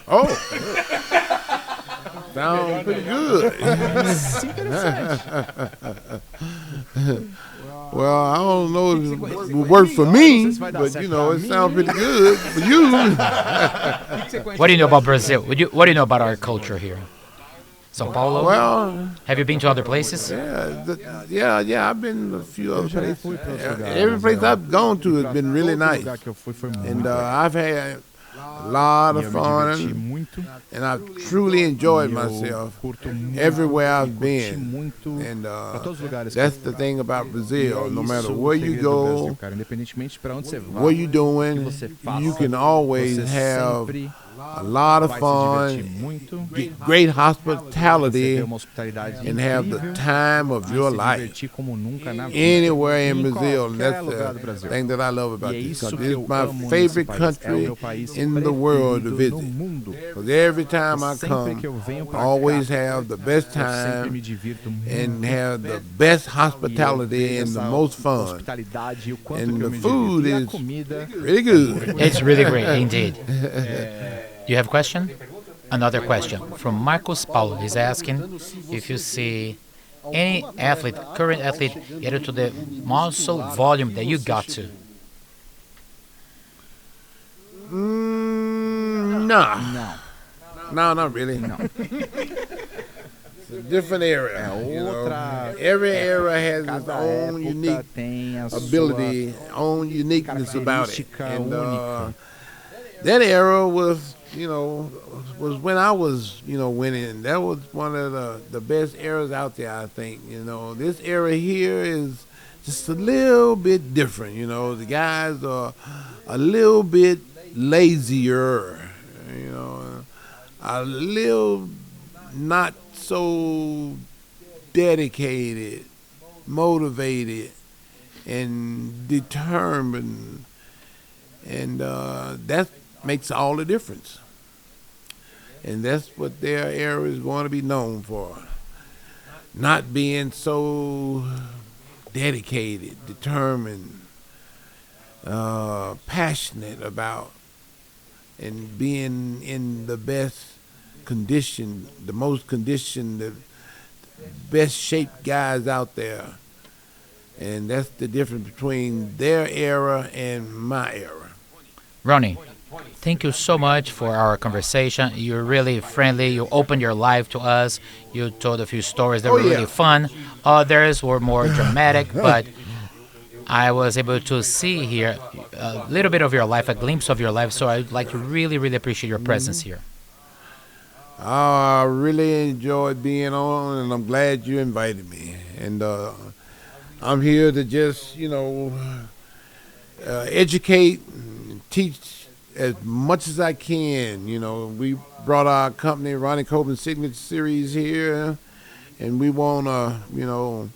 Oh. Sounds pretty good. Well, I don't know if it would work for me, but, it sounds pretty good for you. What do you know about Brazil? What do you know about our culture here? São Paulo? Well, have you been to other places? Yeah, I've been to a few other places. Every place I've gone to has been really nice. And I've had a lot of fun, and I've truly enjoyed myself everywhere I've been. And that's the thing about Brazil. No matter where you go, what you're doing, you can always have a lot of fun, get great hospitality, and have the time of your life anywhere in Brazil. And that's the thing that I love about this country. It's my favorite country in the world to visit. Because every time I come, I always have the best time and have the best hospitality and the most fun. And the food is really good. It's really great, indeed. You have a question? Another question from Marcos Paulo. He's asking if you see any athlete, current athlete, get to the muscle volume that you got to. No, not really. No. It's a different era. Every era has its own unique ability, own uniqueness about it. And that era was when I was, winning. That was one of the best eras out there, I think. This era here is just a little bit different. The guys are a little bit lazier, a little not so dedicated, motivated, and determined. And that makes all the difference. And that's what their era is going to be known for. Not being so dedicated, determined, passionate about, and being in the best condition, the most conditioned, the best shaped guys out there. And that's the difference between their era and my era. Ronnie, thank you so much for our conversation. You're really friendly. You opened your life to us. You told a few stories that were really fun. Others were more dramatic, but I was able to see here a little bit of your life, a glimpse of your life, so I'd like to really, really appreciate your presence here. I really enjoyed being on, and I'm glad you invited me. And I'm here to just, educate, teach as much as I can. We brought our company, Ronnie Coleman Signature Series here, and we want to,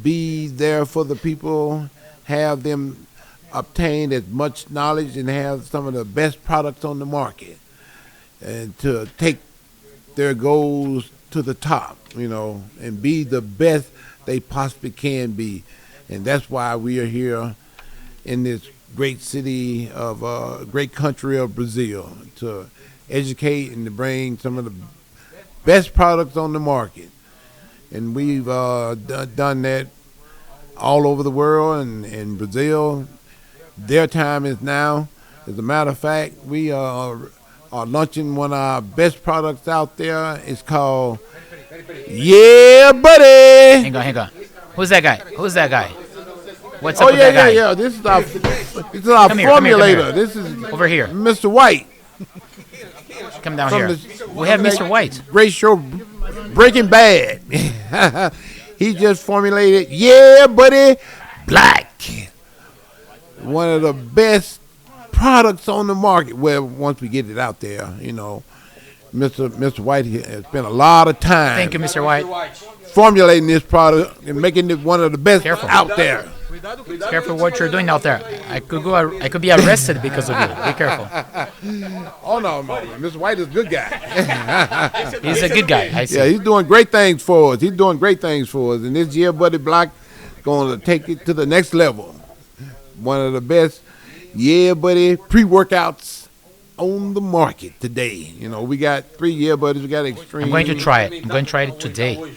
be there for the people, have them obtain as much knowledge and have some of the best products on the market, and to take their goals to the top, and be the best they possibly can be. And that's why we are here in this great city of great country of Brazil, to educate and to bring some of the best products on the market. And we've done that all over the world, and in Brazil. Their time is now. As a matter of fact, we are launching one of our best products out there. It's called Yeah Buddy. Hang on. Who's that guy? What's up with that guy? Yeah. This is our formulator. Come here. This is over here. Mr. White. Come down here. We have Mr. White. Great show, Breaking Bad. He just formulated Yeah Buddy Black. One of the best products on the market. Well, once we get it out there, Mr. White has spent a lot of time. Thank you, Mr. White. Formulating this product and making it one of the best out there. Careful what you're doing out there. I could be arrested because of you. Be careful. Oh no, Mr. White is a good guy. He's a good guy. I see. Yeah, he's doing great things for us. And this Yeah Buddy Black is going to take it to the next level. One of the best Yeah Buddy pre-workouts on the market today. We got 3 Yeah Buddies. We got Extreme. I'm going to try it today.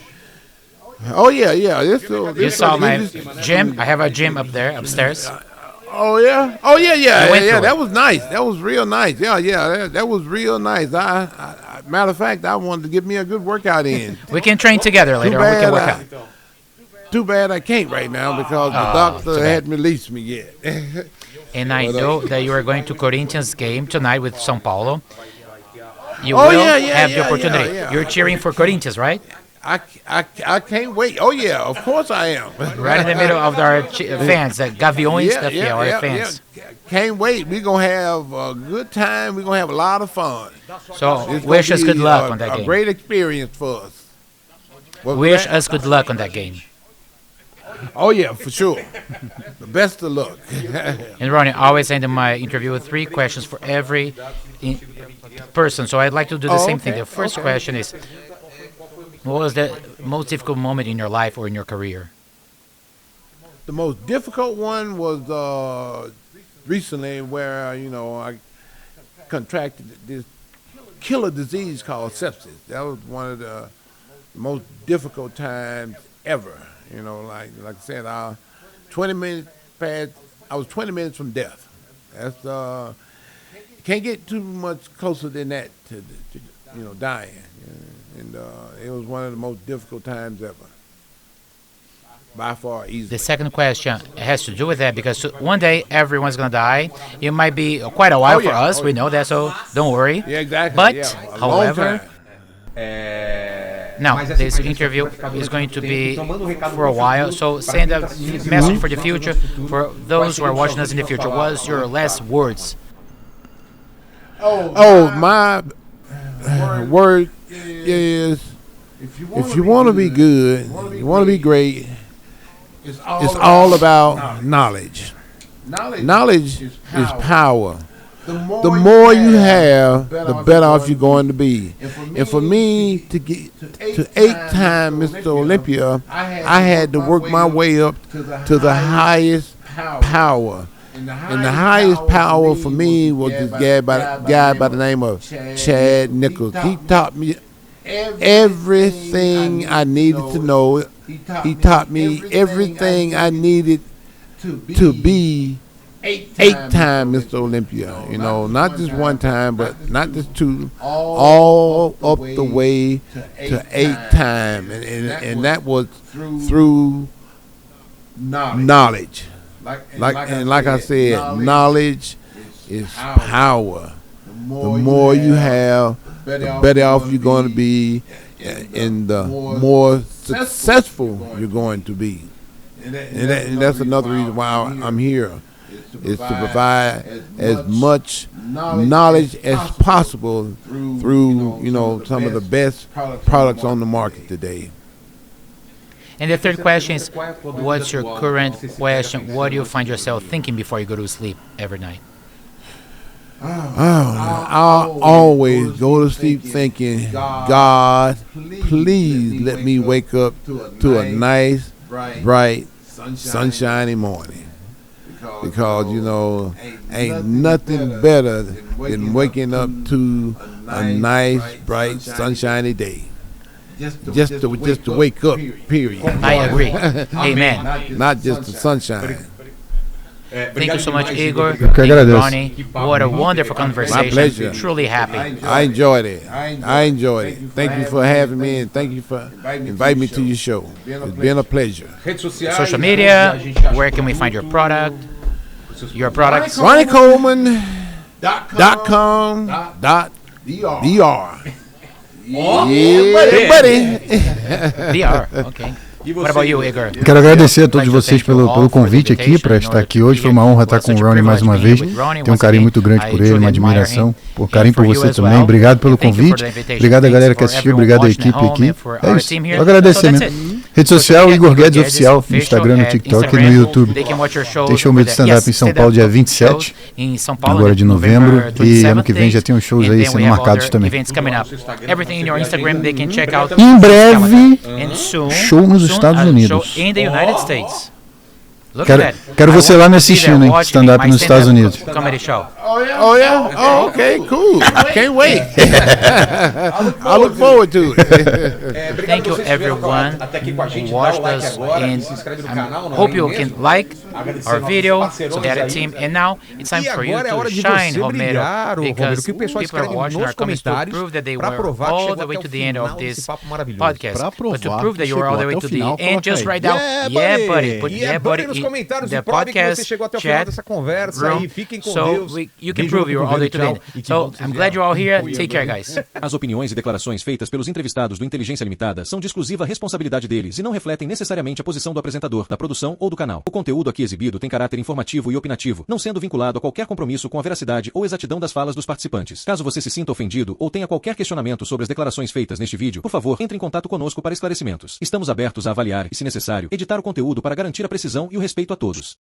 Oh yeah. You saw my gym? I have a gym up there, upstairs. Oh yeah. That was nice. That was real nice. Yeah. That was real nice. I matter of fact, I wanted to get me a good workout in. We can train together later on. We can work out. Too bad I can't right now because the doctor hadn't released me yet. And I know that you are going to Corinthians game tonight with São Paulo. You will have the opportunity. Yeah. You're cheering for Corinthians, right? I can't wait. Oh yeah, of course I am. Right in the middle of our fans, the Gaviões our fans. Yeah. Can't wait. We're going to have a good time. We're going to have a lot of fun. So wish us good luck on that game. A great experience for us. Wish us good luck on that game. Oh yeah, for sure. The best of luck. And Ronnie, I always end my interview with 3 questions for every person. So I'd like to do the same thing. The first question is, what was the most difficult moment in your life or in your career? The most difficult one was recently where, I contracted this killer disease called sepsis. That was one of the most difficult times ever. Like I said, 20 minutes past, I was 20 minutes from death. That's can't get too much closer than that to dying. And it was one of the most difficult times ever. By far, easily. The second question has to do with that because one day everyone's going to die. It might be quite a while for us. We know that, so don't worry. Yeah, exactly. But, however, now this interview is going to be for a while. So send a message for the future, for those who are watching us in the future. What's your last words? My word is, if you want to be good, you want to be great, it's all about knowledge. Knowledge is power. The more you have, the better off you're going to be. And for me to get to 8-time Mr. Olympia, I had to work my way up to the highest power. And the highest power for me was this guy by the name of Chad Nichols. He taught me everything I needed to know. He taught me everything I needed to be 8-time Mr. Olympia. Not just one time, but not just 2, all up the way to 8-time. And that was through knowledge. Like I said, knowledge is power. The more you have, the better off you're going to be, and the more successful you're going to be. And that's another reason why I'm here, is to provide as much knowledge as possible through some of the best products on the market today. And the third question is, what's your current question? What do you find yourself thinking before you go to sleep every night? I'll always go to sleep thinking, God, please let me wake up to a nice, bright, sunshiny morning. Because, ain't nothing better than waking up to a nice, bright, sunshiny day. Just to wake up, period. I agree. Amen. Not just the sunshine. Thank you so much, Igor. Thank you, Ronnie. What a wonderful conversation. My pleasure. Truly happy. I enjoyed it. Thank you for having me, and thank you for inviting me to your show. It's been a pleasure. Social media, where can we find your product? Your products? RonnieColeman.com.br. Yeah, buddy. DR, okay. What about you, Igor? Quero agradecer a todos vocês pelo convite aqui, para estar aqui hoje. Foi uma honra estar com o Ronnie mais uma vez. Tenho um carinho muito grande por ele, uma admiração. Carinho por você também. Obrigado pelo convite. Obrigado a galera que assistiu. Obrigado à equipe aqui. É isso. Eu agradecer mesmo. Rede social, Igor Guedes Oficial, no Instagram, no TikTok e no YouTube. Tem show meu de stand-up em São Paulo, dia 27, agora de novembro. E ano que vem já tem uns shows aí sendo marcados também. Em breve, show nos Estados Unidos. Quero você lá me assistindo, hein? Stand-up nos Estados Unidos. Comedy show. Oh yeah? Oh, okay, cool. Can't wait. I look forward to it. Thank you, everyone who watched us, and hope you can like our video, so that a team. And now it's time for you to shine, Romero, because people are watching our comments to prove that they were all the way to the end of this podcast. But to prove that you were all the way to the end, just write down, yeah, buddy, put yeah, buddy in the podcast chat room, so you can prove you're all the way to the end. So I'm glad you're all here. Take care, guys. As opiniões e declarações feitas pelos entrevistados do Inteligência Limitada são de exclusiva responsabilidade deles e não refletem necessariamente a posição do apresentador, da produção ou do canal. O conteúdo aqui exibido tem caráter informativo e opinativo, não sendo vinculado a qualquer compromisso com a veracidade ou exatidão das falas dos participantes. Caso você se sinta ofendido ou tenha qualquer questionamento sobre as declarações feitas neste vídeo, por favor, entre em contato conosco para esclarecimentos. Estamos abertos a avaliar e, se necessário, editar o conteúdo para garantir a precisão e o respeito a todos.